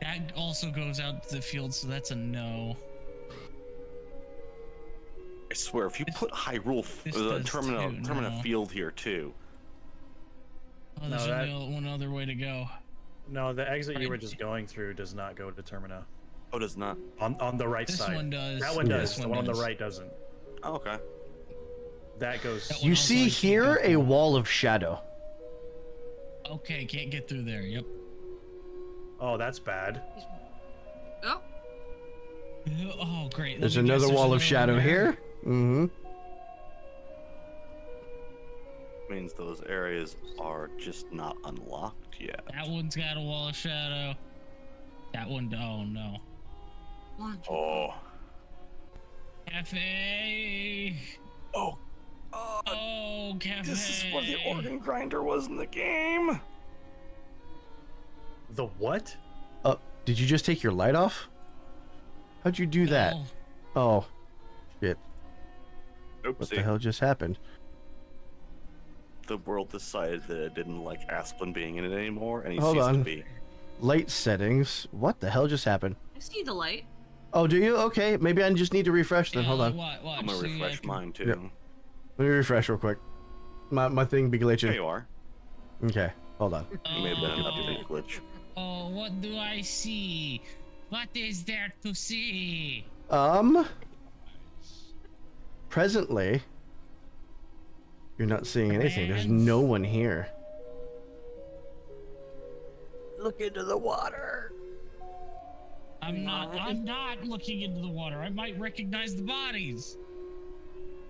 That also goes out to the field, so that's a no. I swear, if you put Hyrule, this the does Termina, too, Termina no. Field here too. Oh, there's No, only one other way to go. No, the exit you were Right. just going through does not go to Termina. Oh, does not? On the right This side. one does. That one Yeah. does. This The one on the does. right doesn't. Oh, okay. That goes. That one You also see has to here go a wall of shadow. Okay, can't get through there. Yep. Oh, that's bad. Oh, Oh, great. Let There's me guess, another wall another of one shadow there. here. Mm-hmm. Means those areas are just not unlocked yet. That one's got a wall of shadow. That one, oh no. launch. Oh. Cafe. Oh. Oh, cafe. This is where the organ grinder was in the game. The what? Did you just take your light off? How'd you do that? No. Oh, shit. What Oopsie. the hell just happened? The world decided that it didn't like Asplin being in it anymore, and he Hold ceased on. to be. Light settings. What the hell just happened? I see the light. Oh, do you? Okay, maybe I just need to refresh then. Yeah, Hold on. Watch, I'm gonna see, I refresh can- mine too. Yep. Let me refresh real quick. My thing be There glitching. you are. Okay, hold on. It may have been an update glitch. Oh, what do I see? What is there to see? Presently, you're not seeing anything. There's no one here. Look into the water. I'm not looking into the water. I might recognize the bodies.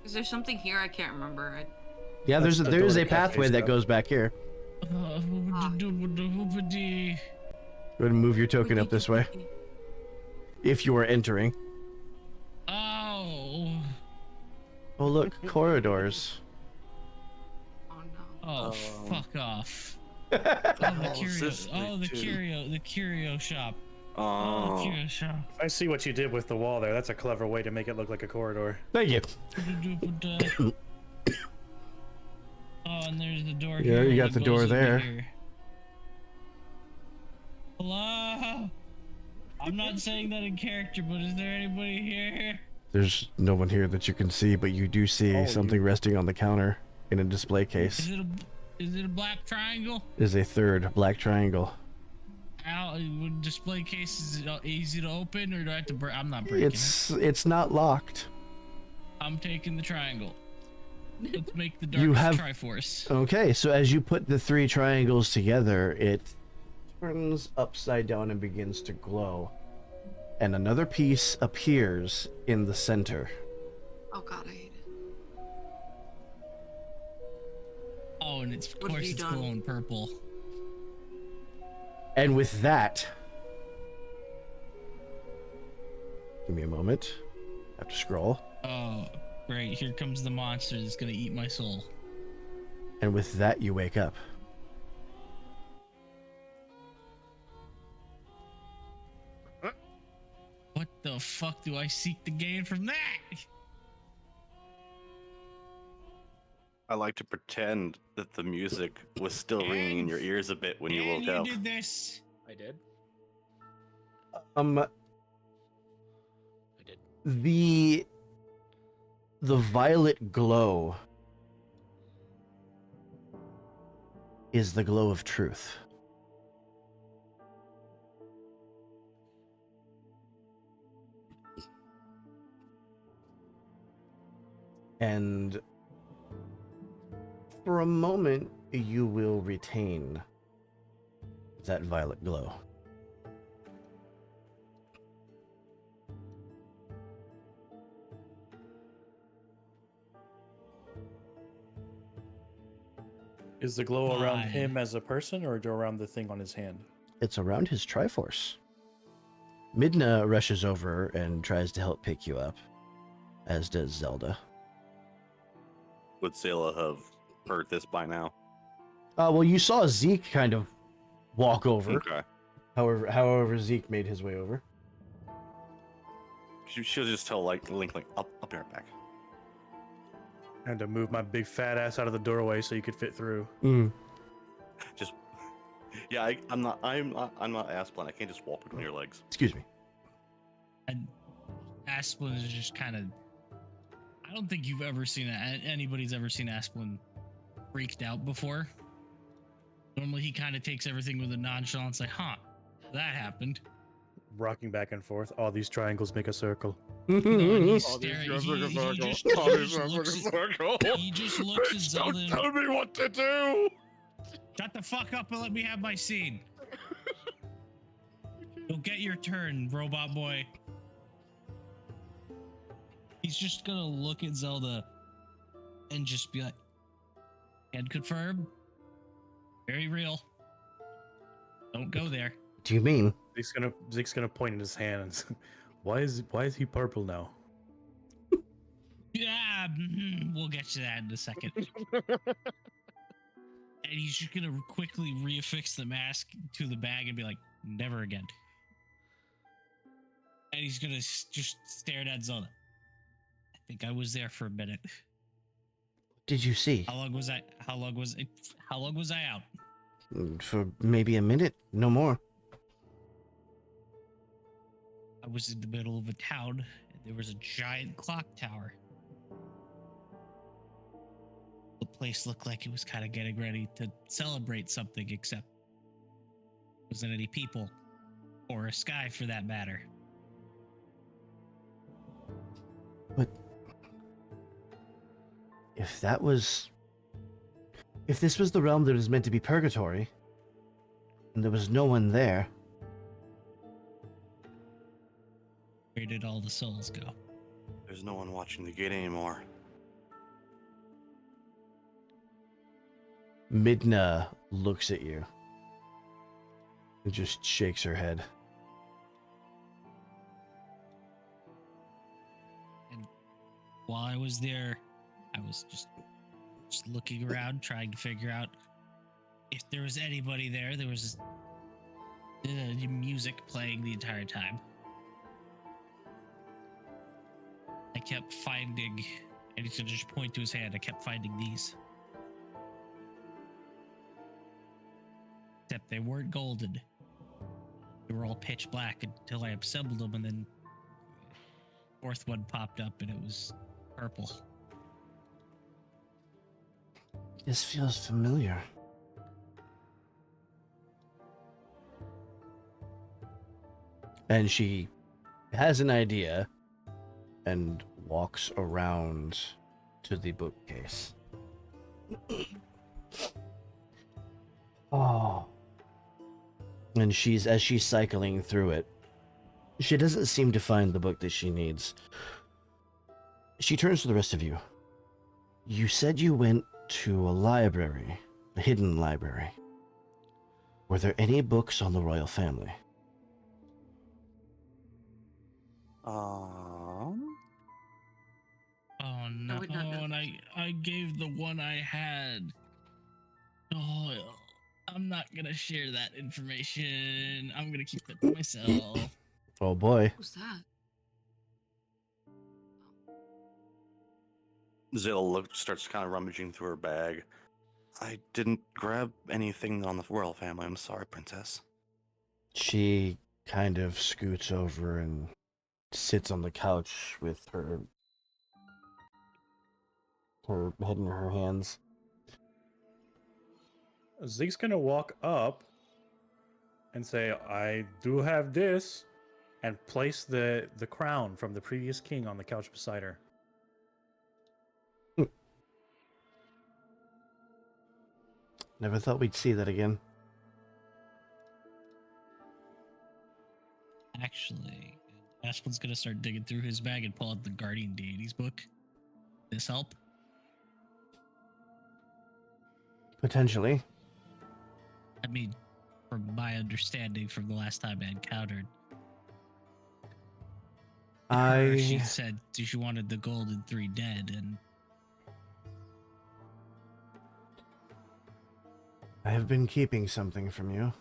Is there something here I can't remember? Yeah, That's the there door is to a cafe pathway that stuff. goes back here. Hoopity. Go ahead and move your token up this way. If you are entering. Oh. Oh, look, corridors. Oh no. Oh, fuck off. Oh, hell is this the thing, too? curio shop. Oh, Oh. curio shop. I see what you did with the wall there. That's a clever way to make it look like a corridor. Thank you. Oh, and there's the door Yeah, here. you got that the door goes into there. here. Hello? I'm not saying that in character, but is there anybody here? There's no one here that you can see, but you do see Oh, something resting on the counter in a display Is case. it a black triangle? Is a third black triangle. How would display case is it easy to open, or do I have to break? I'm not breaking it. It's not locked. I'm taking the triangle. Let's make the You darkest have- Triforce. Okay, so as you put the three triangles together, it turns upside down and begins to glow. And another piece appears in the center. Oh god, I hate it. Oh, and it's of What have course you it's done? glowing purple. And with that, give me a moment. I have to scroll. Oh, great! Here comes the monster that's gonna eat my soul. And with that, you wake up. What the fuck do I seek to gain from that? I like to pretend that the music was still ringing in your ears a bit when you woke up. You did this. I did. I did. The violet glow is the glow of truth. And for a moment, you will retain that violet glow. Is the glow around Fine. him as a person or around the thing on his hand? It's around his Triforce. Midna rushes over and tries to help pick you up, as does Zelda. Would Zayla have heard this by now? Well, you saw Zeke kind of walk over. Okay. However, Zeke made his way over. She'll just tell like Link, like, up there, back. I had to move my big fat ass out of the doorway so you could fit through. Just, yeah, I'm not Asplin. I can't just walk between your legs. Excuse me. And Asplin is just kind of. I don't think you've ever seen anybody's ever seen Asplin freaked out before. Normally, he kind of takes everything with a nonchalance, like, "Huh, that happened." Rocking back and forth. All these triangles make a circle. You know, and he's All these staring. guys He, look a he circle. just, All he these just guys look a looks at, circle. he just looks at Bitch, Zelda. don't tell me what to do. Shut the fuck up and let me have my scene. You'll get your turn, robot boy. He's just gonna look at Zelda and just be like, "Can confirm. Very real. Don't go there." Do you mean? Zeke's gonna point in his hands. Why is he purple now? Yeah, we'll get to that in a second. And he's just gonna quickly reaffix the mask to the bag and be like, "Never again." And he's gonna just stare at Zelda. I think I was there for a minute. Did you see? How long was I out? For maybe a minute, no more. I was in the middle of a town and there was a giant clock tower. The place looked like it was kind of getting ready to celebrate something, except there wasn't any people or a sky for that matter. But if this was the realm that was meant to be purgatory, and there was no one there, Where did all the souls go? There's no one watching the gate anymore. Midna looks at you and just shakes her head. And while I was there, I was just looking around, trying to figure out if there was anybody there. There was music playing the entire time. I kept finding, and he's gonna just point to his hand, I kept finding these. Except they weren't golden. They were all pitch black until I assembled them, and then fourth one popped up and it was purple. This feels familiar. And she has an idea and walks around to the bookcase. Oh. And as she's cycling through it, she doesn't seem to find the book that she needs. She turns to the rest of you. You said you went to a library, a hidden library. Were there any books on the royal family? Oh no, would not know. and I gave the one I had. Oh, I'm not gonna share that information. I'm gonna keep it to myself. Oh boy. Who's that? Zill starts kind of rummaging through her bag. I didn't grab anything on the royal family. I'm sorry, princess. She kind of scoots over and sits on the couch with her head in her hands. Zeke's gonna walk up and say, "I do have this," and place the crown from the previous king on the couch beside her. Never thought we'd see that again. Actually, Aspen's gonna start digging through his bag and pull out the Guardian Deities book. This help? Potentially. I mean, from my understanding from the last time I encountered her, she said she wanted the golden 3 dead, and I have been keeping something from you.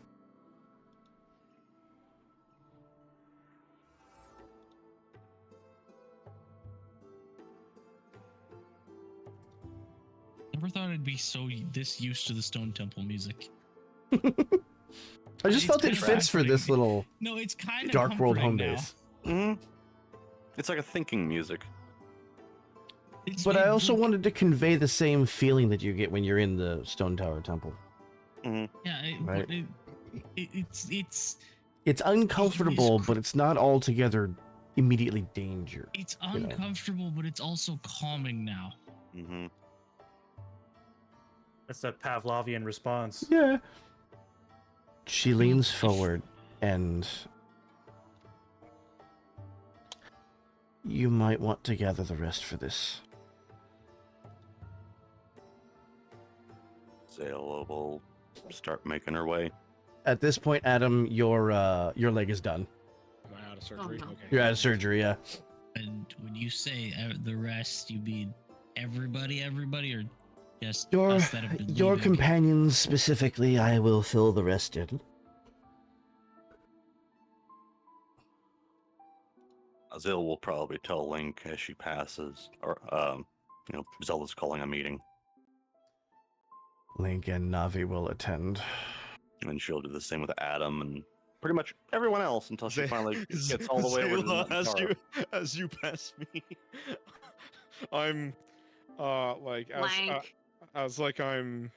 never thought I'd be this used to the Stone Temple music. I just felt it fits for this little No, it's kind of Dark World home now. base. Mm-hmm. It's like a thinking music. But I also look- wanted to convey the same feeling that you get when you're in the Stone Tower Temple. Yeah, Right. but it's It's uncomfortable, cr- but it's not altogether immediately danger. it's You know. uncomfortable, but it's also calming now. Mm-hmm. That's that Pavlovian response. Yeah. She leans if- forward and you might want to gather the rest for this. Zayla will start making her way. At this point, Adam, your leg is done. Am I out of surgery? no. Okay. You're out of surgery, yeah. And when you say the rest, you mean everybody, or just Your us that have been your leaving? companions specifically, I will fill the rest in. Zayla will probably tell Link as she passes, or Zelda's calling a meeting, Link and Navi will attend. and she'll do the same with Adam and pretty much everyone else until she Zay- finally gets all the way over to the Zayla, tower. as you pass me, I'm like Blank. as like I'm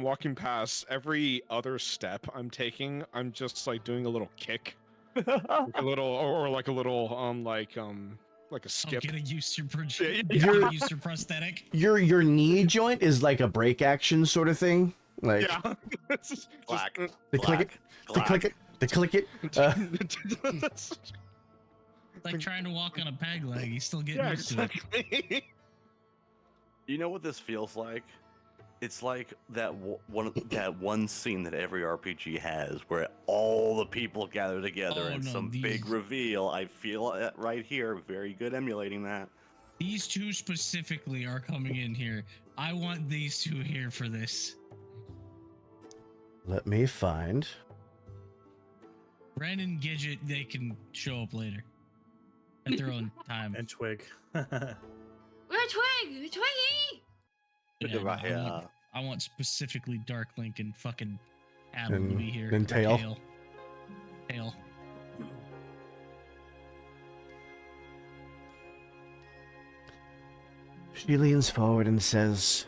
walking past, every other step I'm taking, I'm just like doing a little kick, like a little or like a little like a skip. I'm getting used to your Yeah, You're- used to prosthetic. Your knee joint is like a break action sort of thing. Like Yeah. It's just- Clack. they click it, they click it, they click it. That's- It's like trying to walk on a peg leg. He's still getting yeah, used to it. exactly. You know what this feels like? It's like that one scene that every RPG has, where all the people gather together Oh, and no, some big these- reveal. I feel it right here. Very good emulating that. These two specifically are coming in here. I want these two here for this. Let me find. Ren and Gidget, they can show up later at their own time. And Twig. We're Twig! Twiggy! Yeah, Right, no, yeah. I want specifically Dark Link and fucking Adam to And- be here. and or Tail. Tail. She leans forward and says,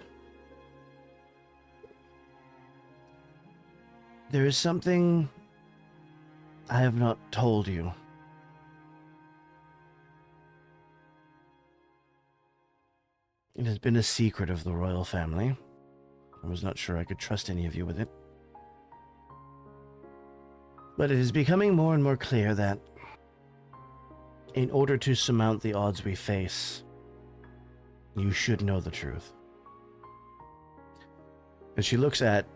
"There is something I have not told you. It has been a secret of the royal family. I was not sure I could trust any of you with it. But it is becoming more and more clear that in order to surmount the odds we face, you should know the truth." And she looks at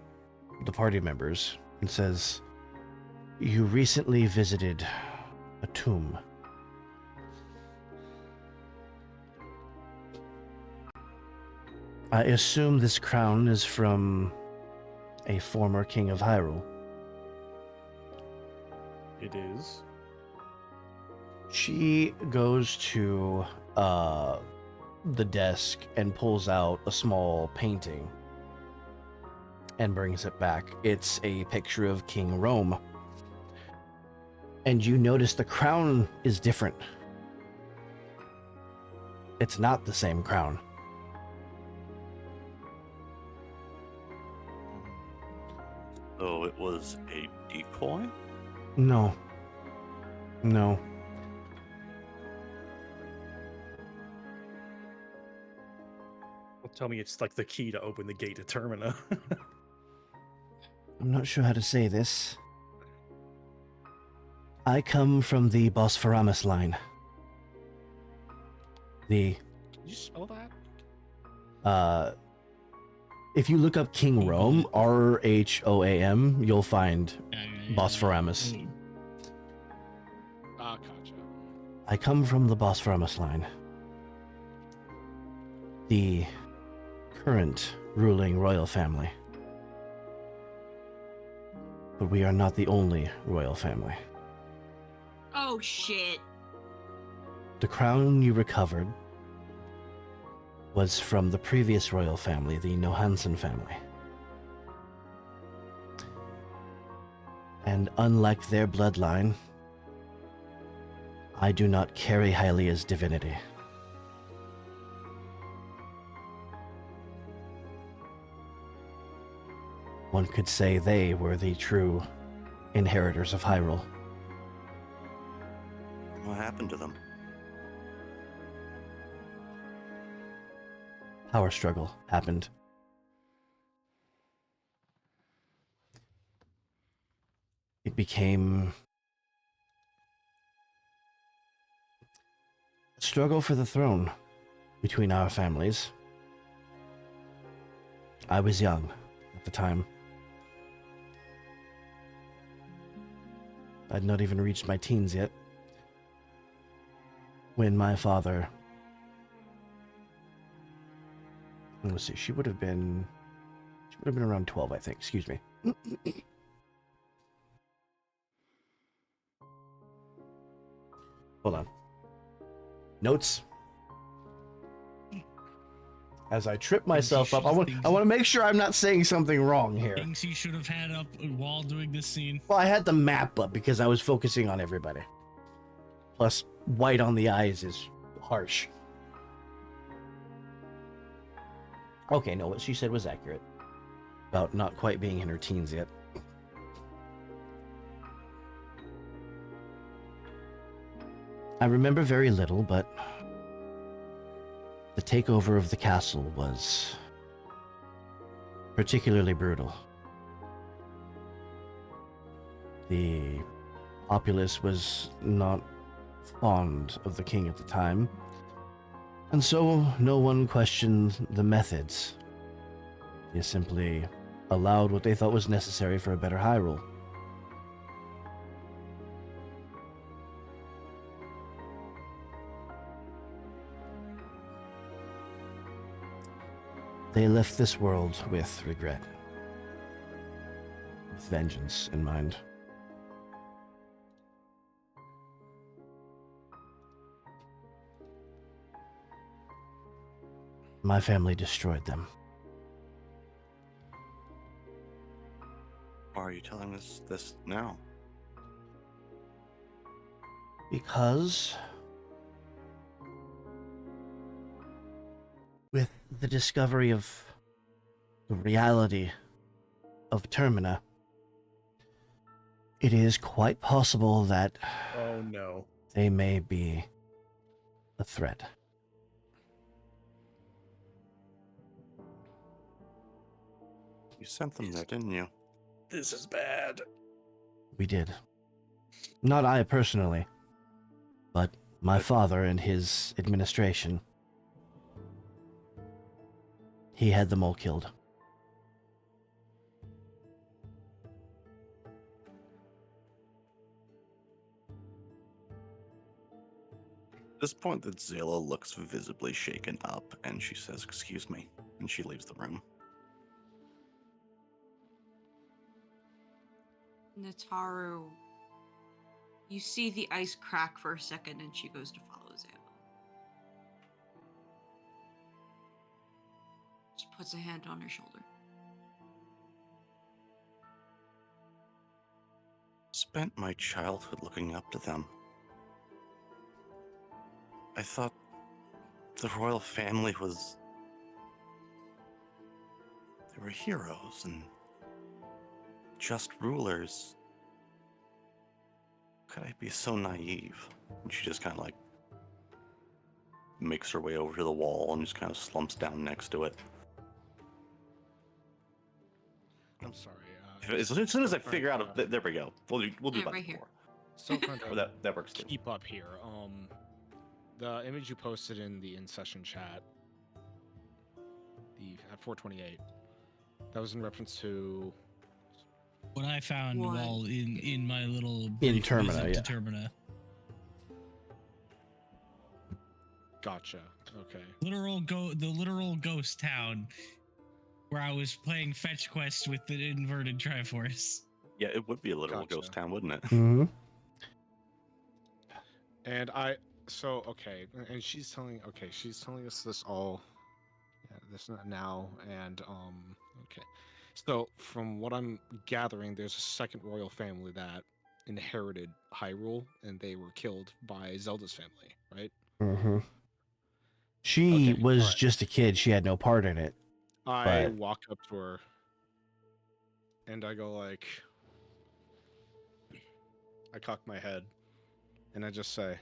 the party members and says, "You recently visited a tomb. I assume this crown is from a former king of Hyrule." It is. She goes to the desk and pulls out a small painting and brings it back. It's a picture of King Rome. And you notice the crown is different. It's not the same crown. So it was a decoy? No. No. Well, tell me it's like the key to open the gate to Termina. I'm not sure how to say this. I come from the Bosphorus line. The Can you spell that? if you look up King Rome, Rhoam, you'll find Bosphorus. Ah, gotcha. I come from the Bosphorus line. The current ruling royal family. But we are not the only royal family. Oh shit. The crown you recovered was from the previous royal family, the Johansson family. And unlike their bloodline, I do not carry Hylia's divinity. One could say they were the true inheritors of Hyrule. What happened to them? Power struggle happened. It became a struggle for the throne between our families. I was young at the time. I'd not even reached my teens yet when my father... Let's see, she would have been around 12, I think. Excuse me. Hold on. Notes. As I trip myself up, I want to make sure I'm not saying something wrong here. Things he should have had up while doing this scene. Well, I had the map up because I was focusing on everybody. Plus, white on the eyes is harsh. Okay, no, what she said was accurate. About not quite being in her teens yet. I remember very little, but the takeover of the castle was particularly brutal. The populace was not fond of the king at the time, and so no one questioned the methods. They simply allowed what they thought was necessary for a better Hyrule. They left this world with regret, with vengeance in mind. My family destroyed them. Why are you telling us this now? Because with the discovery of the reality of Termina, it is quite possible that Oh no. they may be a threat. You sent them there, didn't you? This is bad. We did. Not I personally, but my father and his administration. He had them all killed. At this point, that Zayla looks visibly shaken up, and she says, "Excuse me," and she leaves the room. Nataru, you see the ice crack for a second and she goes to follow Zayla. Just puts a hand on her shoulder. Spent my childhood looking up to them. I thought the royal family was... They were heroes and just rulers. Could I be so naive? And she just kind of like makes her way over to the wall and just kind of slumps down next to it. I'm sorry. As soon as I figure out, there we go. We'll do Yeah, that right here. before. So kind Or that works too. keep up here. The image you posted in the in-session chat, at 428, that was in reference to What I found What? while in my little In brief Termina, visit to yeah. Termina. Gotcha. Okay. The literal ghost town where I was playing fetch quest with the inverted Triforce. Yeah, it would be a literal Gotcha. ghost town, wouldn't it? Mm-hmm. And okay, and she's telling us this all, this now, and okay. So from what I'm gathering, there's a second royal family that inherited Hyrule, and they were killed by Zelda's family, right? Mm-hmm. She Okay, was alright. just a kid. She had no part in it. I But- walk up to her. and I go like, I cock my head, and I just say,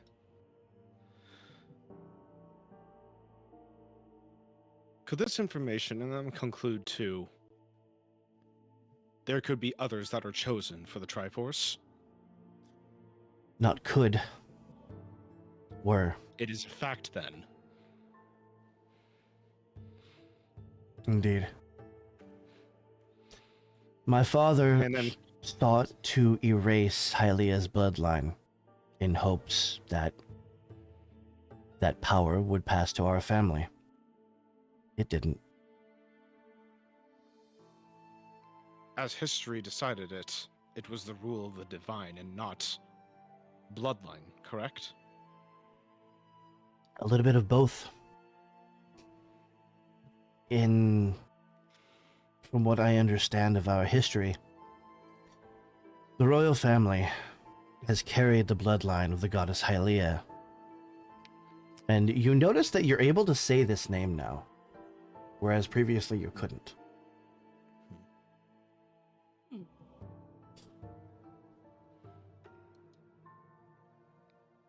could this information and then conclude too, there could be others that are chosen for the Triforce? Not could. Were. It is a fact then. Indeed. My father And then sought to erase Hylia's bloodline in hopes that that power would pass to our family. It didn't. as history decided it, it was the rule of the divine and not bloodline, correct? A little bit of both. From what I understand of our history, the royal family has carried the bloodline of the goddess Hylia. And you notice that you're able to say this name now, whereas previously you couldn't.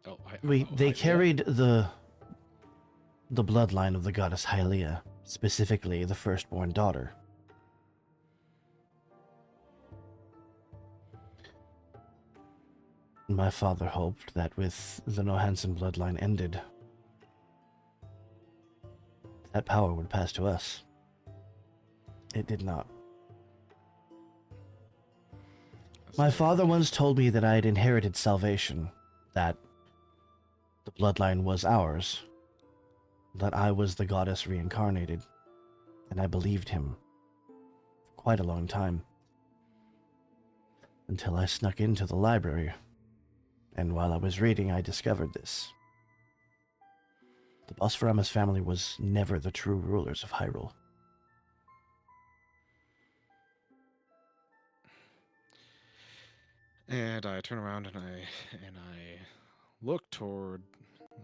Oh, They carried the bloodline of the goddess Hylia, specifically the firstborn daughter. My father hoped that with the Nohansen bloodline ended, that power would pass to us. It did not. My father once told me that I had inherited salvation, that the bloodline was ours, that I was the goddess reincarnated, and I believed him for quite a long time. Until I snuck into the library, and while I was reading, I discovered this. The Bosphoramos family was never the true rulers of Hyrule. And I turn around and I look toward.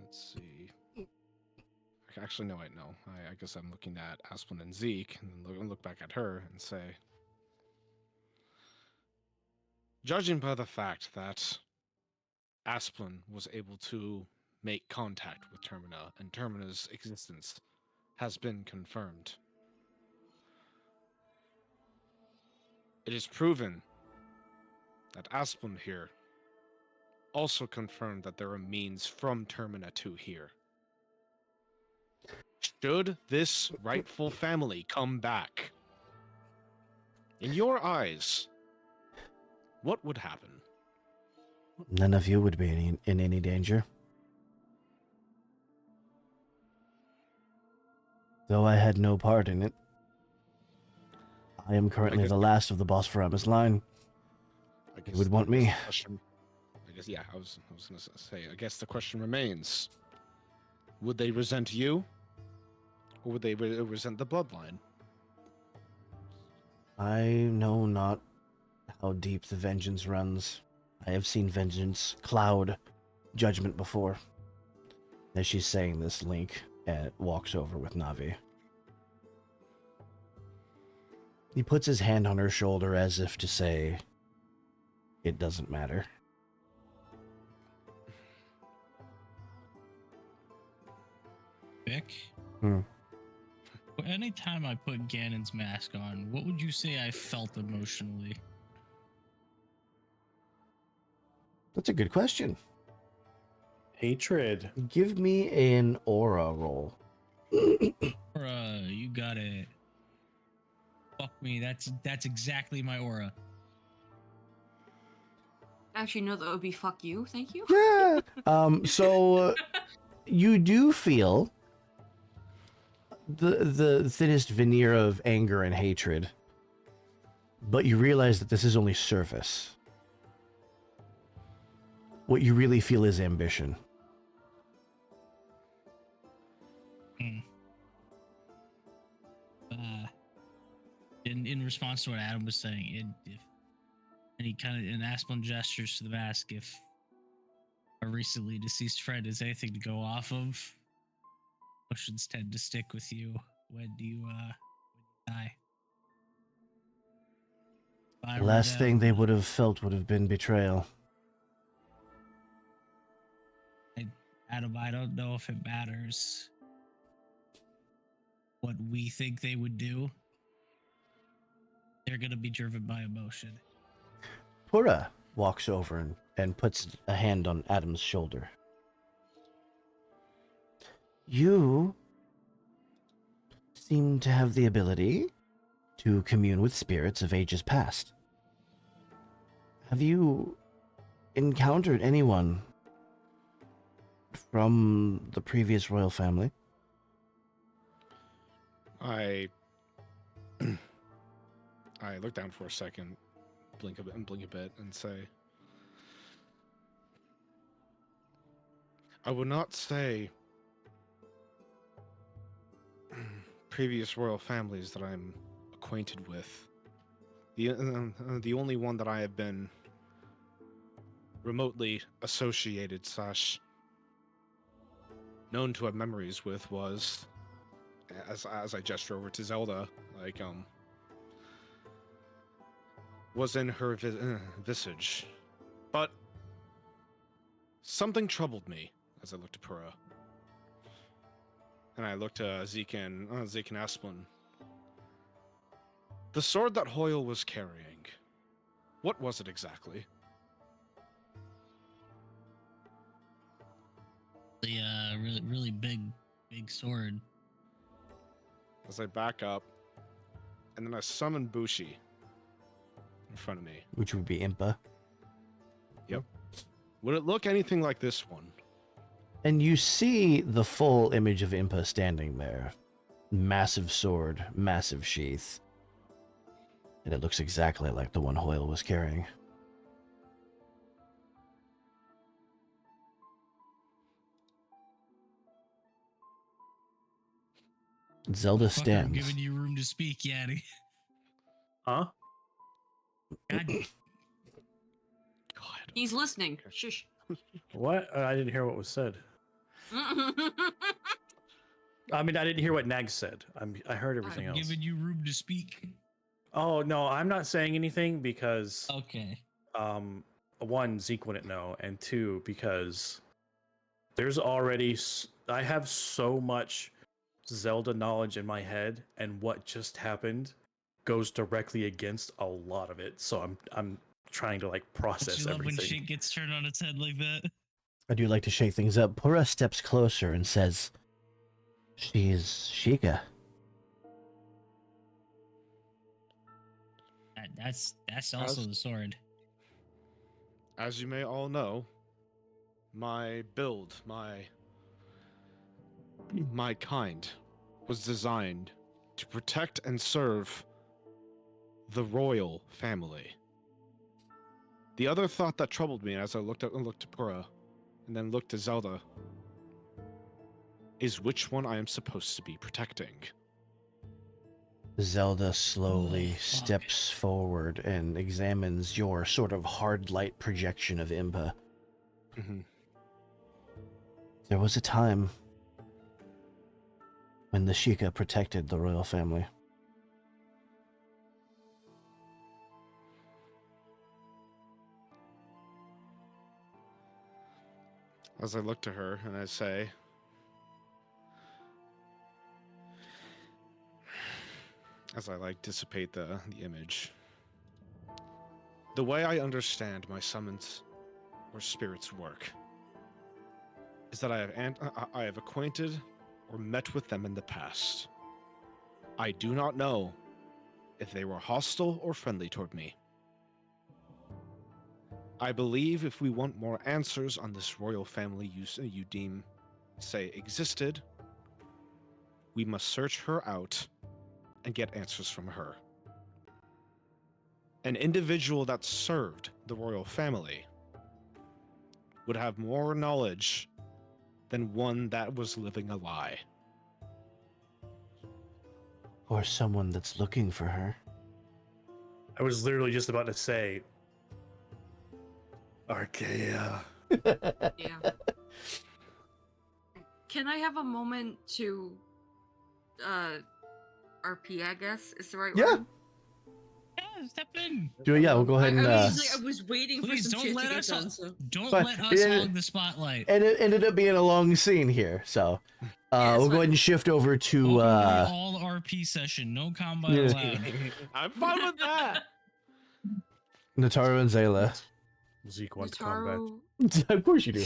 Let's see. Actually, no, wait, no. I guess I'm looking at Asplin and Zeke, and then look back at her and say, judging by the fact that Asplin was able to make contact with Termina, and Termina's existence has been confirmed, it is proven that Asplin here also confirmed that there are means from Termina to here. Should this rightful family come back, in your eyes, what would happen? None of you would be in any danger. Though I had no part in it. I am currently the last of the Bosphoramos line. You would want me. I guess, yeah, I was going to say, I guess the question remains, would they resent you, or would they resent the bloodline? I know not how deep the vengeance runs. I have seen vengeance cloud judgment before. As she's saying this, Link walks over with Navi. He puts his hand on her shoulder as if to say, it doesn't matter. Vic? Hmm. Anytime I put Ganon's mask on, what would you say I felt emotionally? That's a good question. Hatred. Give me an aura roll. Bruh, you got it. Fuck me, that's exactly my aura. Actually, no, that would be fuck you. Thank you. Yeah. So you do feel the thinnest veneer of anger and hatred, but you realize that this is only surface. What you really feel is ambition. In response to what Adam was saying, and he kind of in Asplin gestures to the mask, if a recently deceased friend is anything to go off of, emotions tend to stick with you when you die. I The were last thing they them, would have felt would have been betrayal. Adam, I don't know if it matters what we think they would do. They're gonna be driven by emotion. Pura walks over and puts a hand on Adam's shoulder. You seem to have the ability to commune with spirits of ages past. Have you encountered anyone from the previous royal family? I look down for a second, blink a bit, and say, I would not say previous royal families that I'm acquainted with. The only one that I have been remotely associated / known to have memories with was, as I gesture over to Zelda, like was in her visage, but something troubled me as I looked at Pura, and I looked at Zeke and Asplin. The sword that Hoyle was carrying, what was it exactly? The really big sword. As I back up, and then I summon Bushi in front of me. Which would be Impa. Would it look anything like this one? And you see the full image of Impa standing there. Massive sword, massive sheath. And it looks exactly like the one Hoyle was carrying. Zelda Fucker, I'm stands. giving you room to speak, Yanni. Huh? God, God. He's listening. Shush. What? I didn't hear what was said. I mean, I didn't hear what Nag said. I heard everything I'm else. giving you room to speak. Oh no, I'm not saying anything because Okay. one, Zeke wouldn't know, and two, because there's already I have so much Zelda knowledge in my head, and what just happened goes directly against a lot of it. So I'm trying to like Don't process you love when everything. shit gets turned on its head like that? I do like to shake things up. Pura steps closer and says, "She's Sheikah." That's also the sword. As you may all know, my build, my kind, was designed to protect and serve the royal family. The other thought that troubled me as I looked at Pura, and then looked to Zelda, is which one I am supposed to be protecting. Zelda slowly Oh, fuck. steps forward and examines your sort of hard light projection of Impa. Mm-hmm. There was a time when the Sheikah protected the royal family. As I look to her and I say, as I like dissipate the image, the way I understand my summons or spirits work is that I have acquainted or met with them in the past. I do not know if they were hostile or friendly toward me. I believe if we want more answers on this royal family you deem, say, existed, we must search her out and get answers from her. An individual that served the royal family would have more knowledge than one that was living a lie. Or someone that's looking for her. I was literally just about to say, Archaea. Yeah. Can I have a moment to RP, I guess is the right Yeah. word? step in. Yeah, we'll go ahead and. I was waiting Please for some don't shit let to get us. done. So. Don't But- let us yeah, hog the spotlight. And it ended up being a long scene here, so Yeah, it's we'll go fine. ahead and shift over to. Welcome to the all RP session. No combat Yeah. allowed. I'm fine with that. Nataru and Zayla. Zeke wants combat. Nataru, Of course you do.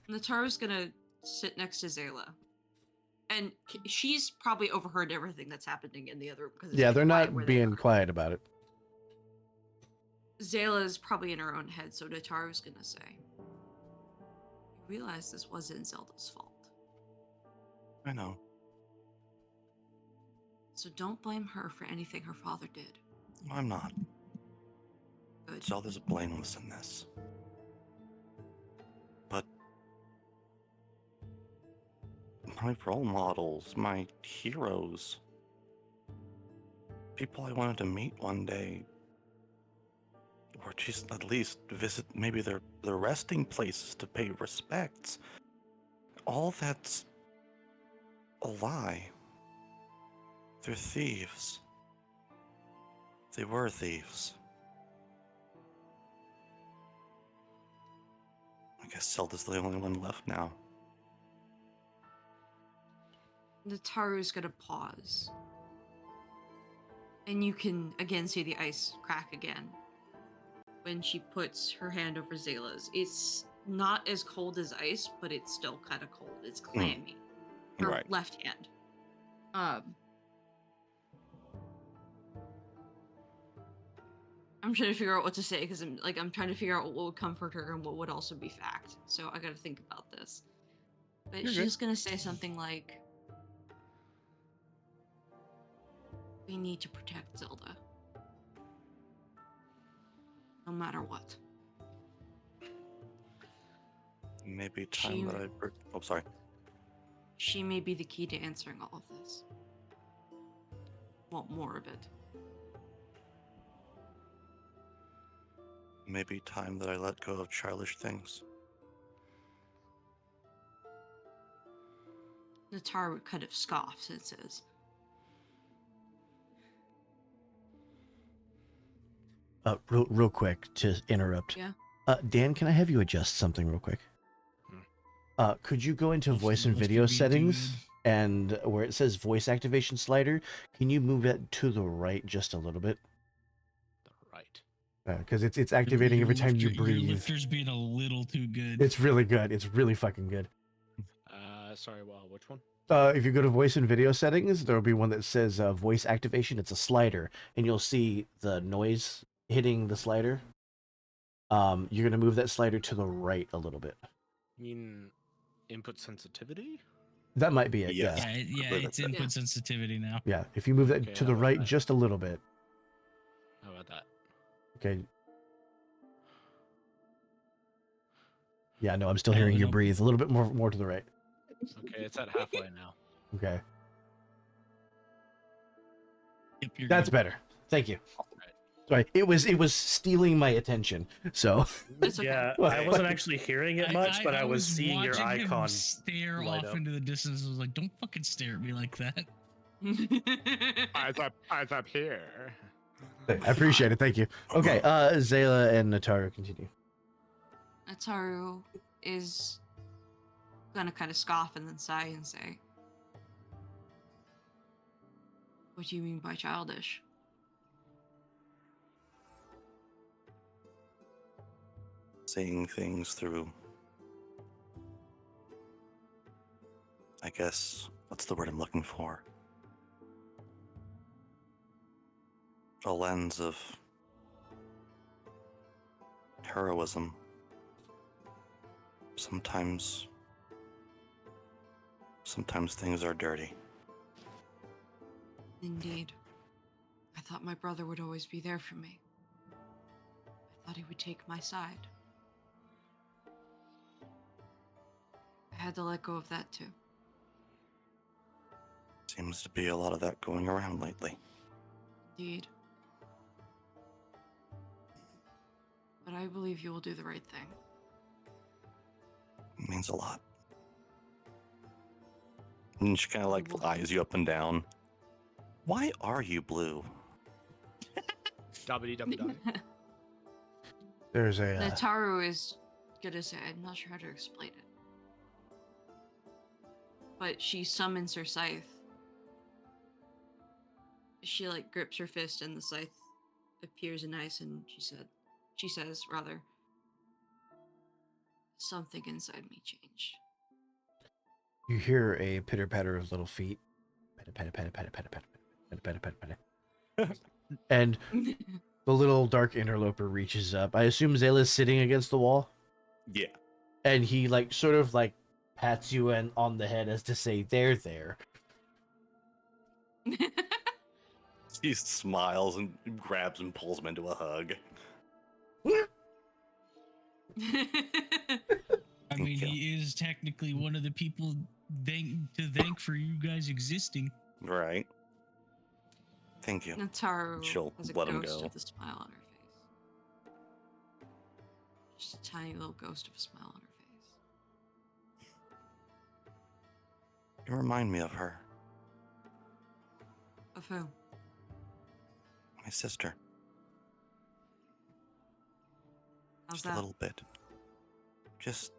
Nataru's gonna sit next to Zayla, and she's probably overheard everything that's happening in the other room. Yeah, they're not being quiet about it. Zayla's probably in her own head, so Nataru's gonna say, "You realize this wasn't Zelda's fault, I know. so don't blame her for anything her father did." I'm not. Good. Zelda's blameless in this. But my role models, my heroes, people I wanted to meet one day, or just at least visit maybe their resting places to pay respects, all that's a lie. They're thieves. They were thieves. I guess Zelda's the only one left now. Nataru's gonna pause. And you can again see the ice crack again when she puts her hand over Zayla's. It's not as cold as ice, but it's still kind of cold. It's clammy. Her Right. left hand. I'm trying to figure out what to say because I'm trying to figure out what would comfort her and what would also be fact. So I gotta think about this. But You're she's gonna say something like, "We need to protect Zelda. No matter what." Maybe time that oh, sorry. She may be the key to answering all of this. Want more of it. Maybe time that I let go of childish things. Nataru kind of scoffs and says, Real quick to interrupt. Yeah. Dan, can I have you adjust something real quick? Could you go into voice and video settings and where it says voice activation slider, can you move it to the right just a little bit? Right. Because it's activating every time you breathe. Your lifter's being a little too good. It's really good. It's really fucking good. Sorry, well, which one? If you go to voice and video settings, there will be one that says voice activation. It's a slider, and you'll see the noise hitting the slider. You're gonna move that slider to the right a little bit. You mean input sensitivity? That might be it. Yes. Yeah. Yeah, it's input Yeah. sensitivity now. Yeah. If you move that Okay, to the how about right that? just a little bit. How about that? Okay. Yeah. No, I'm still hearing you breathe. A little bit more to the right. Okay, it's at halfway now. Okay. Yep, you're That's good. better. Thank you. Right. Sorry. It was stealing my attention. So. "It's okay." Yeah, Well, I wasn't actually hearing it much, but I was seeing your watching him icon. stare light off up. into the distance. I was like, "Don't fucking stare at me like that." Eyes up here. I appreciate it. Thank you. Okay. Zayla and Nataru continue. Nataru is gonna kind of scoff and then sigh and say, "What do you mean by childish?" Seeing things through, I guess, what's the word I'm looking for? A lens of heroism. Sometimes things are dirty. Indeed. I thought my brother would always be there for me. I thought he would take my side. I had to let go of that too. Seems to be a lot of that going around lately. Indeed. But I believe you will do the right thing. It means a lot. And she kind of like eyes you up and down. Why are you blue? Dabbity dubby dubby. There's a Nataru is gonna say, I'm not sure how to explain it. But she summons her scythe. She like grips her fist and the scythe appears in ice and she says rather, something inside me changed. you hear a pitter patter of little feet. Patter patter patter patter patter patter patter patter patter patter. And the little dark interloper reaches up. I assume Zayla's sitting against the wall. Yeah. And he like sort of like pats you on the head as to say, there. He smiles and grabs and pulls him into a hug. I mean, you. he is technically one of the people to thank for you guys existing. Right. Thank you. Nataru She'll has a let him ghost go. of a smile on her face. Just a tiny little ghost of a smile on her face. You remind me of her, Of who? my sister. How's Just that? a little bit. Just,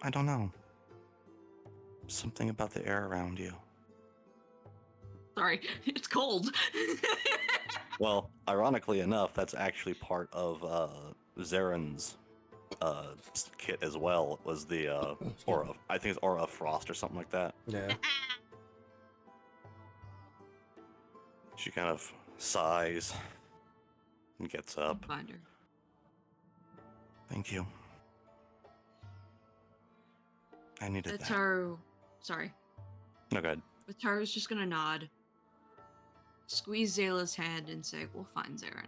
I don't know. Something about the air around you. Sorry, it's cold. Well, ironically enough, that's actually part of Zaren's kit as well. It was the aura. I think it's aura of frost or something like that. Yeah. She kind of sighs and gets up. Find her. Thank you. I needed that. Nataru. Sorry. No good. Nataru's just gonna nod, squeeze Zayla's hand, and say, "We'll find Zaren."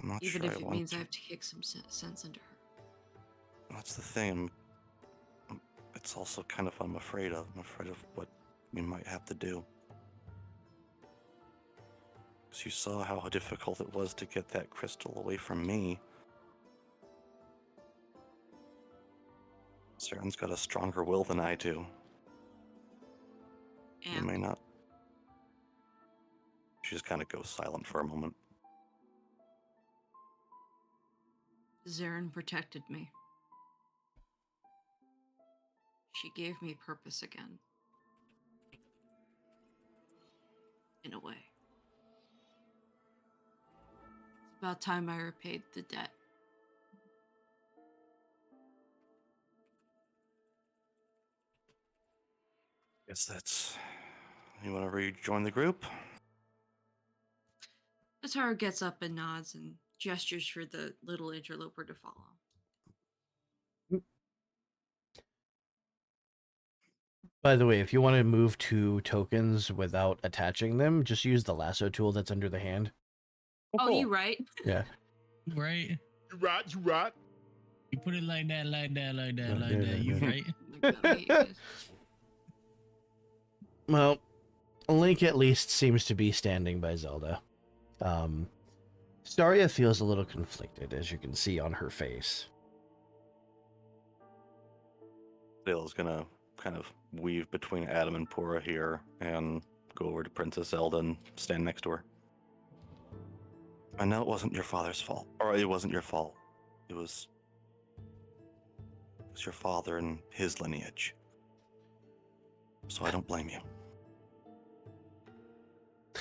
I'm not Even sure if I it want means to. I have to kick some sense into her. That's the thing. It's also kind of I'm afraid of. I'm afraid of what we might have to do. Because you saw how difficult it was to get that crystal away from me. Zaren's got a stronger will than I do. You And may not. She just kind of goes silent for a moment. Zaren protected me. She gave me purpose again. In a way. It's about time I repaid the debt. Guess that's. You want to rejoin the group? Nataru gets up and nods and gestures for the little interloper to follow. By the way, if you want to move two tokens without attaching them, just use the lasso tool that's under the hand. Oh, you right. Yeah. Right? You right, you right. You put it like that, like that, like that, like Yeah, that. You yeah. right? Oh my God, I hate you guys. Well, Link at least seems to be standing by Zelda. Staria feels a little conflicted, as you can see on her face. Dale's gonna kind of weave between Adam and Pura here and go over to Princess Zelda and stand next to her. I know it wasn't your father's fault, or it wasn't your fault. It was your father and his lineage. So I don't blame you.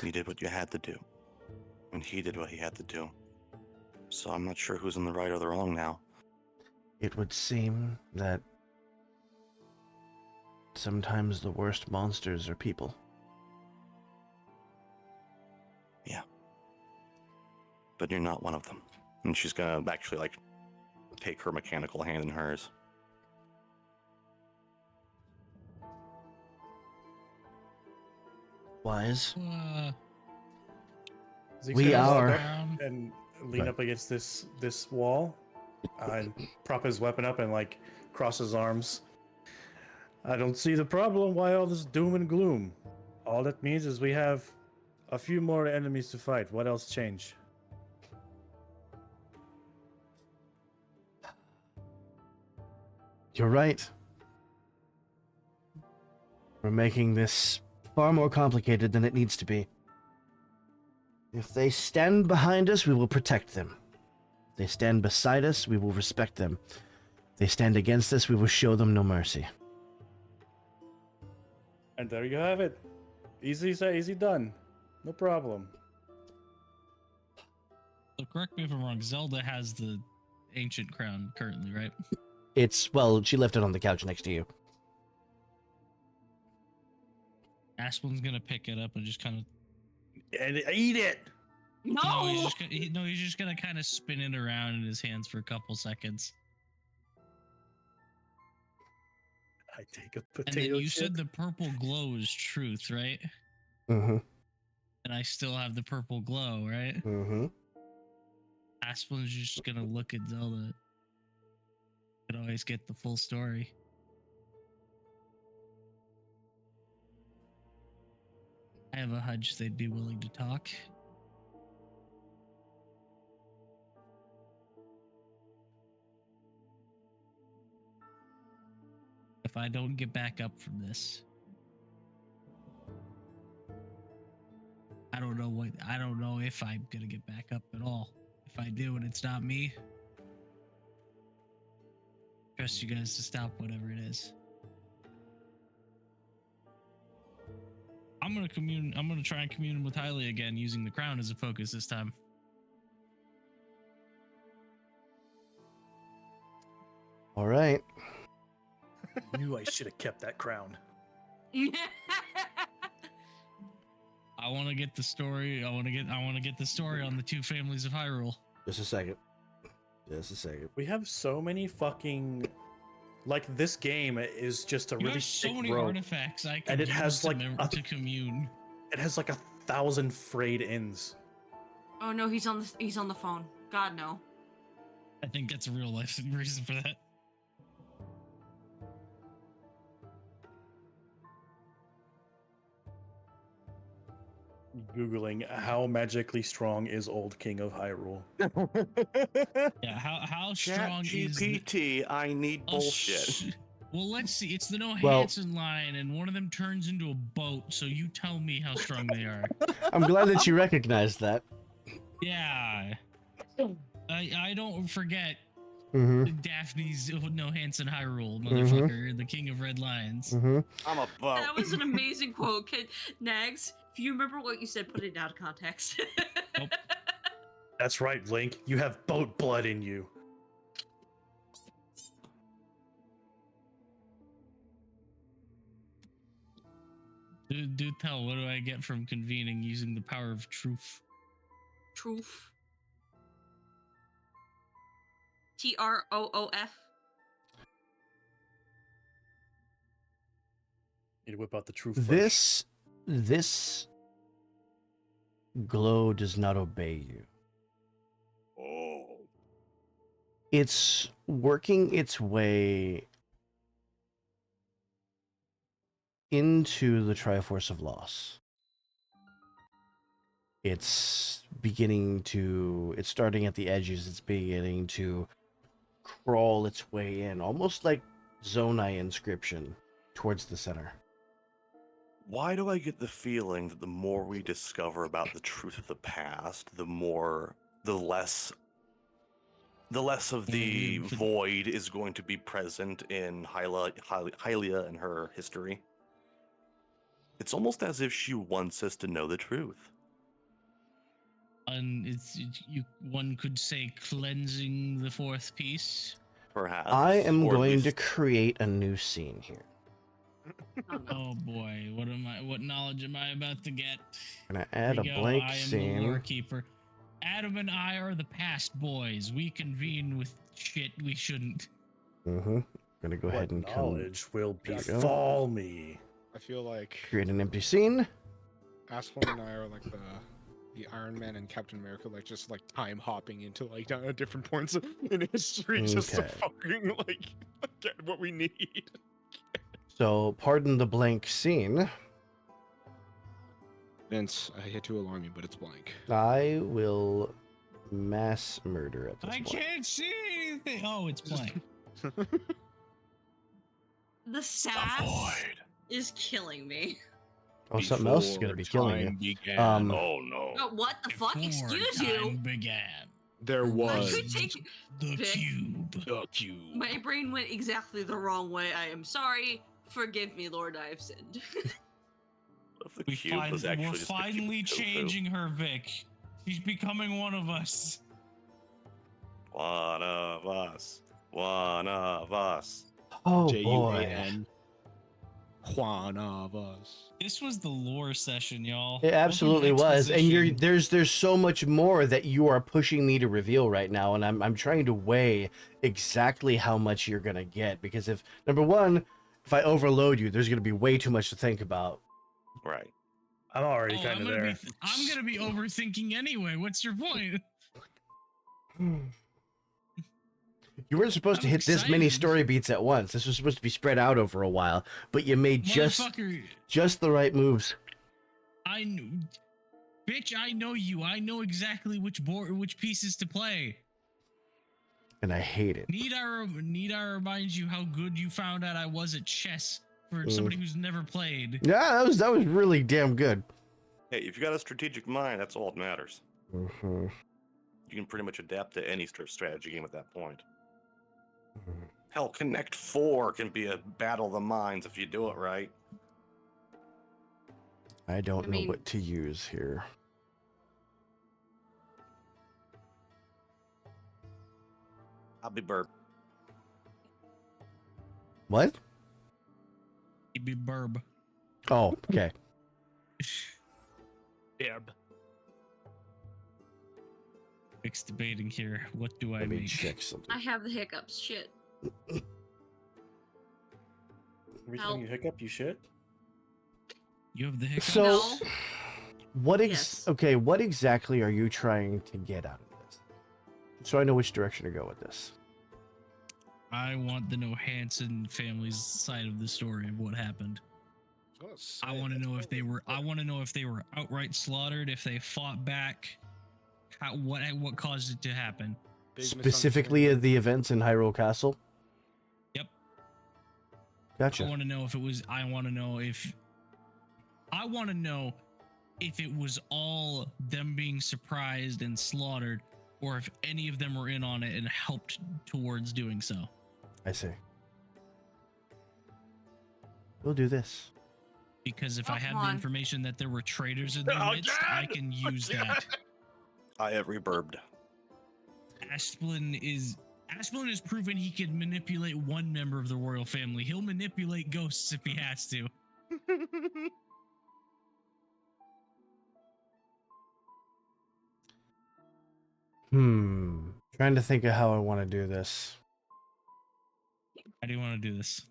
You did what you had to do, and he did what he had to do. So I'm not sure who's in the right or the wrong now. It would seem that sometimes the worst monsters are people. Yeah. But you're not one of them. And she's gonna actually, like, take her mechanical hand in hers. Wise. Zeke's We gonna walk are. up and lean Right. up against this wall and prop his weapon up and like cross his arms. I don't see the problem. Why all this doom and gloom? All that means is we have a few more enemies to fight. What else change? You're right. We're making this far more complicated than it needs to be. If they stand behind us, we will protect them. If they stand beside us, we will respect them. If they stand against us, we will show them no mercy. And there you have it. Easy say, easy done. No problem. So correct me if I'm wrong. Zelda has the ancient crown currently, right? Well, she left it on the couch next to you. Aspen's gonna pick it up and just kind of. And eat it! No! He's just gonna kind of spin it around in his hands for a couple seconds. I take a And potato then you chip. said the purple glow is truth, right? Mm-hmm. And I still have the purple glow, right? Mm-hmm. Aspen's just gonna look at Zelda. Could always get the full story. I have a hunch they'd be willing to talk. If I don't get back up from this, I don't know if I'm gonna get back up at all. If I do and it's not me, trust you guys to stop whatever it is. I'm gonna try and commune with Hylia again using the crown as a focus this time. All right. Knew I should have kept that crown. I want to get the story. I want to get the story on the two families of Hyrule. Just a second. Just a second. We have so many fucking... Like, this game is just a You really have so thick many rope. artifacts I can And it use has, to, like, to commune. It has like 1,000 frayed ends. Oh no, he's on the phone. God no. I think that's a real life reason for that. Googling how magically strong is Old King of Hyrule. Yeah, how strong is GPT, I need Oh, bullshit. Well, let's see. It's the no Well- Hansen line, and one of them turns into a boat. So you tell me how strong they are. I'm glad that you recognized that. Yeah, I don't forget Mm-hmm. Daphne's no Hansen Hyrule motherfucker, the king of red lions. Mm-hmm. I'm a boat. That was an amazing quote. Nags, if you remember what you said, put it out of context. Nope. That's right, Link. You have boat blood in you. Do tell. What do I get from convening using the power of truth? Truth. TROOF. Need to whip out the true flesh. This glow does not obey you. Oh. It's working its way into the Triforce of Loss. It's starting at the edges. It's beginning to crawl its way in, almost like Zonai inscription towards the center. Why do I get the feeling that the more we discover about the truth of the past, the less of the void is going to be present in Hylia and her history? It's almost as if she wants us to know the truth. And one could say cleansing the fourth piece. Perhaps. I am or at going to least- create a new scene here. Oh boy, what knowledge am I about to get? I'm gonna add Here a we go, blank I am the scene. lore keeper. Adam and I are the past boys. We convene with shit we shouldn't. Mm-hmm. Gonna go ahead and What knowledge will There you go. befall me. I feel like create an empty scene. Asplin and I are like the Iron Man and Captain America, like just like time hopping into like different points in history, just to Okay. fucking like get what we need. So, pardon the blank scene. Vince, I hate to alarm you, but it's blank. I will mass murder at this I point. can't see anything. Oh, it's blank. The sass is killing me. Oh, something else is gonna be killing you. Began, Oh no. Oh, what the fuck? Before Excuse time you. began. there was I could take. The Vic, cube. the cube. My brain went exactly the wrong way. I am sorry. Forgive me, Lord. I have sinned. If the cube was actually We're just a cube finally of tofu. changing her, Vic. She's becoming one of us. One of us. One of us. Oh boy. Juan. Juan of us. This was the lore session, y'all. It absolutely Welcome to was, and you're exposition. there's so much more that you are pushing me to reveal right now, and I'm trying to weigh exactly how much you're gonna get, because if number one, if I overload you, there's gonna be way too much to think about. Right. I'm already Oh, kind of there. I'm gonna be overthinking anyway. What's your point? You weren't supposed to I'm hit this many excited. story beats at once. This was supposed to be spread out over a while, but you made Motherfucker, just the right moves. bitch, I know you. I know exactly which pieces to play. And I hate it. Need I remind you how good you found out I was at chess for somebody who's never played? Yeah, that was really damn good. Hey, if you got a strategic mind, that's all that matters. Mhm. You can pretty much adapt to any strategy game at that point. Hell, Connect 4 can be a battle of the minds if you do it right. I don't I know mean- what to use here. I'll be burp. What? He'd be burb. Oh, okay. Derb. Vic's debating here. What do I Let me make? check something. I have the hiccups. Shit. Every Help. time you hiccup, you shit. You have the hiccup. So, No. what Yes. okay, what exactly are you trying to get out of this? So I know which direction to go with this. I want the Hansen family's side of the story of what happened. I want to know if they were. I want to know if they were outright slaughtered, if they fought back. What caused it to happen? Specifically the events in Hyrule Castle? Yep. Gotcha. I want to know if it was. I want to know if it was all them being surprised and slaughtered, or if any of them were in on it and helped towards doing so. I see. We'll do this. Because if I have Come the on. information that there were traitors in their midst, I can use that. I have reburbed. Asplin is proven he can manipulate one member of the royal family. He'll manipulate ghosts if he has to. Trying to think of how I want to do this. How do you want to do this?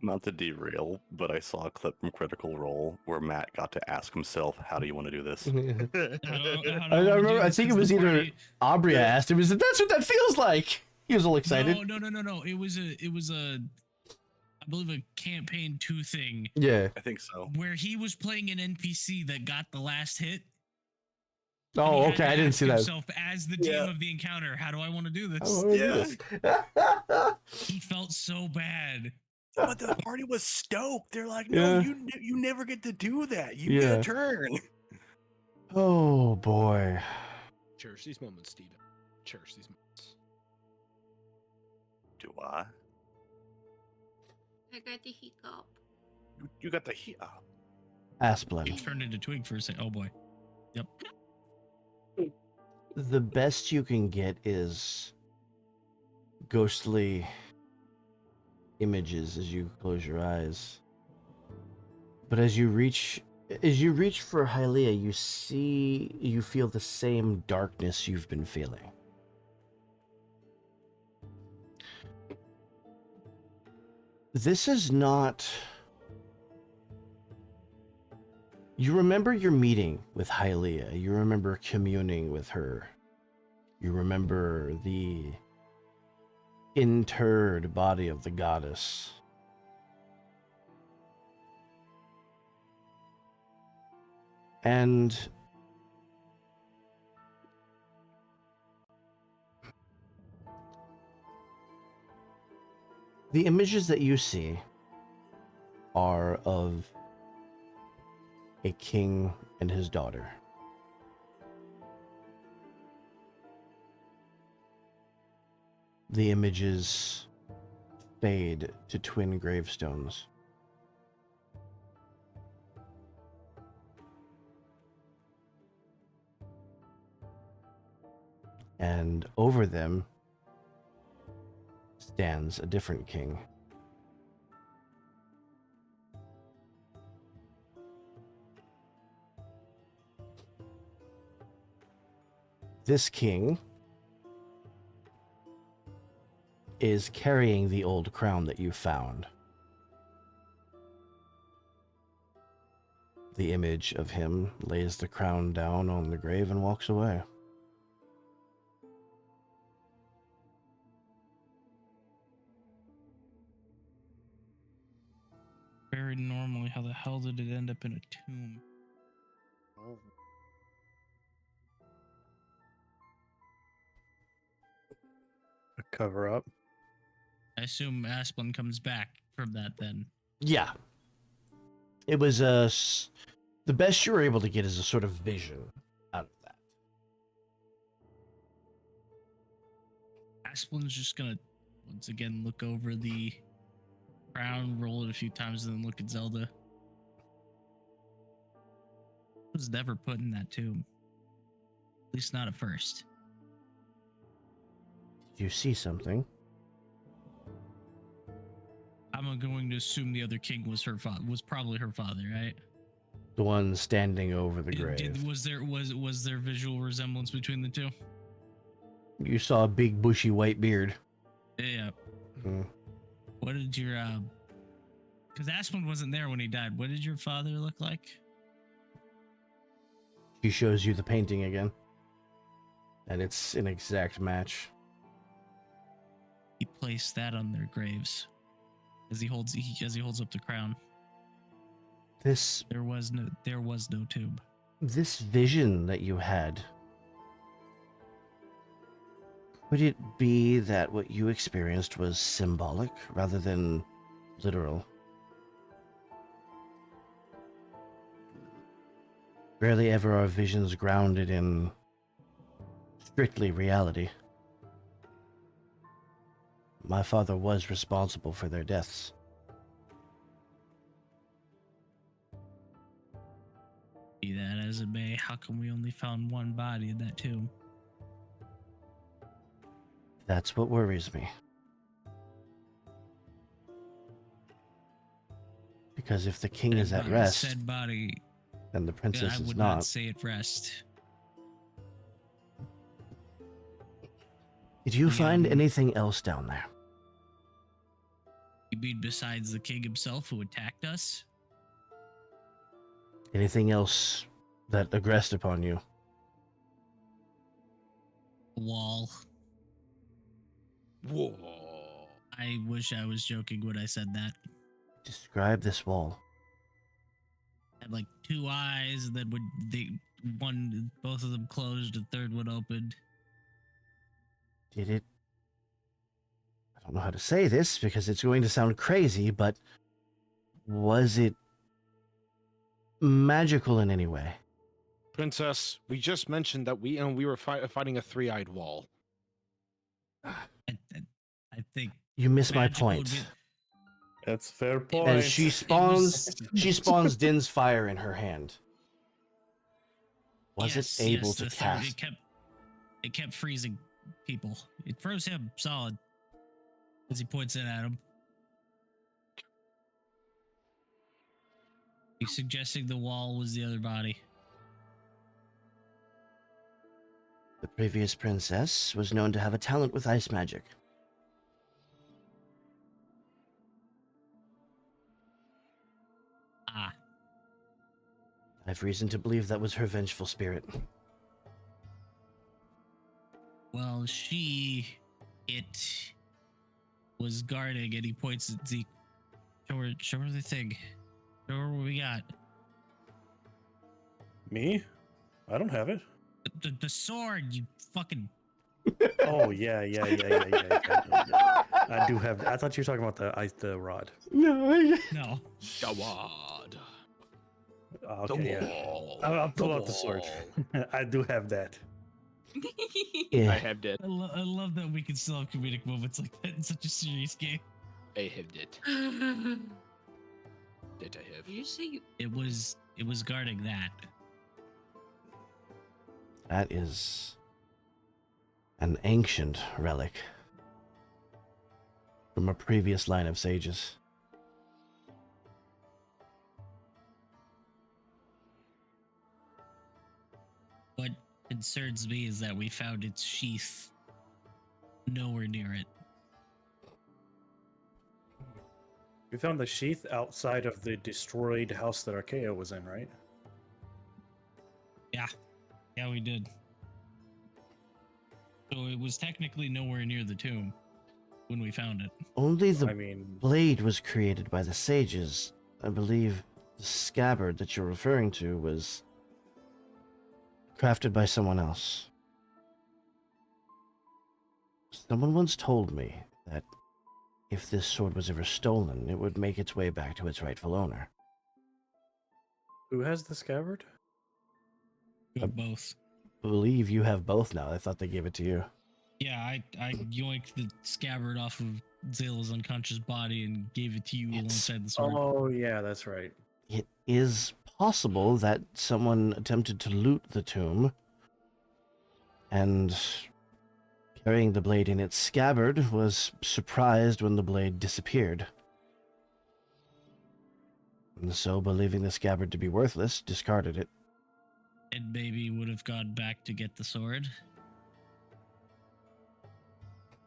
Not to derail, but I saw a clip from Critical Role where Matt got to ask himself, "How do you want to do this?" I remember. I think it was either Aubrey asked him. Is that that's what that feels like? He was all excited. No. It was a I believe a campaign 2 thing Yeah. I think so. where he was playing an NPC that got the last hit. and he Oh, had okay. to I didn't ask see that. himself as the DM Yeah. of the encounter, how do I want to do I this? wanna do Yeah. this. He felt so bad. But the party was stoked. They're like, Yeah. you never get to do that. You Yeah. get a turn." Oh boy. Cherish these moments, Steven. Cherish these moments. Do I? I got the hiccup. You got the heat. He Asplin. turned into Twig for a second. Oh boy. Yep. The best you can get is ghostly images as you close your eyes. But as you reach for Hylia, you feel the same darkness you've been feeling. This is not. You remember your meeting with Hylia. You remember communing with her. You remember the interred body of the goddess. And the images that you see are of a king and his daughter. The images fade to twin gravestones. And over them stands a different king. This king is carrying the old crown that you found. The image of him lays the crown down on the grave and walks away. Very normally, how the hell did it end up in a tomb? A cover up. I assume Asplin comes back from that then. Yeah. It was the best you were able to get is a sort of vision out of that. Asplin's just gonna once again look over the crown, roll it a few times, and then look at Zelda. It was never put in that tomb. At least not at first. Did you see something? I'm going to assume the other king was her father. Was probably her father, right? The one standing over the grave. Was there visual resemblance between the two? You saw a big bushy white beard. Yeah. Hmm. What did your because Asplin wasn't there when he died. What did your father look like? She shows you the painting again. And it's an exact match. He placed that on their graves as he holds up the crown. There was no tomb. This vision that you had, could it be that what you experienced was symbolic rather than literal? Rarely ever are visions grounded in strictly reality. My father was responsible for their deaths. Be that as it may, how come we only found one body in that tomb? That's what worries me. Because if the king is at rest, Said body, then the princess I is would not. not say at rest. Did you find Yeah. anything else down there? You mean besides the king himself who attacked us? Anything else that aggressed upon you? A wall. Whoa. I wish I was joking when I said that. Describe this wall. Had like two eyes, and then both of them closed, the third one opened. Did it... I don't know how to say this because it's going to sound crazy, but was it magical in any way? Princess, we just mentioned that we were fighting a three-eyed wall. I think You missed my magical would point. be- That's a fair point. And she spawns Din's fire in her hand. Was Yes, it able yes, to the third- cast? It kept freezing people. It froze him solid as he points it at him. He's suggesting the wall was the other body. The previous princess was known to have a talent with ice magic. Ah, I have reason to believe that was her vengeful spirit. well, it was guarding, and he points at Zeke. Show her the thing. Show her what we got. Me? I don't have it. The sword, you fucking Oh yeah. I do have. I thought you were talking about the rod. No. No. Jawad. Okay, yeah. Wall. I'll pull out the sword. I do have that. I Yeah. have that. I love that we can still have comedic moments like that in such a serious game. I have that. That I have. Did you say It was guarding that. That is an ancient relic from a previous line of sages. What concerns me is that we found its sheath nowhere near it. We found the sheath outside of the destroyed house that Archaea was in, right? Yeah, we did. So it was technically nowhere near the tomb when we found it. Only the I mean, blade was created by the sages. I believe the scabbard that you're referring to was crafted by someone else. Someone once told me that if this sword was ever stolen, it would make its way back to its rightful owner. who has the scabbard? We have both. I believe you have both now. I thought they gave it to you. Yeah, I yoinked the scabbard off of Zayla's unconscious body and gave it to you alongside the sword. Oh yeah, that's right. It is possible that someone attempted to loot the tomb and, carrying the blade in its scabbard, was surprised when the blade disappeared. And so, believing the scabbard to be worthless, discarded it. And maybe would have gone back to get the sword.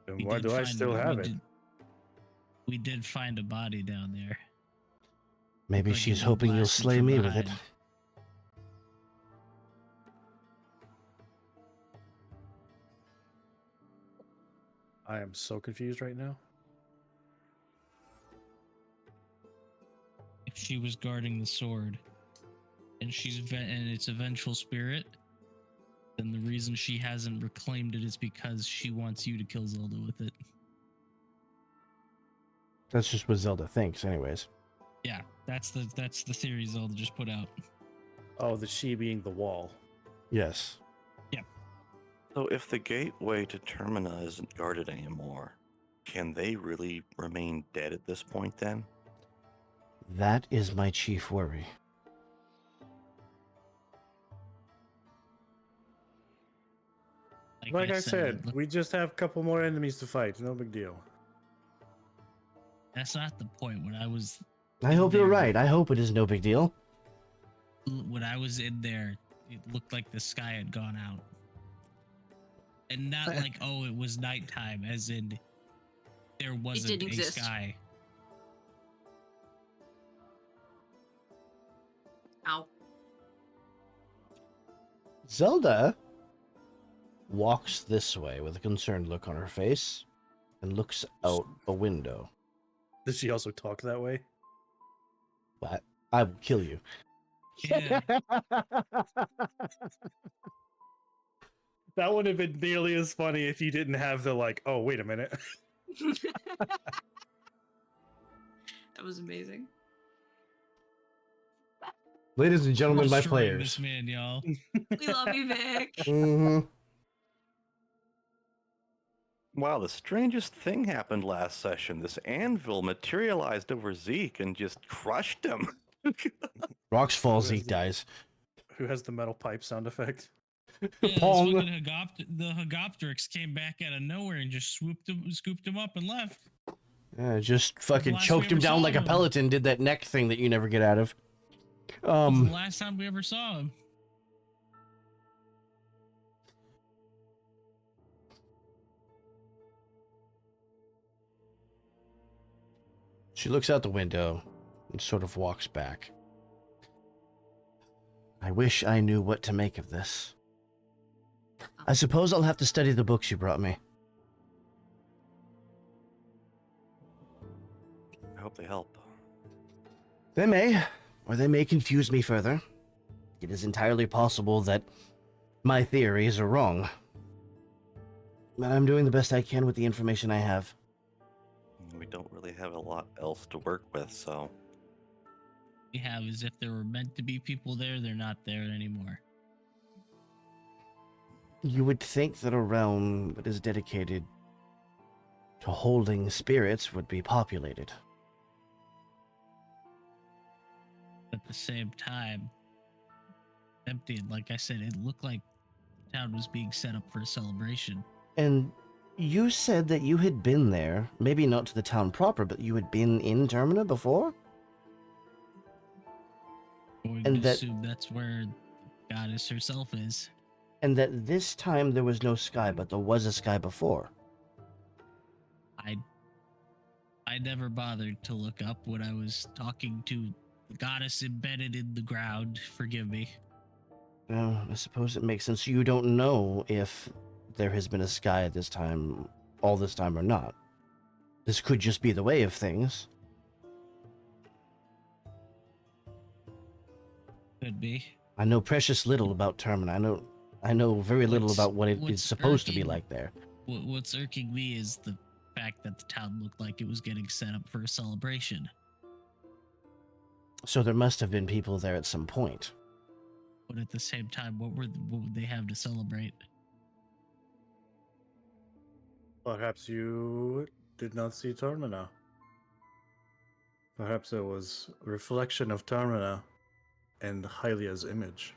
Then We why did do I find- still we have it? We did find a body down there. Maybe Like she's it was hoping you'll blasted slay from me with it. behind. I am so confused right now. If she was guarding the sword, and and it's a vengeful spirit, then the reason she hasn't reclaimed it is because she wants you to kill Zelda with it. That's just what Zelda thinks, anyways. Yeah, that's the theory Zelda just put out. Oh, the she being the wall. Yes. So if the gateway to Termina isn't guarded anymore, can they really remain dead at this point then? That is my chief worry. Like I said, look, we just have a couple more enemies to fight. No big deal. that's not the point. When I was I hope you're there- right. I hope it is no big deal. when I was in there, it looked like the sky had gone out. And not like, oh, it was nighttime, as in there wasn't didn't a exist. sky. ow? Zelda walks this way with a concerned look on her face and looks out a window. Does she also talk that way? What? I will kill you. Yeah. That would have been nearly as funny if you didn't have the like, oh, wait a minute. That was amazing. Ladies and gentlemen, my Destroying players. This man, y'all. We love you, Vic. hmm Wow, the strangest thing happened last session. This anvil materialized over Zeke and just crushed him. Rocks fall, Who is Zeke the- dies. Who has the metal pipe sound effect? Yeah, Pong. the Hagopteryx came back out of nowhere and just scooped him up and left. Yeah, just fucking last we choked him ever down saw like a him. pelican, did that neck thing that you never get out of. It was Um, the last time we ever saw him. she looks out the window and sort of walks back. I wish I knew what to make of this. I suppose I'll have to study the books you brought me. I hope they help. They may, or they may confuse me further. It is entirely possible that my theories are wrong. And I'm doing the best I can with the information I have. We don't really have a lot else to work with, so We have is if there were meant to be people there, they're not there anymore. You would think that a realm that is dedicated to holding spirits would be populated. At the same time, empty. And like I said, it looked like the town was being set up for a celebration. And you said that you had been there, maybe not to the town proper, but you had been in Termina before? Going And to that- assume that's where the goddess herself is. And that this time there was no sky, but there was a sky before. I never bothered to look up when I was talking to the goddess embedded in the ground. Forgive me. Well, I suppose it makes sense. You don't know if there has been a sky at this time, all this time or not. This could just be the way of things. Could be. I know precious little about Termina. I know very little What's- about what it is what's supposed to be irking- like there. What's irking me is the fact that the town looked like it was getting set up for a celebration. So there must have been people there at some point. But at the same time, what would they have to celebrate? Perhaps you did not see Termina. Perhaps it was a reflection of Termina and Hylia's image.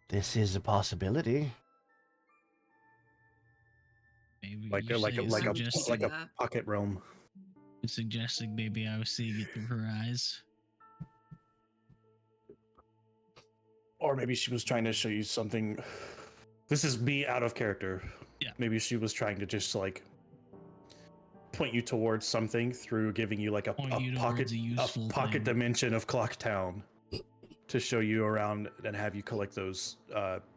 This is a possibility. Maybe Like you're a suggesting, pocket realm. you're suggesting maybe I was seeing it through her eyes. Or maybe she was trying to show you something. This is me out of character. Yeah. Maybe she was trying to just like point you towards something through giving you like a Point you pocket towards a useful thing. dimension of Clocktown to show you around and have you collect those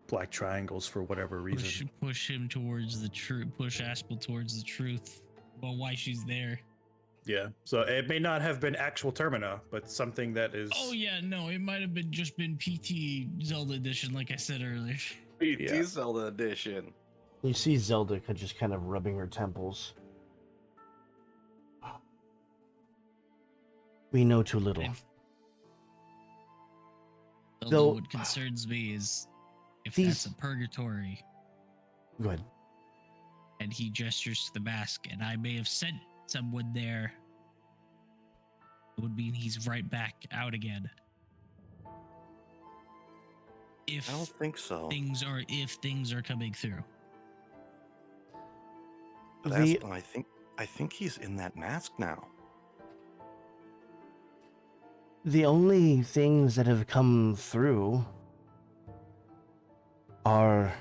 black triangles for whatever reason. Push him towards the truth. Push Aspel towards the truth about why she's there. Yeah. So it may not have been actual Termina, but something that is. Oh yeah, no, it might have been just been PT Zelda edition, like I said earlier. PT Yeah. Zelda edition. You see Zelda just kind of rubbing her temples. We know too little. Zelda, Though- what concerns me is if These- that's a purgatory Good. and he gestures to the mask, and I may have sent someone there, it would mean he's right back out again. If I don't think so. things are coming through. But The- Aspen, I think he's in that mask now. The only things that have come through are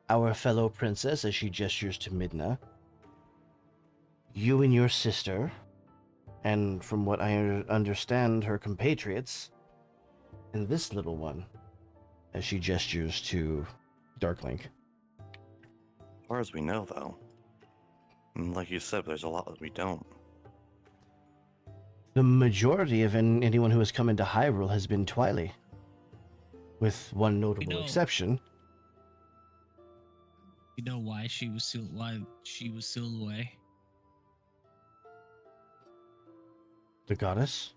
our fellow princess, as she gestures to Midna, you and your sister, and from what I understand, her compatriots, and this little one, as she gestures to Darklink. As far as we know, though. And like you said, there's a lot that we don't. The majority of anyone who has come into Hyrule has been Twily, with one notable know- exception. You know why she was sealed away? The goddess?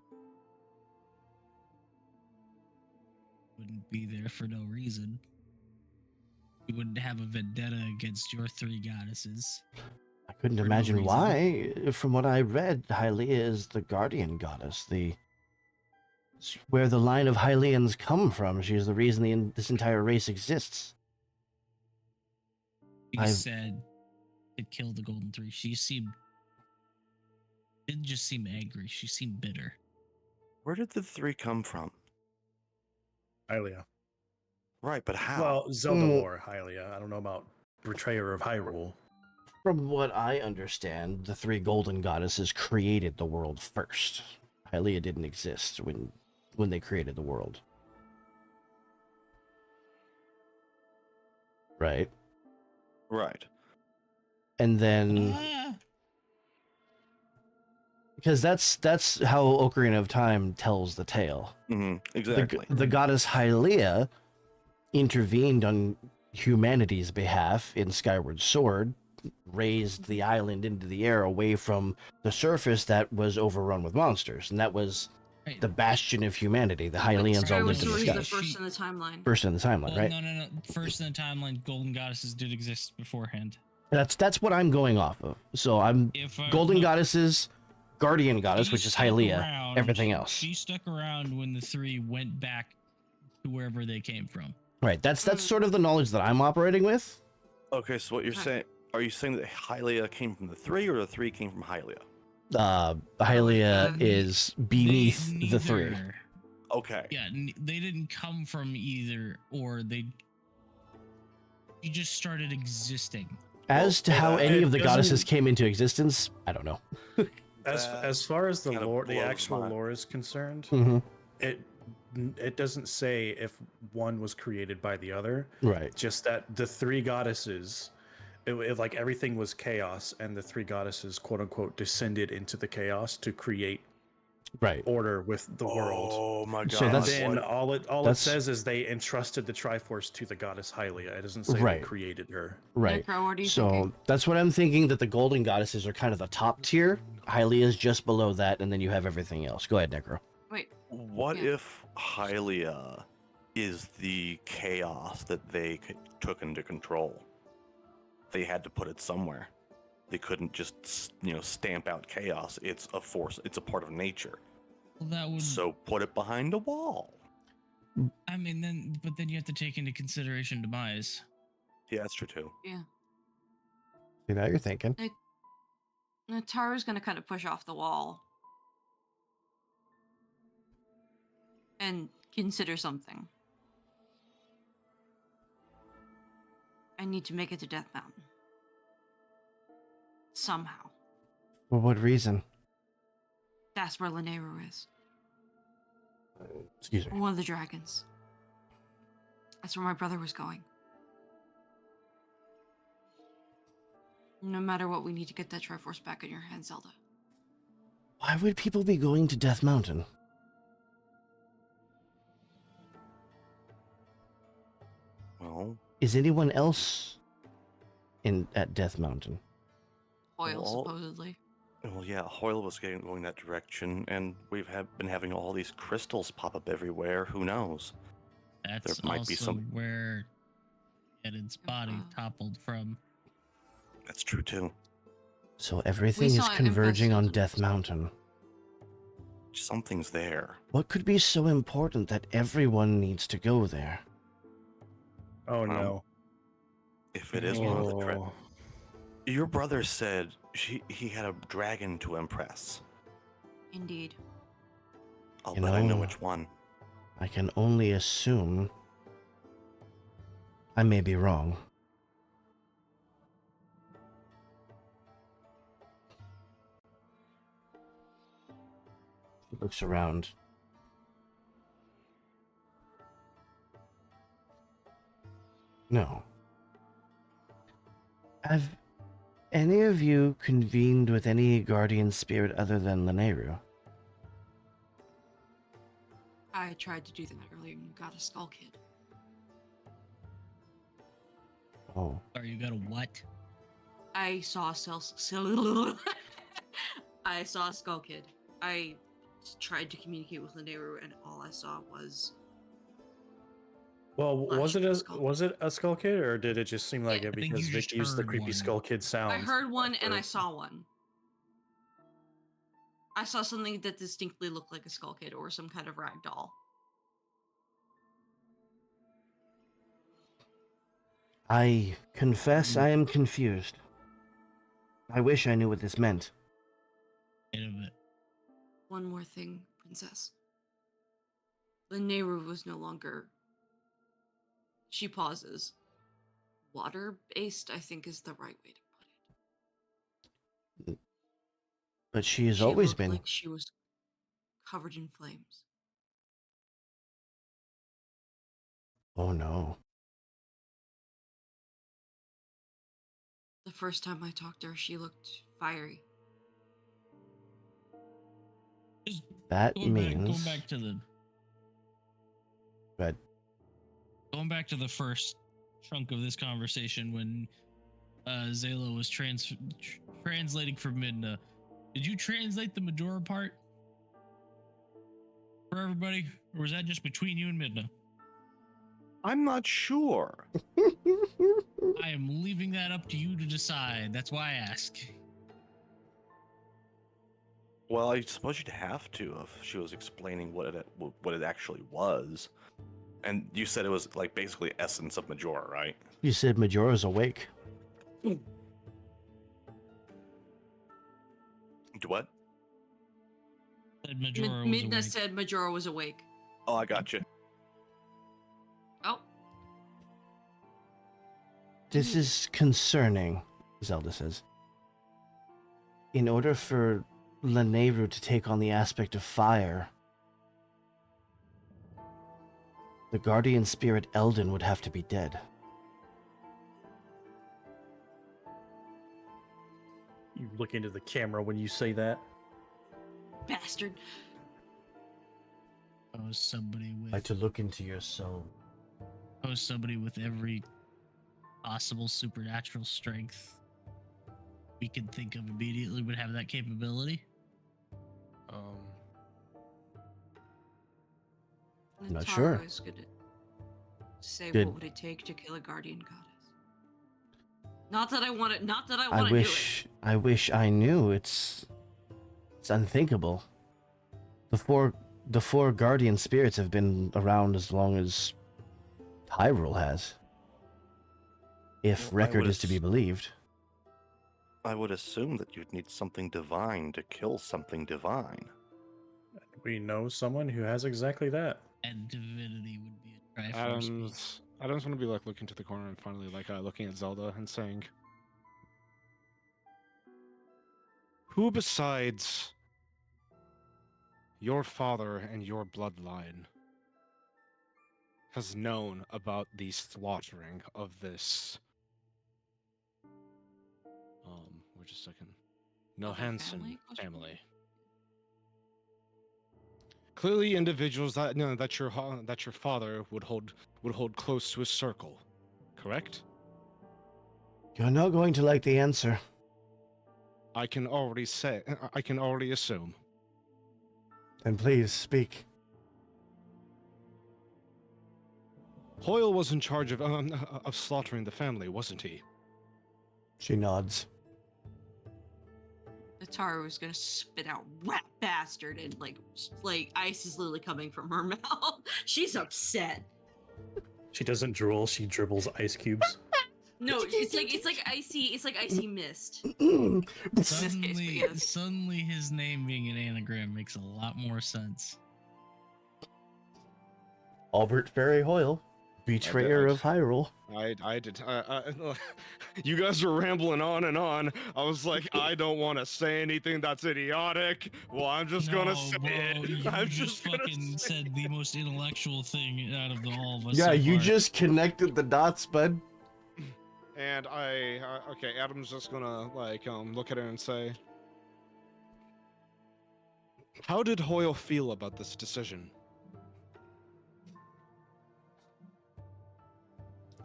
Wouldn't be there for no reason. You wouldn't have a vendetta against your three goddesses. I couldn't For no imagine reason. why. From what I read, Hylia is the guardian goddess, it's where the line of Hylians come from. She is the reason this entire race exists. She I've- said it killed the Golden Three. She didn't just seem angry, she seemed bitter. Where did the three come from? Hylia. Right, but how? Well, Zelda Mm. lore, Hylia. I don't know about Betrayer of Hyrule. From what I understand, the three golden goddesses created the world first. Hylia didn't exist when they created the world. Right? right. And then Ah, because that's how Ocarina of Time tells the tale. Hmm The, exactly. the goddess Hylia intervened on humanity's behalf in Skyward Sword, raised the island into the air away from the surface that was overrun with monsters, and that was Right. the bastion of humanity. The But Hylians all Skyward lived in the Sword is the sky. first in the timeline. First in the timeline, Well, right? no. First in the timeline, golden goddesses did exist beforehand. That's what I'm going off of. So I'm If golden no, goddesses, guardian goddess, she which is stuck Hylia, around- everything else. She stuck around when the three went back to wherever they came from. Right. That's sort of the knowledge that I'm operating with. Okay, so what you're Okay. saying? Are you saying that Hylia came from the three, or the three came from Hylia? Hylia ne- is beneath They- the three. neither- Okay. Yeah, they didn't come from either, or you just started existing. As to how any it of the goddesses doesn't- came into existence, I don't know. As far as the kind of lore, the blows actual my- lore is concerned, Mm-hmm. it doesn't say if one was created by the other. Right. Just that the three goddesses, like everything was chaos, and the three goddesses, quote unquote, descended into the chaos to create Right. order with the world. Oh my god. So And that's- then all it that's- says is they entrusted the Triforce to the goddess Hylia. It doesn't say Right. they created her. Right. Necro, what are you So thinking? that's what I'm thinking, that the golden goddesses are kind of the top tier. Hylia is just below that, and then you have everything else. Go ahead, Necro. Wait, What Yeah. if Hylia is the chaos that they took into control? They had to put it somewhere. They couldn't just, stamp out chaos. It's a force. It's a part of nature. Well, that would. So put it behind a wall. I mean, but then you have to take into consideration demise. Yeah, that's true too. See, now you're thinking. Taru's gonna kind of push off the wall and consider something. I need to make it to Death Mountain. Somehow. For what reason? That's where Linnea is. Excuse me. One of the dragons. That's where my brother was going. No matter what, we need to get that Triforce back in your hands, Zelda. Why would people be going to Death Mountain? Well, Is anyone else at Death Mountain? Oil, Well, supposedly. yeah, Hoyle was going that direction, and we've been having all these crystals pop up everywhere. Who knows? That's might also be some- where its body Uh-huh. toppled from. That's true too. So everything is saw it in converging on Best Death Symptoms. Mountain. Something's there. What could be so important that everyone needs to go there? Oh no. If it is one of the Oh. Your brother said he had a dragon to impress. Indeed. I'll You bet I know know- which one. I can only assume. I may be wrong. He looks around. No. Have any of you convened with any guardian spirit other than Linnea? I tried to do that earlier and got a skull kid. Oh. Or you got a what? I saw I saw a skull kid. I tried to communicate with Linnea and all I saw was Well, was it Flash a skull kid, or did it just seem like Yeah. it I think because you Vic just used the heard creepy one. skull kid sound? I heard one and I Or- saw one. I saw something that distinctly looked like a skull kid or some kind of rag doll. I confess I am confused. I wish I knew what this meant. Bit of it. One more thing, Princess. Linnea was no longer. She pauses. Water-based, I think, is the right way to put it. But she has She always looked been. like she was covered in flames. Oh no. The first time I talked to her, she looked fiery. Just That going means. back to the Go ahead. going back to the first chunk of this conversation when Zayla was translating for Midna. Did you translate the Majora part for everybody, or was that just between you and Midna? I'm not sure. I am leaving that up to you to decide. That's why I ask. Well, I suppose you'd have to if she was explaining what it actually was. And you said it was like basically essence of Majora, right? You said Majora's awake. What? Said Majora was Midna awake. said Majora was awake. Oh, I got you. Oh, This is concerning, Zelda says. In order for Lanayru to take on the aspect of fire, the guardian spirit Eldon would have to be dead. You look into the camera when you say that. bastard. I was somebody with Like to look into your soul. every possible supernatural strength we could think of immediately would have that capability. Not Natara sure. is gonna say, Good. what would it take to kill a guardian goddess? Not that I want it. Not that I I want to do it. wish I knew. It's unthinkable. The four guardian spirits have been around as long as Hyrule has. If Well, I record would is to be ass- believed. I would assume that you'd need something divine to kill something divine. We know someone who has exactly that. And divinity would be a Triforce. Adam's gonna be like looking to the corner and finally like looking at Zelda and saying, "Who besides your father and your bloodline has known about the slaughtering of this?" Wait a second. No Other Hansen family? family. Clearly, individuals that that your father would hold close to his circle, correct? You're not going to like the answer. I can already assume. Then please speak. Hoyle was in charge of slaughtering the family, wasn't he? She nods. Natara was gonna spit out rat bastard, and like ice is literally coming from her mouth. She's upset. She doesn't drool, she dribbles ice cubes. No, it's like icy mist. Suddenly, yes. suddenly his name being an anagram makes a lot more sense. Albert Ferry Hoyle, betrayer of Hyrule. I did. You guys are rambling on and on. I was like, I don't want to say anything that's idiotic. Well, I'm just gonna say bro, it. you I'm just gonna fucking say said the most intellectual thing out of all of us. Yeah, so you far. just connected the dots, bud. And okay, Adam's just gonna look at her and say, "How did Hoyle feel about this decision?"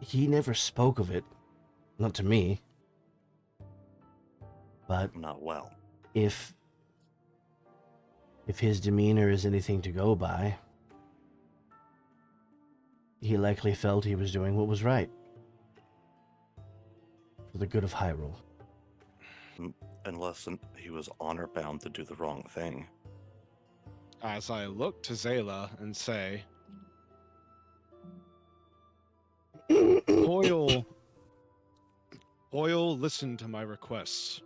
He never spoke of it. Not to me. But Not well. if his demeanor is anything to go by, he likely felt he was doing what was right. For the good of Hyrule. Unless he was honor bound to do the wrong thing. As I look to Zayla and say, Hoyle listened to my requests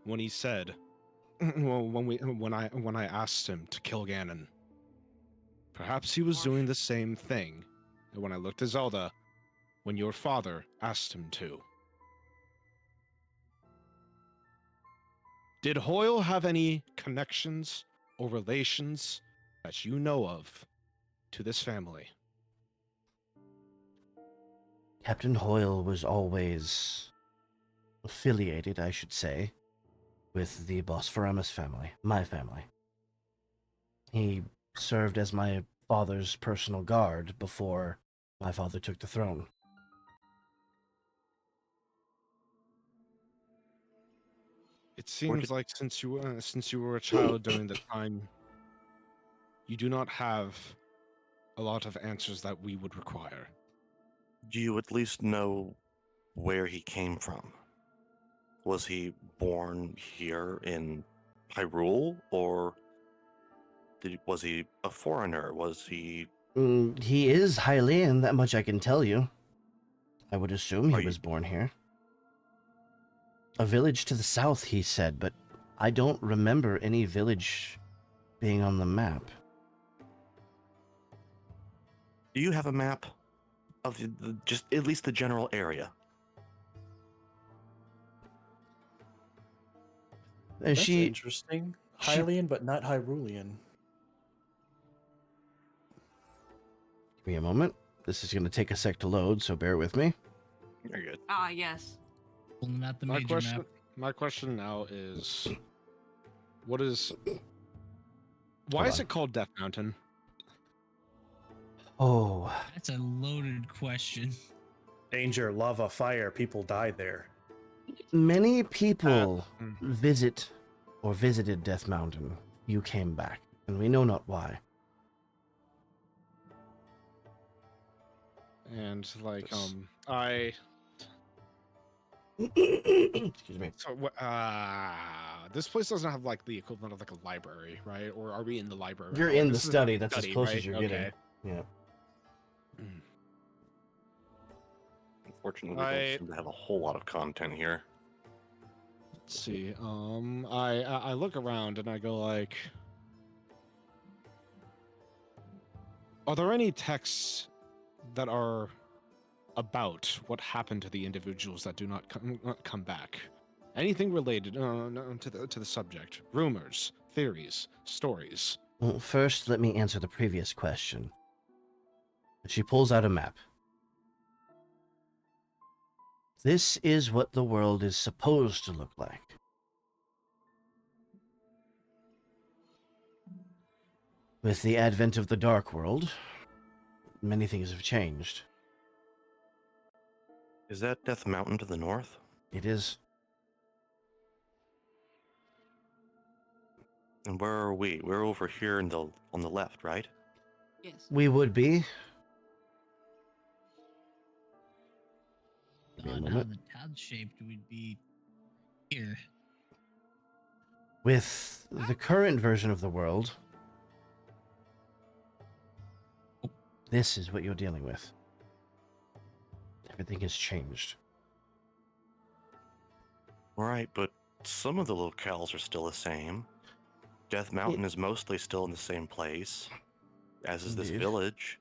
when he said, well, when I asked him to kill Ganon. Perhaps he was doing the same thing when I looked at Zelda when your father asked him to. Did Hoyle have any connections or relations that you know of to this family? Captain Hoyle was always affiliated, I should say, with the Bosphorus family, my family. He served as my father's personal guard before my father took the throne. It seems like since you were a child during the time, you do not have a lot of answers that we would require. Do you at least know where he came from? Was he born here in Hyrule, or was he a foreigner? Was he? He is Hylian, that much I can tell you. I would assume he was born here. A village to the south, he said, but I don't remember any village being on the map. Do you have a map of just at least the general area? And That's she interesting. she- Hylian, but not Hyrulean. Give me a moment. This is going to take a sec to load, so bear with me. You're good. Ah, yes. Pulling out the My major question, map. my question now is, why is Hold it on. called Death Mountain? Oh, That's a loaded question. Danger, lava, fire, people die there. many people mm. visit or visited Death Mountain. You came back, and we know not why. And like Yes. Excuse me. So this place doesn't have like the equivalent of like a library, right? Or are we in the library? You're Oh, in the this is study. That's as study, close right? as you're Okay. getting. Yeah. Unfortunately, we don't seem to have a whole lot of content here. Let's see. I look around and I go like, are there any texts that are about what happened to the individuals that do not come back? Anything related to the subject? Rumors, theories, stories. Well, first, let me answer the previous question. She pulls out a map. This is what the world is supposed to look like. With the advent of the Dark World, many things have changed. Is that Death Mountain to the north? It is. And where are we? We're over here on the left, right? Yes. We would be. Give me a On how moment. the town shaped would be here. With the current version of the world, this is what you're dealing with. Everything has changed. All right, but some of the locales are still the same. Death Mountain is mostly still in the same place, as is this Indeed. village.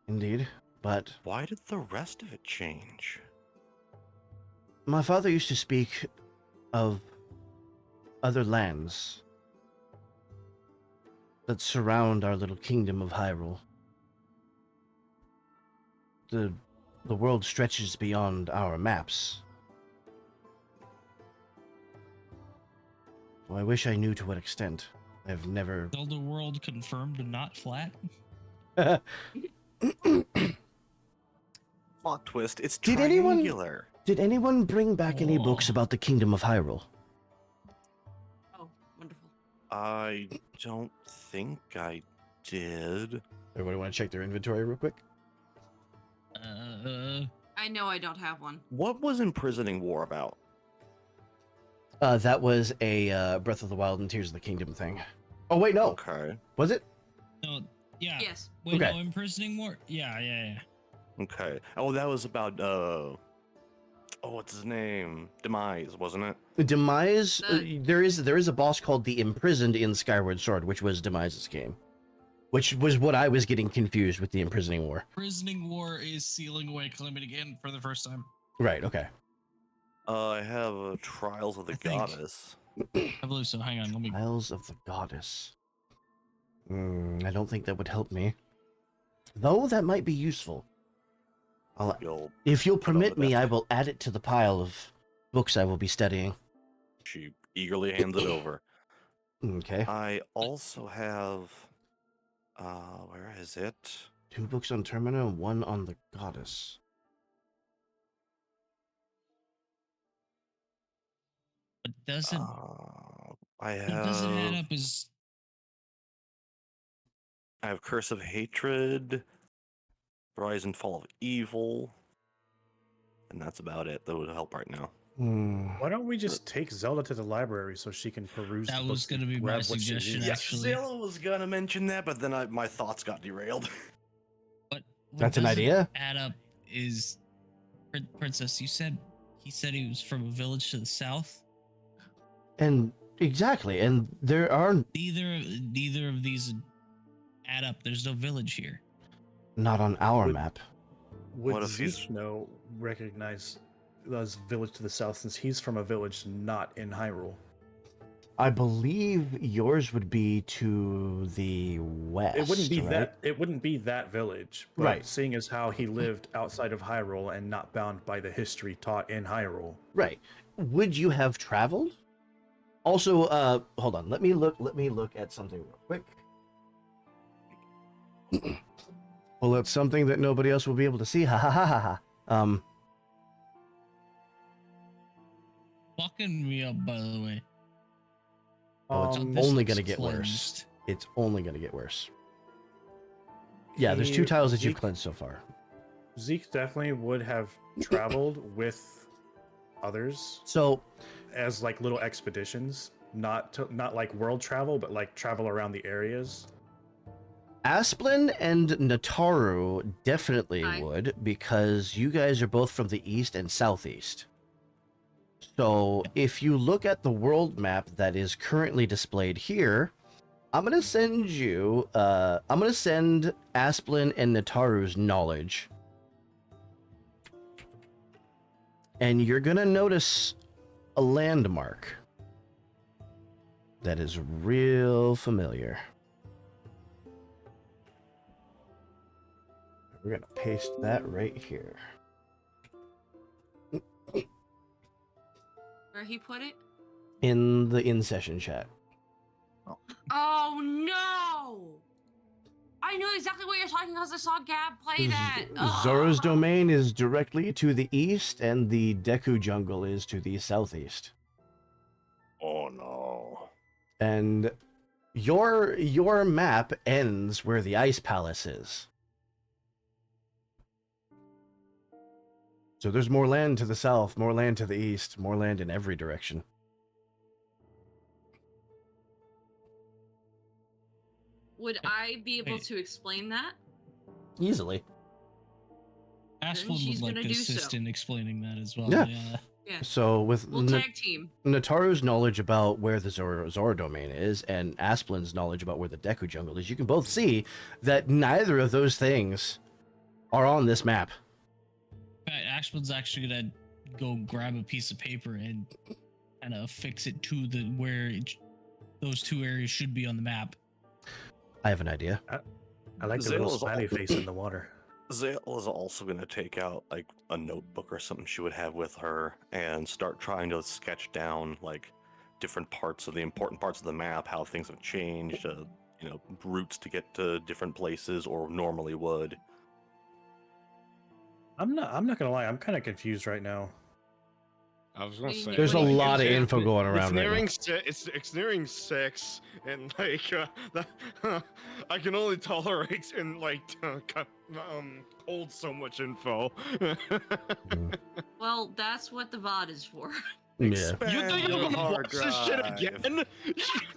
Indeed. But Why did the rest of it change? my father used to speak of other lands that surround our little kingdom of Hyrule. The world stretches beyond our maps. Well, I wish I knew to what extent. I've never... Zelda world confirmed and not flat. Plot twist, it's Did anyone- triangular. Did anyone bring back any books Oh. about the kingdom of Hyrule? Oh, wonderful. I don't think I did. Everybody want to check their inventory real quick? I know I don't have one. What was Imprisoning War about? That was a Breath of the Wild and Tears of the Kingdom thing. Oh, wait, no. Okay. Was it? No, yeah. Yes. Wait, Okay. no, imprisoning more? Yeah. Okay. Oh, that was about, what's his name? Demise, wasn't it? The Demise, The- there is a boss called the Imprisoned in Skyward Sword, which was Demise's game. Which was what I was getting confused with the Imprisoning War. Imprisoning war is sealing away Calamity again for the first time. Right, okay. I have Trials of the I think- Goddess. I believe so. Hang on, let me. Isles of the Goddess. I don't think that would help me. Though that might be useful. If you'll put on permit the me, I desk. will add it to the pile of books I will be studying. She eagerly hands it over. Okay. I also have, where is it? 2 books on Termina and 1 on the Goddess. But doesn't I it doesn't add have up as Curse of Hatred, Rise and Fall of Evil, and that's about it. That would help right now. Why don't we just take Zelda to the library so she can peruse that the was books going to and be my grab what she suggestion, needs? actually. Zilla was gonna mention that, but then my thoughts got derailed. But what That's an doesn't idea? add up is Princess. You said he was from a village to the south. And exactly, and there are Neither of these add up. There's no village here. not on our Would- map. Would What if he's- Zeke recognize the village to the south since he's from a village not in Hyrule? I believe yours would be to the west. It wouldn't be right? that. It wouldn't be that village, but Right. seeing as how he lived outside of Hyrule and not bound by the history taught in Hyrule. Right. Would you have traveled? Also, hold on. Let me look at something real quick. Well, it's something that nobody else will be able to see. Ha ha ha ha ha. Fucking me up, by the way. Oh, it's Um, This only looks gonna get worse. cleansed. It's only gonna get worse. Yeah, there's 2 tiles that you've cleansed so far. Zeke definitely would have traveled with others So, as like little expeditions, not like world travel, but like travel around the areas. Asplin and Nataru definitely Hi. would, because you guys are both from the east and southeast. So if you look at the world map that is currently displayed here, I'm gonna send Asplin and Nataru's knowledge. And you're gonna notice a landmark that is real familiar. We're gonna paste that right here. Where he put it? In the in-session chat. Oh no! I know exactly what you're talking because I saw Gab play that. Zora's Ugh. domain is directly to the east, and the Deku jungle is to the southeast. Oh no. And your map ends where the ice palace is. So there's more land to the south, more land to the east, more land in every direction. Would I be able Wait. to explain that? Easily. Asplin she's would like gonna to do assist so. in explaining that as well. Yeah. Yeah. Yeah. So with We'll tag team. Nataru's knowledge about where the Zora domain is and Asplin's knowledge about where the Deku jungle is, you can both see that neither of those things are on this map. In fact, Ashman's actually gonna go grab a piece of paper and kind of fix it to the those two areas should be on the map. I have an idea. I like the little Zill's smiley all- face in the water. Zale is also going to take out like a notebook or something she would have with her and start trying to sketch down like different parts of the important parts of the map, how things have changed, routes to get to different places or normally would. I'm not gonna lie, I'm kind of confused right now. I was gonna say There's a Like, lot of it's- info going around It's right nearing now. it's nearing 6, and like I can only tolerate and like hold so much info. Well, that's what the VOD is for. Yeah. You think Expand I'm the gonna hard watch this shit drive. again?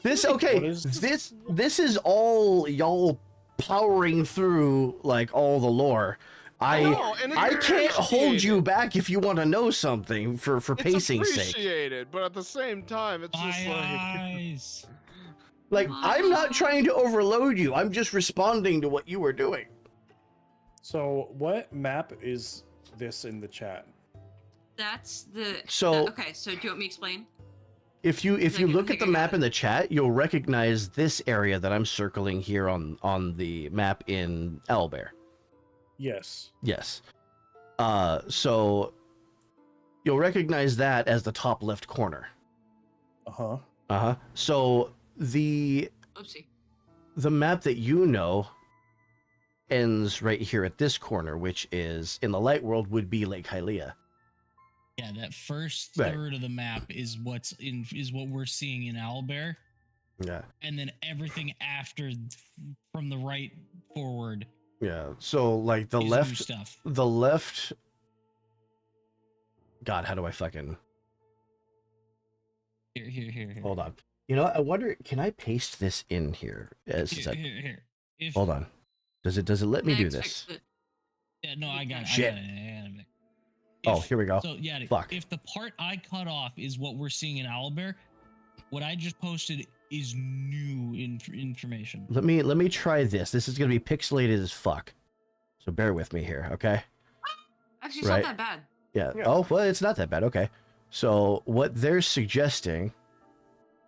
This What okay. is- This is all y'all powering through like all the lore. No, and I it's can't hold you appreciated. back if you want to know something for It's pacing's sake. appreciated, but at the same time, it's just My like eyes. Like I'm not trying to overload you. I'm just responding to what you were doing. So, what map is this in the chat? That's the. So- okay, so do you want me to explain? If you I look think at the I got map it. in the chat, you'll recognize this area that I'm circling here on the map in Owlbear. Yes. Yes. So you'll recognize that as the top left corner. Uh-huh. Uh-huh. So the Oopsie. map that you know ends right here at this corner, which is in the light world would be Lake Hylia. Yeah, that first Right. third of the map is what we're seeing in Owlbear, Yeah. and then everything after from the right forward Yeah. So like the is new left, stuff. the left. God, how do I fucking Here. hold on? You know, I wonder, can I paste this in here? Here. If Hold on. Does it let me do Next, this? fix it. yeah, no, I got it. Shit. I got it. Oh, here we go. So yeah, Fuck. if the part I cut off is what we're seeing in Owlbear, what I just posted is new information. Let me try this. This is gonna be pixelated as fuck. So bear with me here, okay? Actually, it's Right. not that bad. Yeah. Yeah. Oh, well, it's not that bad. Okay. So what they're suggesting,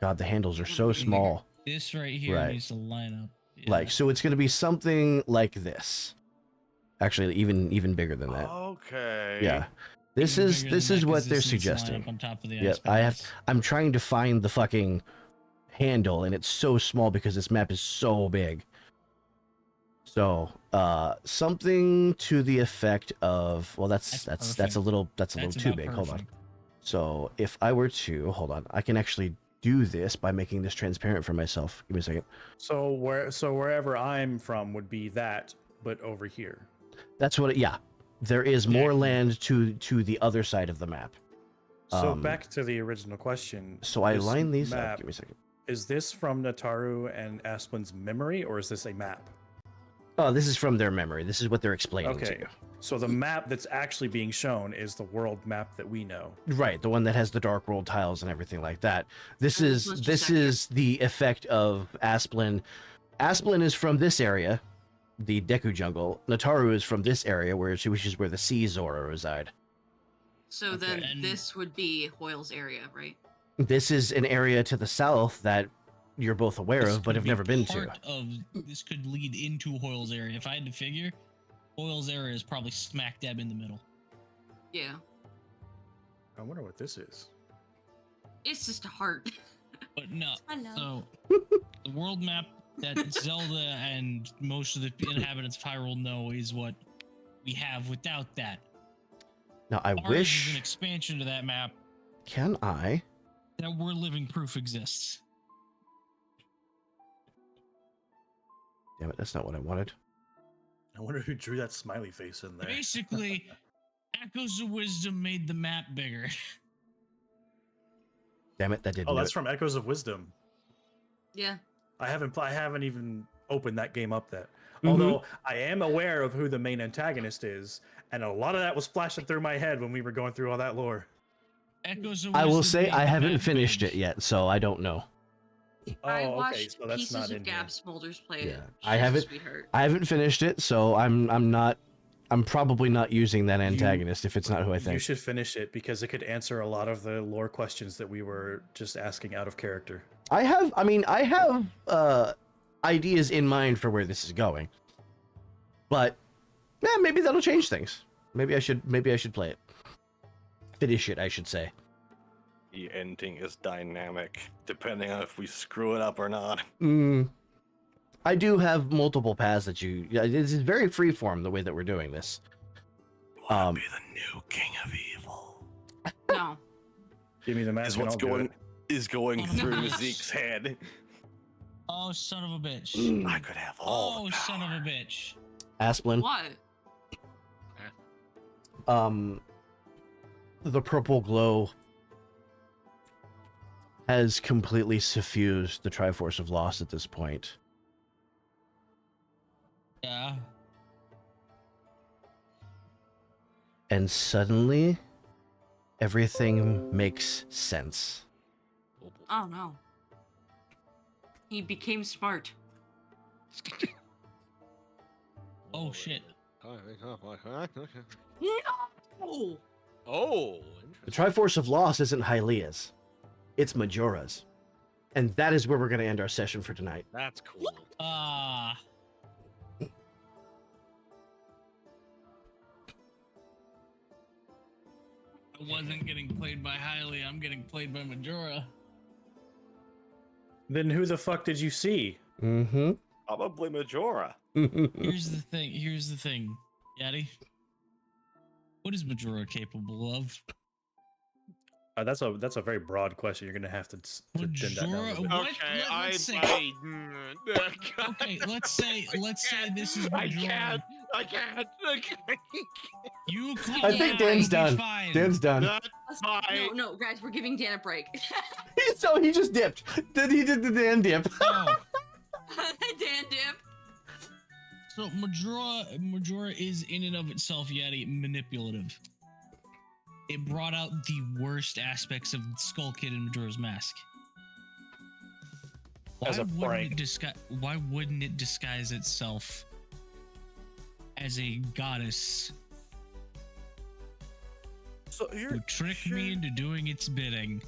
God, the handles are so small. This right here Right. needs to line up. Yeah. Like, so it's gonna be something like this. Actually, even bigger than that. Okay. Yeah. This Even is bigger this than is that, 'cause what this they're needs to line suggesting. up on top of the Yeah, ice I have. palace. I'm trying to find the fucking handle, and it's so small because this map is so big. So, something to the effect of, well, that's a perfect. little too about big. Hold on. perfect. So if I were to hold on, I can actually do this by making this transparent for myself. Give me a second. So wherever I'm from would be that, but over here. That's what. Yeah, there is more Exactly. land to the other side of the map. So Um, back to the original question. So I this line these up. map, Give me a second. Is this from Nataru and Asplin's memory, or is this a map? Oh, this is from their memory. This is what they're explaining to Okay. you. So the map that's actually being shown is the world map that we know. Right, the one that has the dark world tiles and everything like that. This Oh, is let's just this check here. is the effect of Asplin. Asplin is from this area, the Deku jungle. Nataru is from this area, which is where the Sea Zora reside. So Okay. then And- this would be Hoyle's area, right? This is an area to the south that you're both aware This of, but could have be never been to. part of this could lead into Hoyle's area. If I had to figure, Hoyle's area is probably smack dab in the middle. Yeah. I wonder what this is. It's just a heart. But no. Hello. So the world map that Zelda and most of the inhabitants of Hyrule know is what we have without that. Now I Ours is an wish. expansion to that map Can I? that we're living proof exists. Damn it, that's not what I wanted. I wonder who drew that smiley face in there. Basically, Echoes of Wisdom made the map bigger. Damn it, that didn't. Oh, do that's it. from Echoes of Wisdom. Yeah. I haven't even opened that game up yet. Mhm. Although I am aware of who the main antagonist is, and a lot of that was flashing through my head when we were going through all that lore. Echoes of I will Wisdom say made I the haven't map finished big. it yet, so I don't know. I Oh, okay, watched so that's pieces not of in here. Gab Smolders play it. Yeah, She's I a haven't- Sweetheart. I haven't finished it, so I'm probably not using that antagonist if it's not who I You think. should finish it because it could answer a lot of the lore questions that we were just asking out of character. I have ideas in mind for where this is going. But yeah, maybe that'll change things. Maybe I should play it. Finish it, I should say. The ending is dynamic, depending on if we screw it up or not. I do have multiple paths that you. Yeah, this is very freeform the way that we're doing this. Wanna be the new king of evil? No. Give me the mask Is and what's I'll do going it. is going Oh, through gosh. Zeke's head. Oh, son of a bitch. I could have all Oh, the son of a power. bitch. Asplin, What? the purple glow has completely suffused the Triforce of Lost at this point. Yeah. And suddenly, everything makes sense. Oh no. He became smart. Oh, shit. No. Oh, The Triforce of Lost isn't Hylia's, it's Majora's. And that is where we're going to end our session for tonight. that's cool. Ah. I wasn't getting played by Hylia, I'm getting played by Majora. Then who the fuck did you see? Mm-hmm. Probably Majora. Here's the thing, Yaddy. What is Majora capable of? That's a very broad question. You're gonna have to dim that down a little bit. What- Okay, let's say- Okay, let's say this is I Majora. can't. You call I think it, Dan's it'll be done. fine. Dan's done. Not No, fine. no, guys, we're giving Dan a break. So he just dipped. Then he did the Dan dip. Oh, Dan dip. so Majora is in and of itself yet manipulative. It brought out the worst aspects of Skull Kid and Majora's Mask. As a prank. Why wouldn't it disguise itself as a goddess So who tricked me into doing its bidding?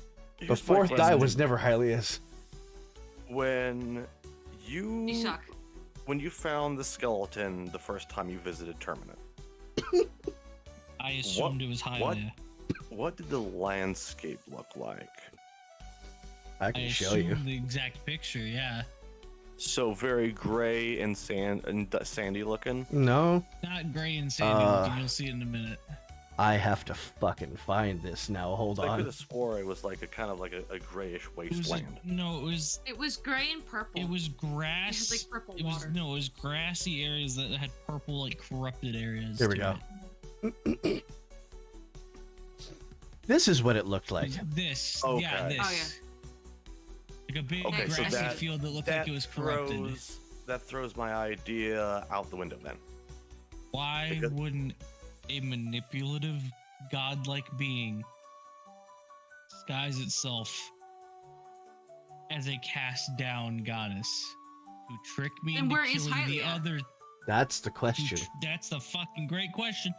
The fourth die was never Hylia's. when You suck. when you found the skeleton the first time you visited Terminus. I assumed it was what- Hylia. What did the landscape look like? I I can show you. assumed the exact picture, yeah. So very gray and sandy looking. No, Not gray and sandy looking, you'll see it in a minute. I have to fucking find this now. Hold I could on. have swore it was like a kind of like a grayish It was wasteland. it was gray and purple. it was It grass. has like purple It was water. no, it was grassy areas that had purple, like corrupted areas. There we to go. it. This is what it looked It like. was this, Okay. yeah, this. Oh, yeah. Like a big Okay, so grassy that- field that looked that like it was corrupted. throws my idea out the window then. Why because- wouldn't a manipulative, godlike being disguise itself as a cast down goddess who tricked me Then into where is killing the Hylia? other? That's the question. That's the fucking great question.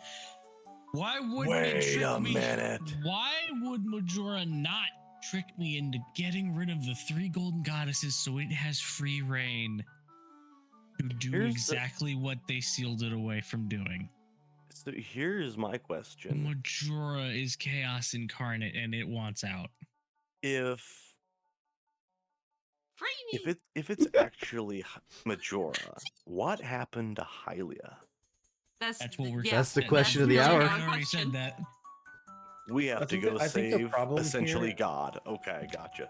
Why wouldn't Wait it trick a me? minute. Why would Majora not trick me into getting rid of the 3 golden goddesses so it has free reign to do Here's the- exactly what they sealed it away from doing? So here's my question. Majora is chaos incarnate and it wants out. If Free me. if it's actually Majora, what happened to Hylia? That's what we're. That's the that- question of the that's- hour. I already said that. We have I to think go I think the save problem essentially here- God. Okay, gotcha.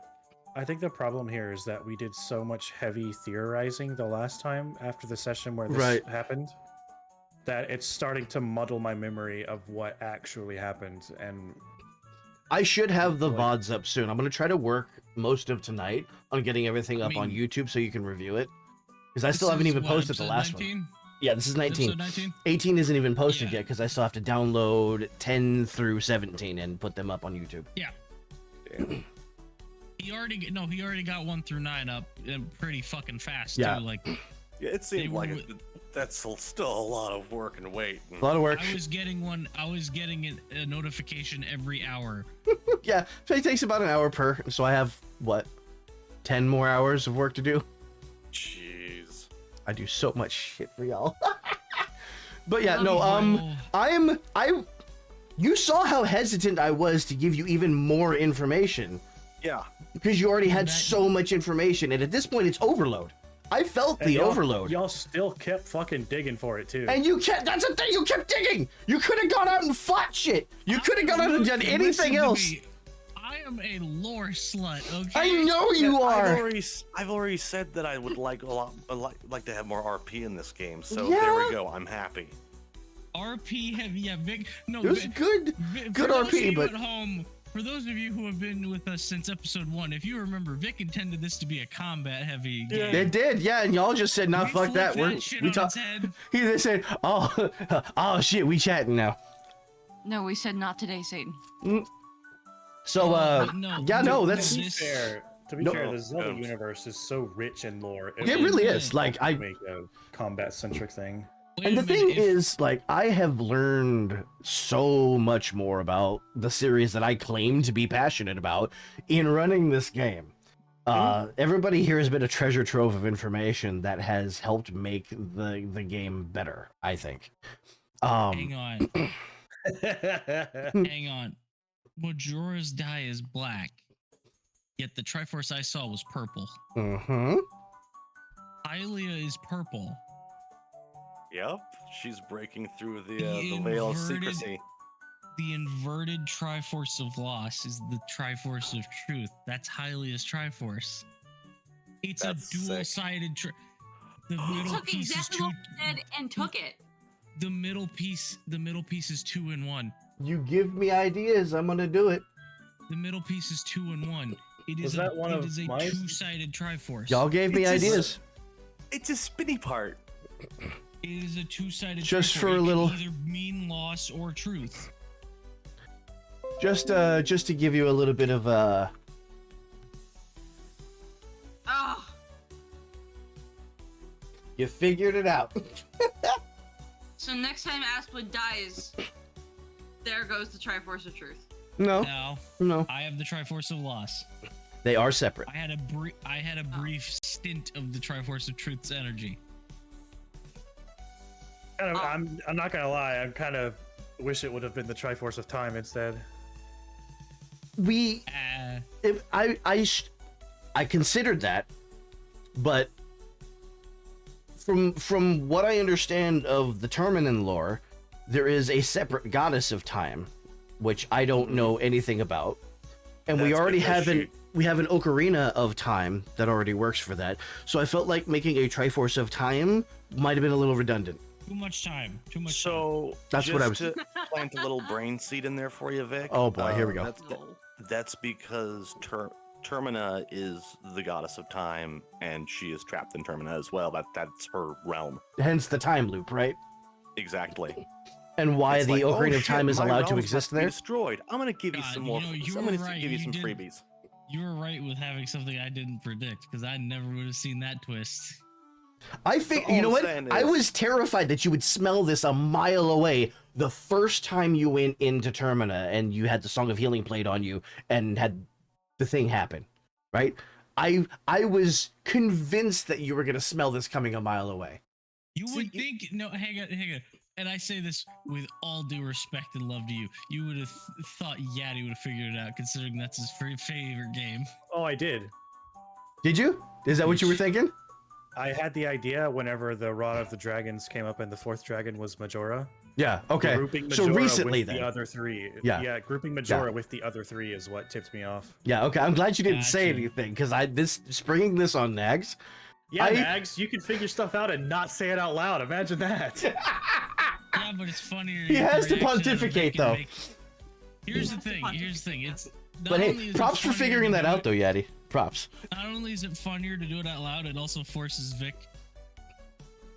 I think the problem here is that we did so much heavy theorizing the last time after the session where this Right. happened that it's starting to muddle my memory of what actually happened. And I should have the Like- VODs up soon. I'm gonna try to work most of tonight on getting everything I up on mean- YouTube so you can review it. Because I This still haven't is even what, posted the episode last 19? one. Yeah, this is 19. Episode 19? 18 isn't even posted Yeah. yet because I still have to download 10 through 17 and put them up on YouTube. Damn. He already got 1 through 9 up pretty fucking fast Yeah. too. Like Yeah, it seemed were like that's still a lot of work and wait. A lot of work. I was getting a notification every hour. Yeah, so it takes about an hour per. So I have, what, 10 more hours of work to do? Jeez. I do so much shit for y'all. But yeah, Love no, you, Oh, you saw how hesitant I was to give you even more information Yeah. because you already had That- so much information, and at this point, it's overload. I felt and the y'all- overload. Y'all still kept fucking digging for it too. And you kept, that's the thing, you kept digging. You could have gone out and fought shit. You could have gone out and done listen anything to else. me. I am a lore slut, okay? I know you I've are. already said that I would like like to have more RP in this game. So Yeah. there we go. I'm happy. RP heavy, yeah, Vic. No, It was Vic, good. For Good those RP, of you but- at home, for those of you who have been with us since episode 1, if you remember, Vic intended this to be a combat heavy game. It did, yeah, and y'all just said, "Nah, We fuck that." flipped shit We on talk. its head. They said, "Oh, oh shit, we chatting now." No, we said not today, Satan. So, But no, yeah, no, no, that's to be this- fair, No. the Zelda No. universe is so rich in lore. it would really is. Like, I make a combat-centric thing. Wait and a the thing minute, if- is, like, I have learned so much more about the series that I claim to be passionate about in running this game. Everybody here has been a treasure trove of information that has helped make the game better, I think. hang on, hang on. Majora's Die is black, yet the Triforce I saw was purple. Mm-hmm. Hylia is purple. Yep. She's breaking through the The veil of inverted- secrecy. The inverted Triforce of Loss is the Triforce of Truth. That's Hylia's Triforce. It's That's a sick. dual-sided. The He middle took piece is exactly two. what I said and took it. The middle piece is 2 in 1. You give me ideas, I'm gonna do it. The middle piece is 2 in 1. It Was is that one it of is a mine? two-sided Triforce. Y'all gave me It's just- ideas. It's a spinny part. It is a two-sided. Just Triforce. for a It can little- either mean loss or truth. Just to give you a little bit of Oh, you figured it out. so next time Aspwood dies, there goes the Triforce of Truth. No, Now, no, I have the Triforce of Loss. they are separate. I had a brief stint of the Triforce of Truth's energy. I'm not gonna lie. I kind of wish it would have been the Triforce of Time instead. We, if I considered that, but from what I understand of the Terminin lore, there is a separate goddess of time, which I don't know anything about, and we That's already because have an Ocarina of Time that already works for that. So I felt like making a Triforce of Time might have been a little redundant. Too much time. Too much. So That's just what I was- to plant a little brain seed in there for you, Vic. Oh boy, here we go. That's because Termina is the goddess of time, and she is trapped in Termina as well. That's her realm. Hence the time loop, right? Exactly. And why It's the like, Ocarina oh, of Time shit, is my allowed to realm's exist about be there. Destroyed. I'm gonna give you God, some you more. know, you I'm were gonna right, give you you some did- freebies. You were right with having something I didn't predict, because I never would have seen that twist. I think all you know I'm what? saying I is- was terrified that you would smell this a mile away the first time you went into Termina and you had the Song of Healing played on you and had the thing happen, right? I was convinced that you were gonna smell this coming a mile away. You See, would think, no, hang on. And I say this with all due respect and love to you. You would have thought Yaddy would have figured it out, considering that's his favorite game. Oh, I did. Did you? Is that what you were thinking? I had the idea whenever the Rod of the Dragons came up and the fourth dragon was Majora. Yeah. Okay. Grouping So Majora recently with then. the other three. Yeah. Yeah, grouping Majora with the other three is what tipped me off. Yeah. Okay. I'm glad you didn't say Gotcha. anything because springing this on Nags. Yeah, I- Mags, you can figure stuff out and not say it out loud. Imagine that. Yeah, but it's funnier. He get the has to reaction out of pontificate, making- though. Here's the thing. It's. Not But only hey, is it props for funnier figuring to that do out, it- though, Yaddy. Props. Not only is it funnier to do it out loud, it also forces Vic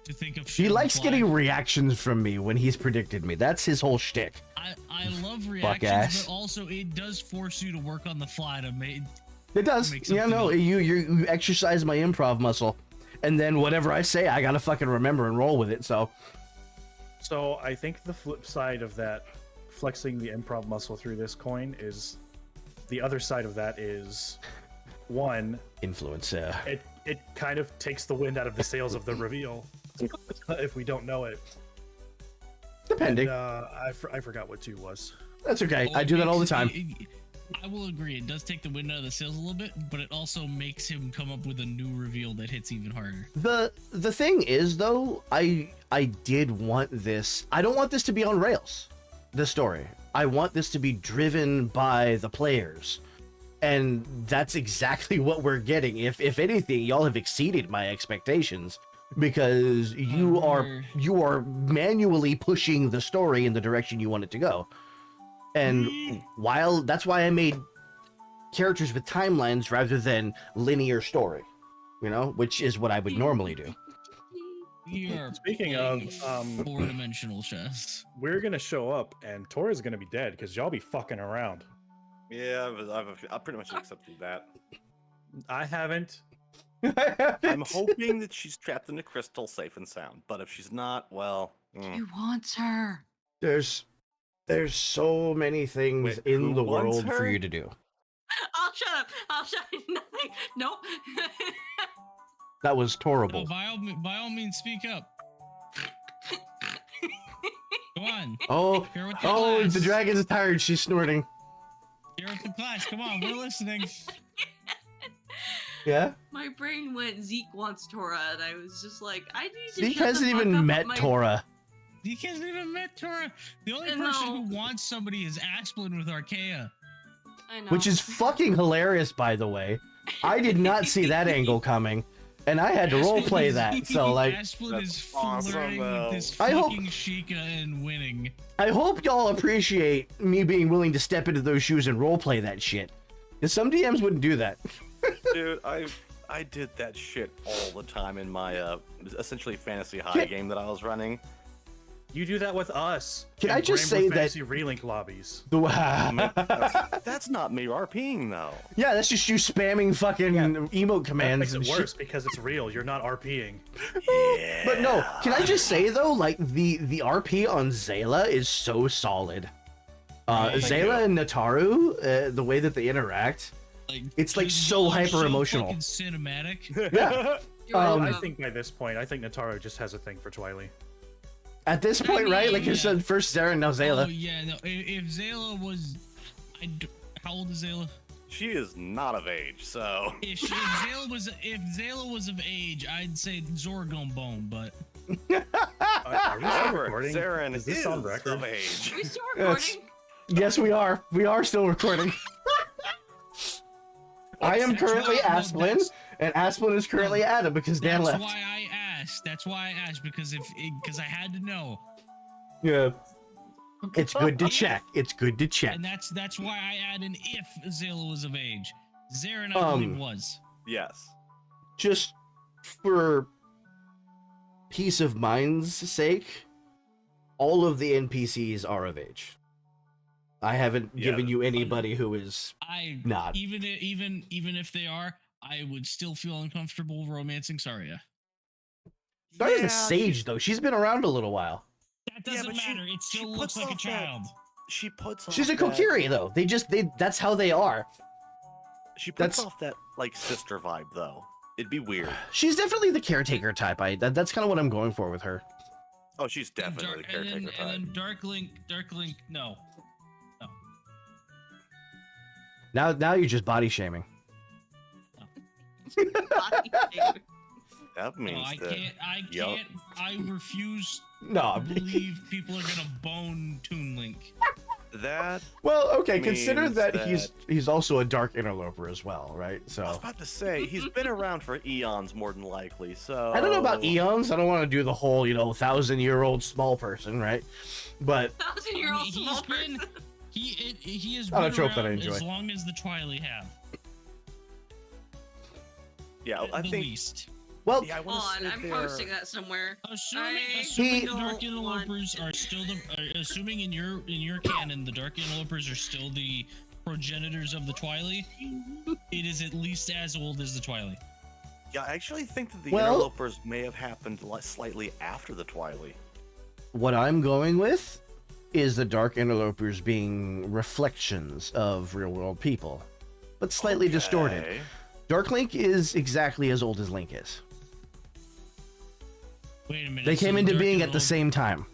to think of. He shit on the likes fly. getting reactions from me when he's predicted me. That's his whole shtick. I love ass. reactions, but also it does force you to work on the fly to make. It does. Make Yeah, something no, up. you exercise my improv muscle, and then whatever I say, I gotta fucking remember and roll with it. So So I think the flip side of that, flexing the improv muscle through this coin, is the other side of that is one, influence. it kind of takes the wind out of the sails of the reveal if we don't know it. Depending. And, I forgot what 2 was. That's okay. Well, I it do that all the makes- time. I will agree. It does take the wind out of the sails a little bit, but it also makes him come up with a new reveal that hits even harder. The thing is, though, I did want this. I don't want this to be on rails. The story. I want this to be driven by the players. And that's exactly what we're getting. If anything, y'all have exceeded my expectations because you are manually pushing the story in the direction you want it to go. And while that's why I made characters with timelines rather than linear story, you know, which is what I would normally do. We are Speaking playing of, four-dimensional chess. We're gonna show up and Tora's gonna be dead because y'all be fucking around. Yeah, I've pretty much accepted that. I haven't. I'm hoping that she's trapped in a crystal, safe and sound. But if she's not, well, He wants her. There's so many things Wait, in who the wants world for her? you to do. I'll shut up. I'll shut nothing. Nope. That was No, horrible. by all means, speak up. Come on. Oh, Here with the oh, class. the dragon's tired. She's snorting. Here with the class. Come on, we're listening. Yeah? My brain went Zeke wants Tora, and I was just like, I need to. Zeke shut the hasn't fuck even up met with my- Tora. He hasn't even met Tora. The only I person know. who wants somebody is Asplin with Archaea. I know. Which is fucking hilarious, by the way. I did not see that angle coming, and I had to roleplay that. So like, Asplin is awesome, flirting though. with this I hope- fucking Sheikah and winning. I hope y'all appreciate me being willing to step into those shoes and roleplay that shit. Because some DMs wouldn't do that. Dude, I did that shit all the time in my essentially fantasy high game that I was running. You do that with us. Can in I just Bramble say that- Fantasy Relink lobbies? That's not me RPing though. Yeah, that's just you spamming fucking emote That commands makes and it shit. worse because it's real. You're not RPing. Yeah. But no, can I just say though, like the RP on Zayla is so solid. Thank Zayla and Nataru, the way that they interact, Like it's like dude, so y'all are hyper emotional. fucking cinematic. Yeah. You're I I welcome. think by this point, I think Nataro just has a thing for Twily. At this point, right? Like you yeah. said, first Zara, now Oh Zayla. yeah, no. If Zayla was, how old is Zayla? She is not of age, so If Zayla was of age, I'd say Zora gonna bone, but Are we still however, recording? Zarin Is this is on record? of age. Are we still Yes. recording? Yes, we are. We are still recording. I am That's currently why- no, Asplin, that's- and Asplin is currently Adam because Dan that's left. why I asked. That's why I asked because because I had to know, Yeah. It's good to check. It's good to check. and that's why I add an if Zayla was of age. Zarin, I believe was. Yes. Just for peace of mind's sake, all of the NPCs are of age. I haven't Yeah, given you anybody who is I not. even if they are, I would still feel uncomfortable romancing Saria. Sarah's Yeah, a sage, though. She's been around a little while. That Yeah, doesn't but she- matter. It she still puts looks like a off that- child. She puts She's a off that- Kokiri, though. That's how they are. She puts that's- off that like sister vibe though. It'd be weird. She's definitely the caretaker type. That's kind of what I'm going for with her. Oh, she's And definitely the and caretaker then, type. and then Dark Link, no. Now you're just body shaming. That No, means I that can't. Yup. I refuse No. to believe people are gonna bone Toon Link. that Well, okay. Consider means that, that- he's also a dark interloper as well, right? I was So about to say he's been around for eons more than likely. So I don't know about eons. I don't want to do the whole 1,000-year-old small person, right? But 1,000-year-old He's small been- person. He has Not a been trope that I around enjoy. as long as the Twilight have. Yeah, I the think. least. well, Yeah, I wanna Hold on, say I'm they're- posting that somewhere. Assuming the Dark don't Interlopers want are still assuming in your canon the Dark Interlopers are still the progenitors of the Twilight, it is at least as old as the Twilight. Yeah, I actually think that the Well- interlopers may have happened slightly after the Twilight. what I'm going with is the dark interlopers being reflections of real-world people, but slightly distorted. Okay. Dark Link is exactly as old as Link is. Wait a minute. They so came the into Dark being at the Interlopers- same time.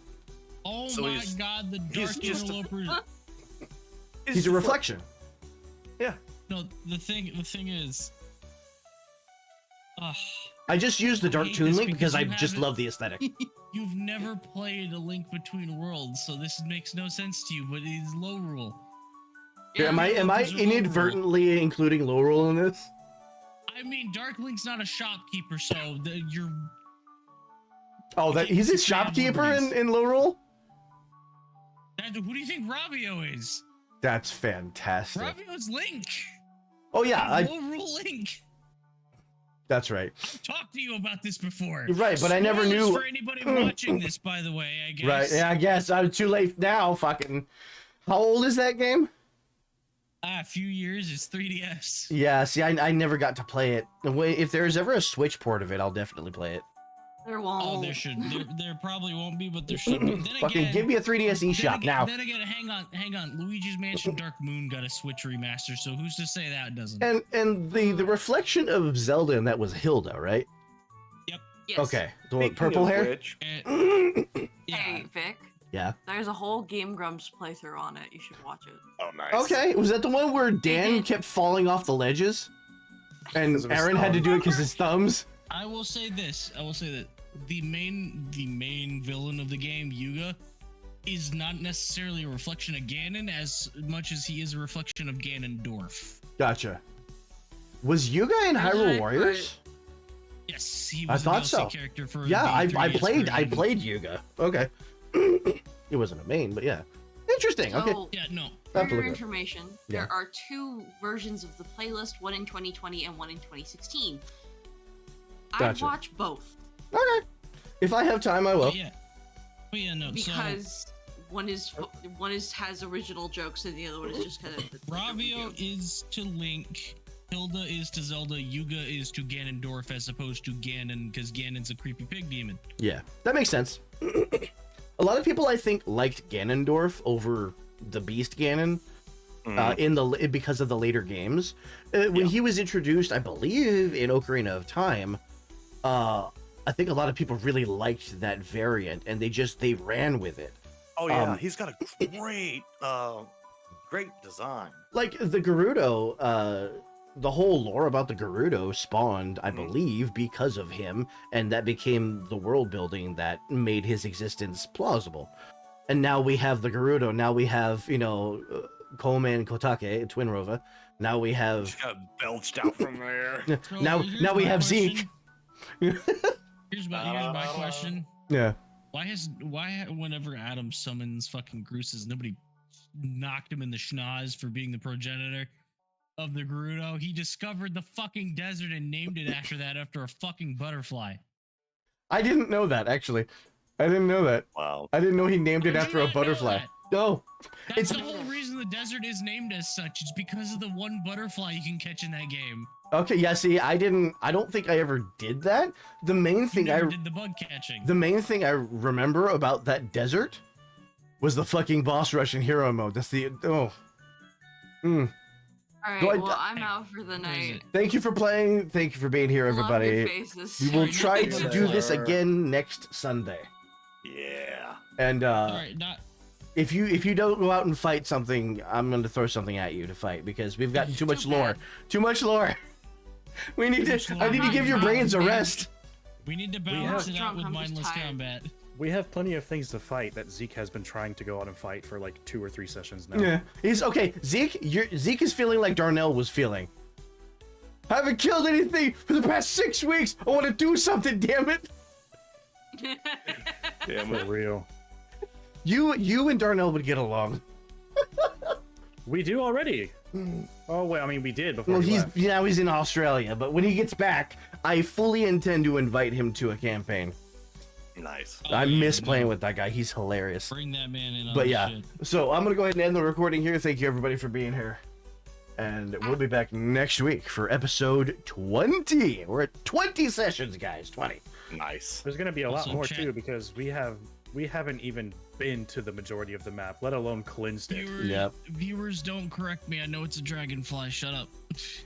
Oh So my he's- god, the he's Dark just a- Interlopers. He's a reflection. No, the thing is. I just used the I Dark hate Toon this Link because I because you just haven't- love the aesthetic. You've never played A Link Between Worlds, so this makes no sense to you, but it is low rule. am I Those are low inadvertently including low roll in this? I mean, Dark Link's not a shopkeeper, so you're. Oh, that he's a It's bad shopkeeper movies. in low roll? Who do you think Rabio is? That's fantastic. Rabio's Link. Oh yeah, Low rule Link. that's right. I've talked to you about this before. You're right, but I never Spoilers knew- for anybody watching this, by the way. I guess. Right, yeah, I guess I'm too late now. Fucking, how old is that game? A few years. It's 3DS. Yeah, see, I never got to play it. If there's ever a Switch port of it, I'll definitely play it. There won't. Oh, there probably won't be, but there should be. Then Fucking again, give me a 3DS eShop now. Then again, hang on. Luigi's Mansion Dark Moon got a Switch remaster, so who's to say that doesn't? And the reflection of Zelda in that was Hilda, right? Yes. Okay, the one with Speaking purple of hair. which, Yeah. Hey, Vic. Yeah. There's a whole Game Grumps playthrough on it. You should watch it. oh nice. Okay, was that the one where Dan kept falling off the ledges, and Because of his Aaron had to thumb. do it because his thumbs? I will say this. I will say that the main villain of the game, Yuga, is not necessarily a reflection of Ganon as much as he is a reflection of Ganondorf. Gotcha. Was Yuga in There's Hyrule a- Warriors? Yes, he I was a thought DLC so. character for Yeah, the I 3DS version. played Yuga. Okay. It wasn't a main, but yeah. Interesting. Okay. So, Yeah, no. I'll for have to your look it up. information, Yeah. there are 2 versions of the playlist, one in 2020 and one in 2016. Gotcha. I watch both Okay. If I have time, I will. But yeah, no. because one is has original jokes and the other one is just kind of. Ravio is to Link, Hilda is to Zelda, Yuga is to Ganondorf as opposed to Ganon because Ganon's a creepy pig demon. Yeah, that makes sense. A lot of people, I think, liked Ganondorf over the Beast Ganon because of the later games. When he was introduced, I believe, in Ocarina of Time, I think a lot of people really liked that variant, and they ran with it. Oh yeah, he's got a great design. Like the Gerudo, the whole lore about the Gerudo spawned, I believe, because of him, and that became the world building that made his existence plausible. And now we have the Gerudo. Now we have, Kome and Kotake, Twin Rova. Now we have. Just got belched out from there. So now here's we my have question. Zeke. Here's my question. Yeah. Why whenever Adam summons fucking Grooses, nobody knocked him in the schnoz for being the progenitor of the Gerudo? He discovered the fucking desert and named it after a fucking butterfly. I didn't know that, actually. I didn't know that. Wow. I didn't know he named it Did you after a not know butterfly. that? No. That's It's the whole reason the desert is named as such. It's because of the one butterfly you can catch in that game. okay. Yeah. See, I don't think I ever did that. The main You thing never did the bug catching. the main thing I remember about that desert was the fucking boss rush in hero mode. That's the All right, Do I- well, I'm out for the What is night. it? Thank you for playing. Thank you for being here, Love your everybody. faces. We will Sorry, try no to do this Sir. again next Sunday. Yeah. And All right, not if you don't go out and fight something, I'm going to throw something at you to fight because we've got too much Too lore. bad. Too much lore. We need Too much to. lore. I need to give your brains a Man. rest. we need to have- balance it out Drunk, with I'm just mindless tired. combat. We have plenty of things to fight that Zeke has been trying to go out and fight for like 2 or 3 sessions now. Yeah. He's okay. Zeke is feeling like Darnell was feeling. I haven't killed anything for the past 6 weeks. I want to do something. Damn it. Damn For it. real. You and Darnell would get along. We do already. Oh wait, I mean we did before Well, he he's left. now he's in Australia, but when he gets back, I fully intend to invite him to a campaign. Nice. Oh, I yeah, miss no. playing with that guy. He's hilarious. Bring that man in on But the yeah, shit. so I'm gonna go ahead and end the recording here. Thank you everybody for being here, and we'll be back next week for episode 20. We're at 20 sessions, guys. 20. Nice. There's gonna be a lot Also, more chat- too because we haven't even been to the majority of the map, let alone cleansed it. Viewers, don't correct me. I know it's a dragonfly. Shut up.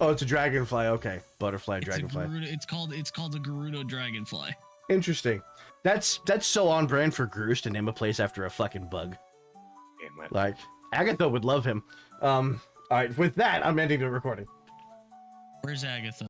Oh, it's a dragonfly. Okay, butterfly, It's dragonfly. A Gerudo, it's called a Gerudo dragonfly. Interesting. That's so on brand for Groose to name a place after a fucking bug. Damn it. Like Agatha would love him. All right, with that, I'm ending the recording. Where's Agatha?